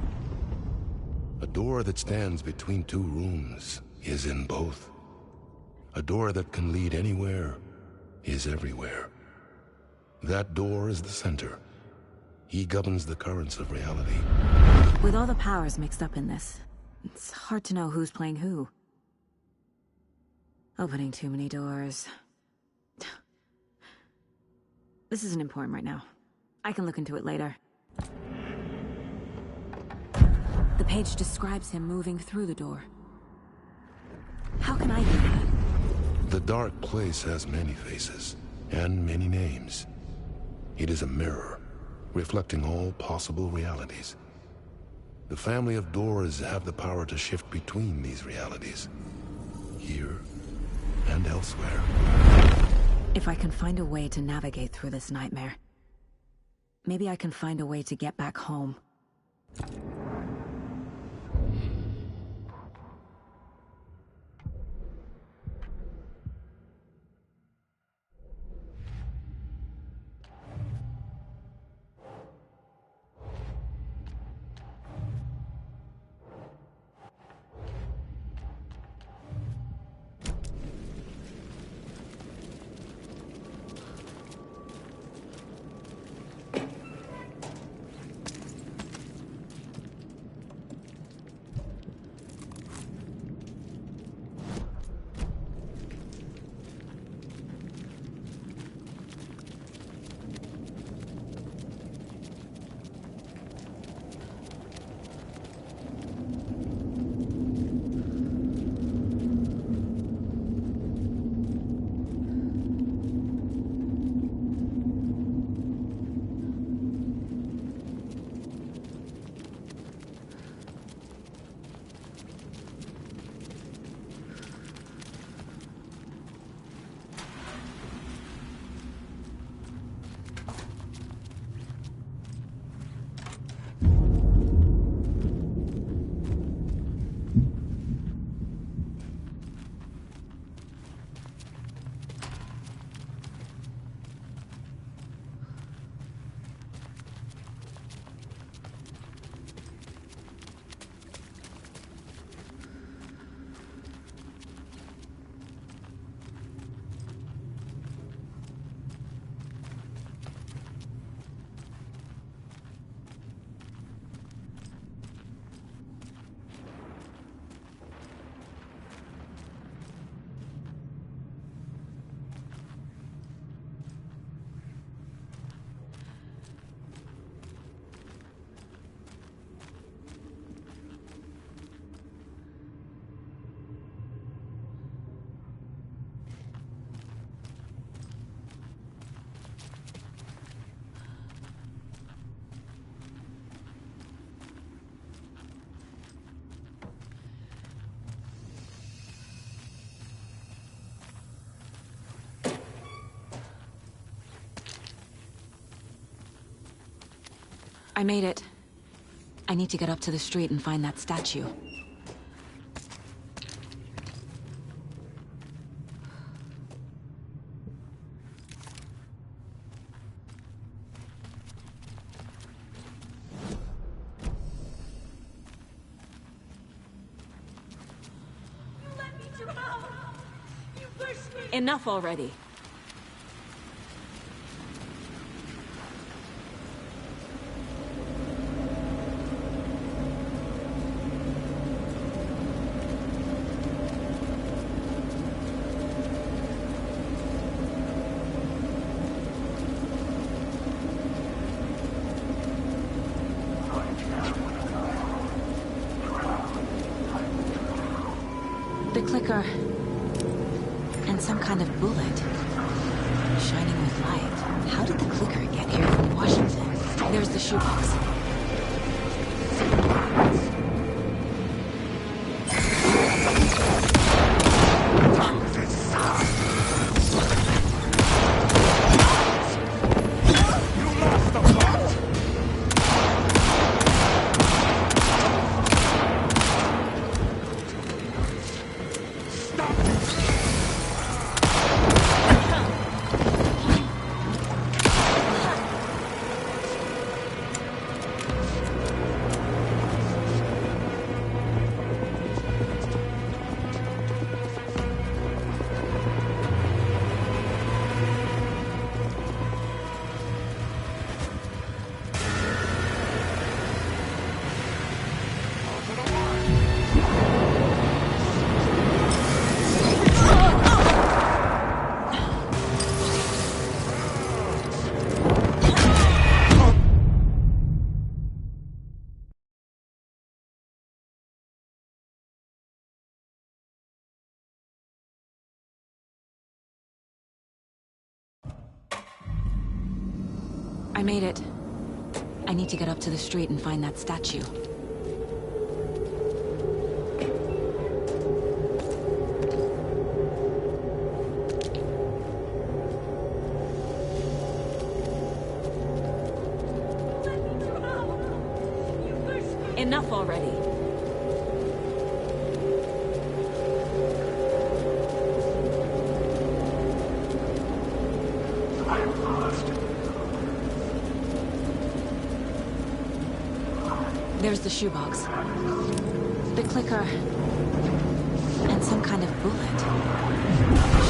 A door that stands between two rooms is in both. A door that can lead anywhere is everywhere. That door is the center. He governs the currents of reality. With all the powers mixed up in this, it's hard to know who's playing who. Opening too many doors. This isn't important right now. I can look into it later. The page describes him moving through the door. How can I do that? The dark place has many faces, and many names. It is a mirror, reflecting all possible realities. The family of Dorrs have the power to shift between these realities, here and elsewhere. If I can find a way to navigate through this nightmare, maybe I can find a way to get back home. I made it. I need to get up to the street and find that statue. Enough already. The clicker. And some kind of bullet. Shining with light. How did the clicker get here from Washington? There's the shoebox. I made it. I need to get up to the street and find that statue. Enough already. There's the shoebox. The clicker. And some kind of bullet.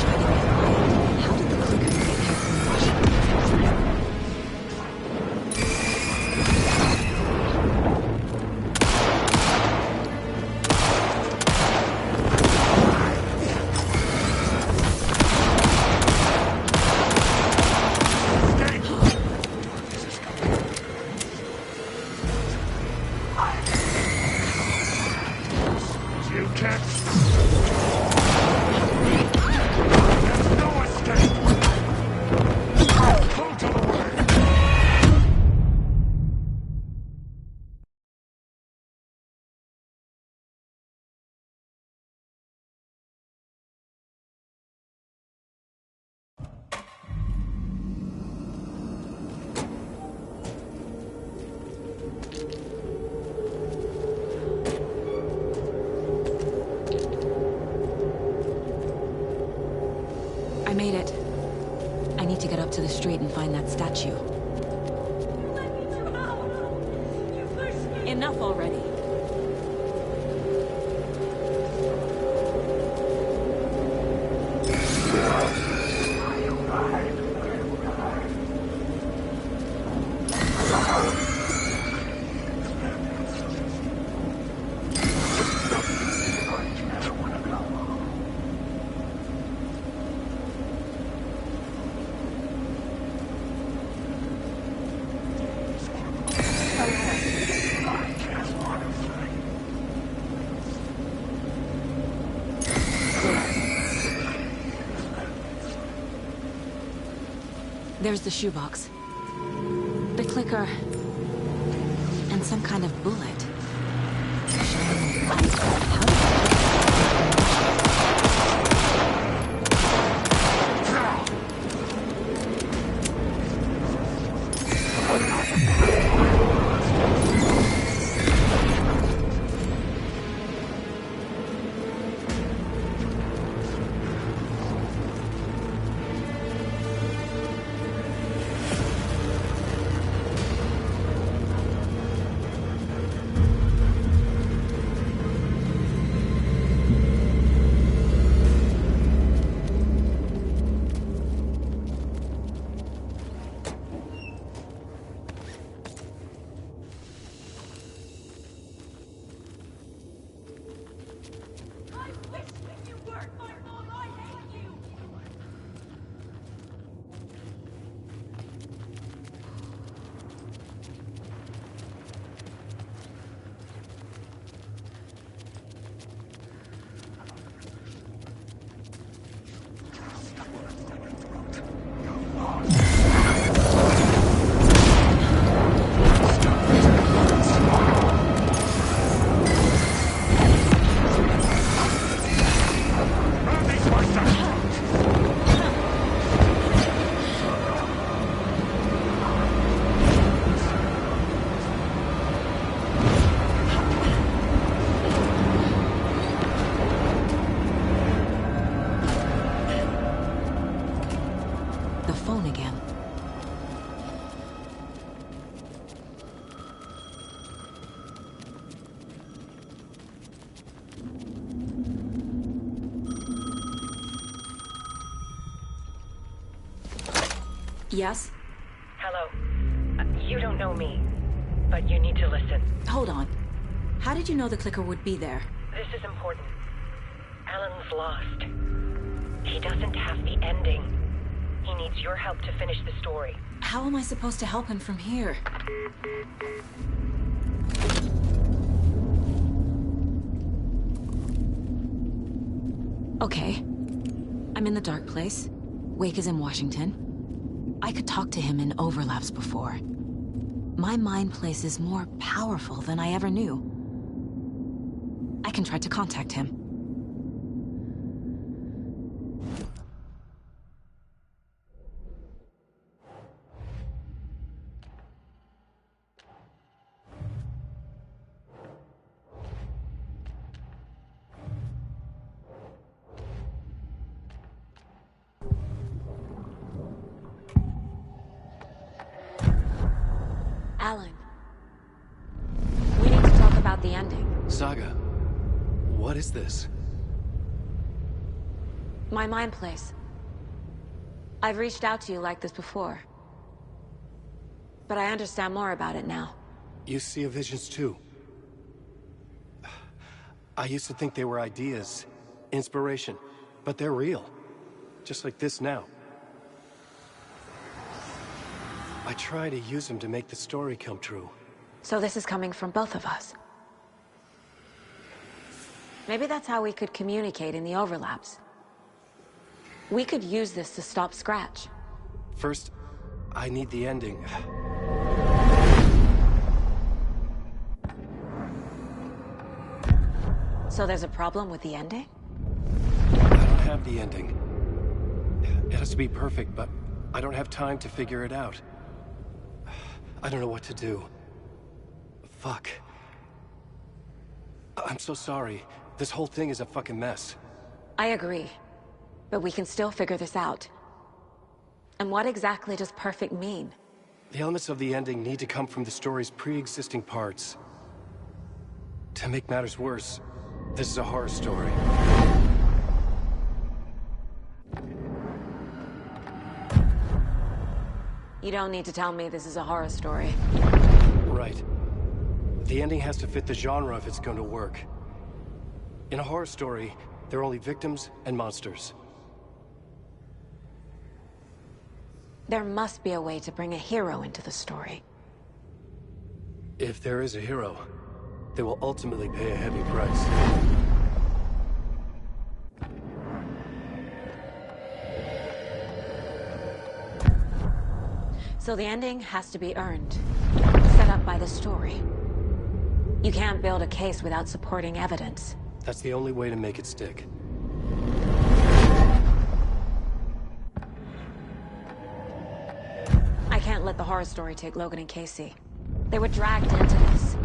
Shining with light. How did the clicker get here from Washington? I made it. I need to get up to the street and find that statue. Enough already. There's the shoebox. The clicker. And some kind of bullet. Shining with light. How did phone again. Yes? Hello. You don't know me, but you need to listen. Hold on. How did you know the clicker would be there? This is important. Alan's lost. He doesn't have the ending. He needs your help to finish the story. How am I supposed to help him from here? Okay. I'm in the dark place. Wake is in Washington. I could talk to him in overlaps before. My mind place is more powerful than I ever knew. I can try to contact him. Alan, we need to talk about the ending. Saga, what is this? My mind place. I've reached out to you like this before. But I understand more about it now. You see visions too. I used to think they were ideas, inspiration, but they're real. Just like this now. I try to use them to make the story come true. So this is coming from both of us. Maybe that's how we could communicate in the overlaps. We could use this to stop Scratch. First, I need the ending. So there's a problem with the ending? I don't have the ending. It has to be perfect, but I don't have time to figure it out. I don't know what to do. Fuck. I'm so sorry. This whole thing is a fucking mess. I agree. But we can still figure this out. And what exactly does perfect mean? The elements of the ending need to come from the story's pre-existing parts. To make matters worse, this is a horror story. You don't need to tell me this is a horror story. Right. The ending has to fit the genre if it's going to work. In a horror story, there are only victims and monsters. There must be a way to bring a hero into the story. If there is a hero, they will ultimately pay a heavy price. So the ending has to be earned, set up by the story. You can't build a case without supporting evidence. That's the only way to make it stick. I can't let the horror story take Logan and Casey. They were dragged into this.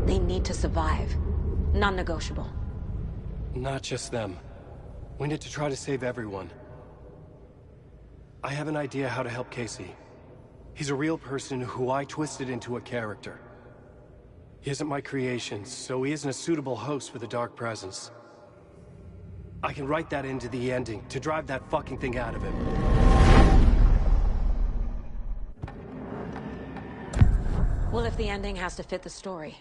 They need to survive. Non-negotiable. Not just them. We need to try to save everyone. I have an idea how to help Casey. He's a real person who I twisted into a character. He isn't my creation, so he isn't a suitable host for the Dark Presence. I can write that into the ending to drive that fucking thing out of him. Well, if the ending has to fit the story,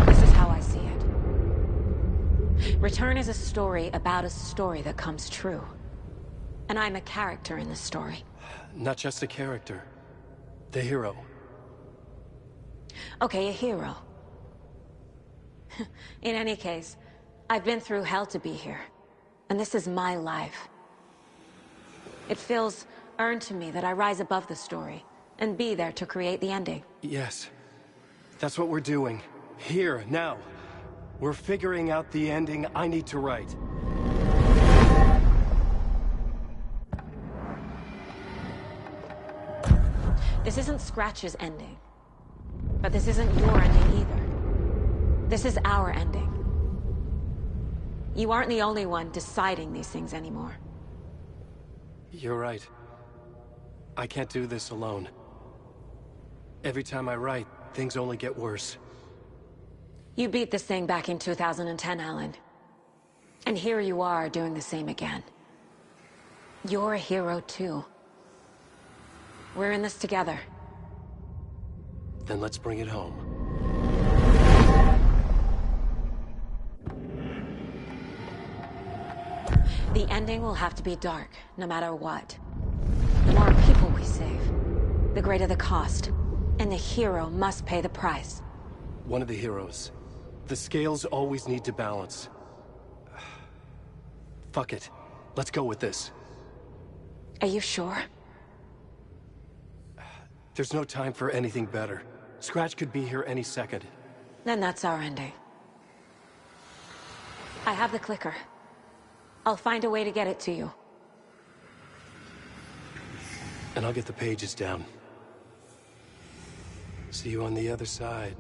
this is how I see it. Return is a story about a story that comes true. And I'm a character in this story. Not just a character. The hero. Okay, a hero. In any case, I've been through hell to be here. And this is my life. It feels earned to me that I rise above the story and be there to create the ending. Yes. That's what we're doing. Here, now. We're figuring out the ending I need to write. This isn't Scratch's ending. But this isn't your ending either. This is our ending. You aren't the only one deciding these things anymore. You're right. I can't do this alone. Every time I write, things only get worse. You beat this thing back in 2010, Alan. And here you are doing the same again. You're a hero too. We're in this together. Then let's bring it home. The ending will have to be dark, no matter what. The more people we save, the greater the cost. And the hero must pay the price. One of the heroes. The scales always need to balance. Fuck it. Let's go with this. Are you sure? There's no time for anything better. Scratch could be here any second. Then that's our ending. I have the clicker. I'll find a way to get it to you. And I'll get the pages down. See you on the other side.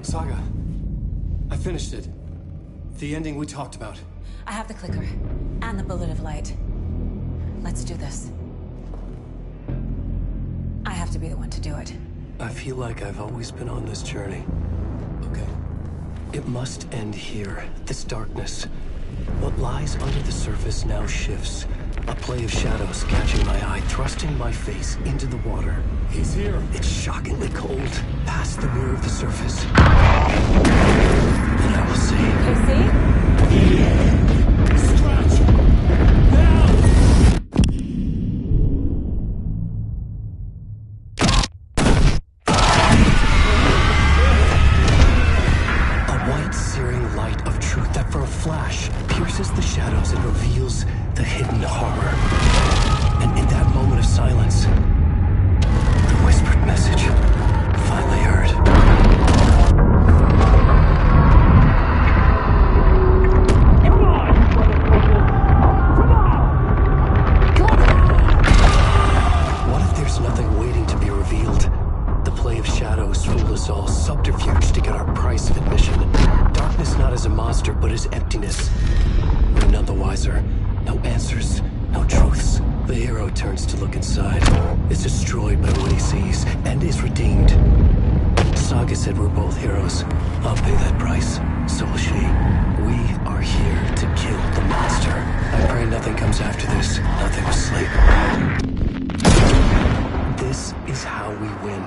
Saga, I finished it. The ending we talked about. I have the clicker, and the bullet of light. Let's do this. I have to be the one to do it. I feel like I've always been on this journey. Okay. It must end here, this darkness. What lies under the surface now shifts. A play of shadows catching my eye, thrusting my face into the water. He's here. It's shockingly cold, past the mirror of the surface. And I will see. Scratch! Now! A white, searing light of truth that for a flash pierces the shadows and reveals the hidden horror. And in that moment of silence, the whispered message finally heard. What if there's nothing waiting to be revealed? The play of shadows fooled us all, subterfuge to get our price of admission. Darkness not as a monster, but as emptiness. We're none the wiser. No answers, no truths. The hero turns to look inside. Is destroyed by what he sees, and is redeemed. Saga said we're both heroes. I'll pay that price. So will she. We are here to kill the monster. I pray nothing comes after this. Nothing will sleep. This is how we win.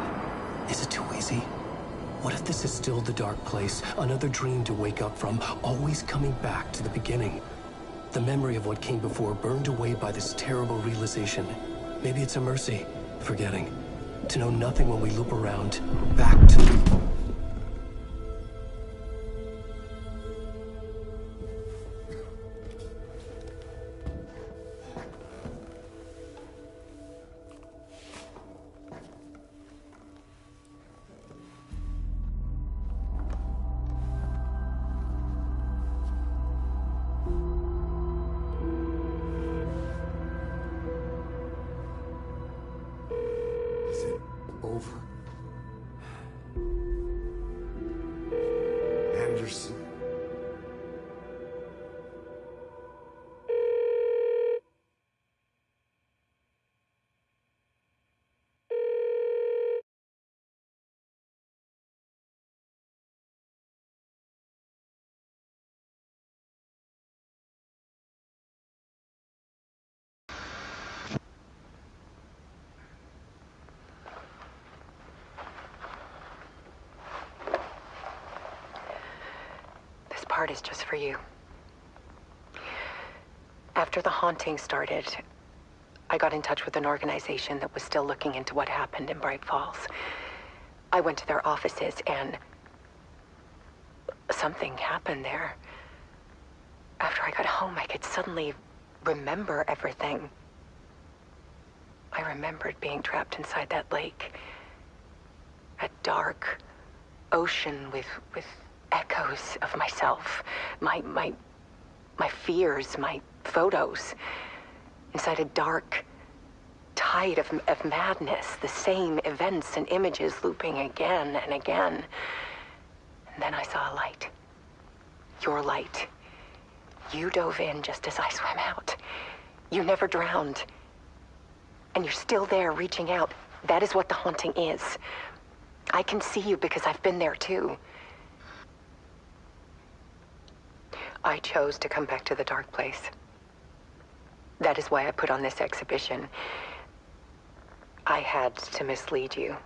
Is it too easy? What if this is still the dark place? Another dream to wake up from, always coming back to the beginning. The memory of what came before burned away by this terrible realization. Maybe it's a mercy, forgetting. To know nothing when we loop around, back to... Over. Anderson. Part is just for you. After the haunting started, I got in touch with an organization that was still looking into what happened in Bright Falls. I went to their offices and something happened there. After I got home, I could suddenly remember everything. I remembered being trapped inside that lake. A dark ocean with echoes of myself. My fears, my photos. Inside a dark tide of madness. The same events and images looping again and again. And then I saw a light. Your light. You dove in just as I swam out. You never drowned. And you're still there reaching out. That is what the haunting is. I can see you because I've been there too. I chose to come back to the dark place. That is why I put on this exhibition. I had to mislead you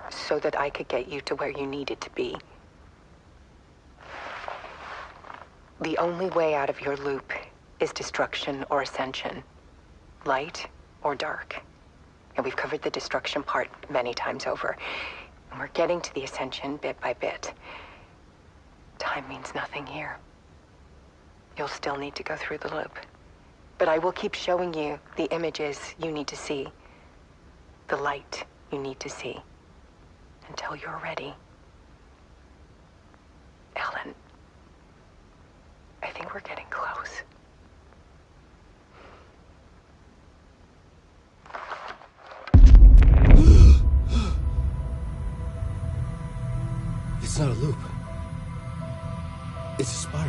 so that I could get you to where you needed to be. The only way out of your loop is destruction or ascension. Light or dark. And we've covered the destruction part many times over. And we're getting to the ascension bit by bit. Time means nothing here. You'll still need to go through the loop. But I will keep showing you the images you need to see. The light you need to see. Until you're ready. Alan, I think we're getting close. It's not a loop. It's a spiral.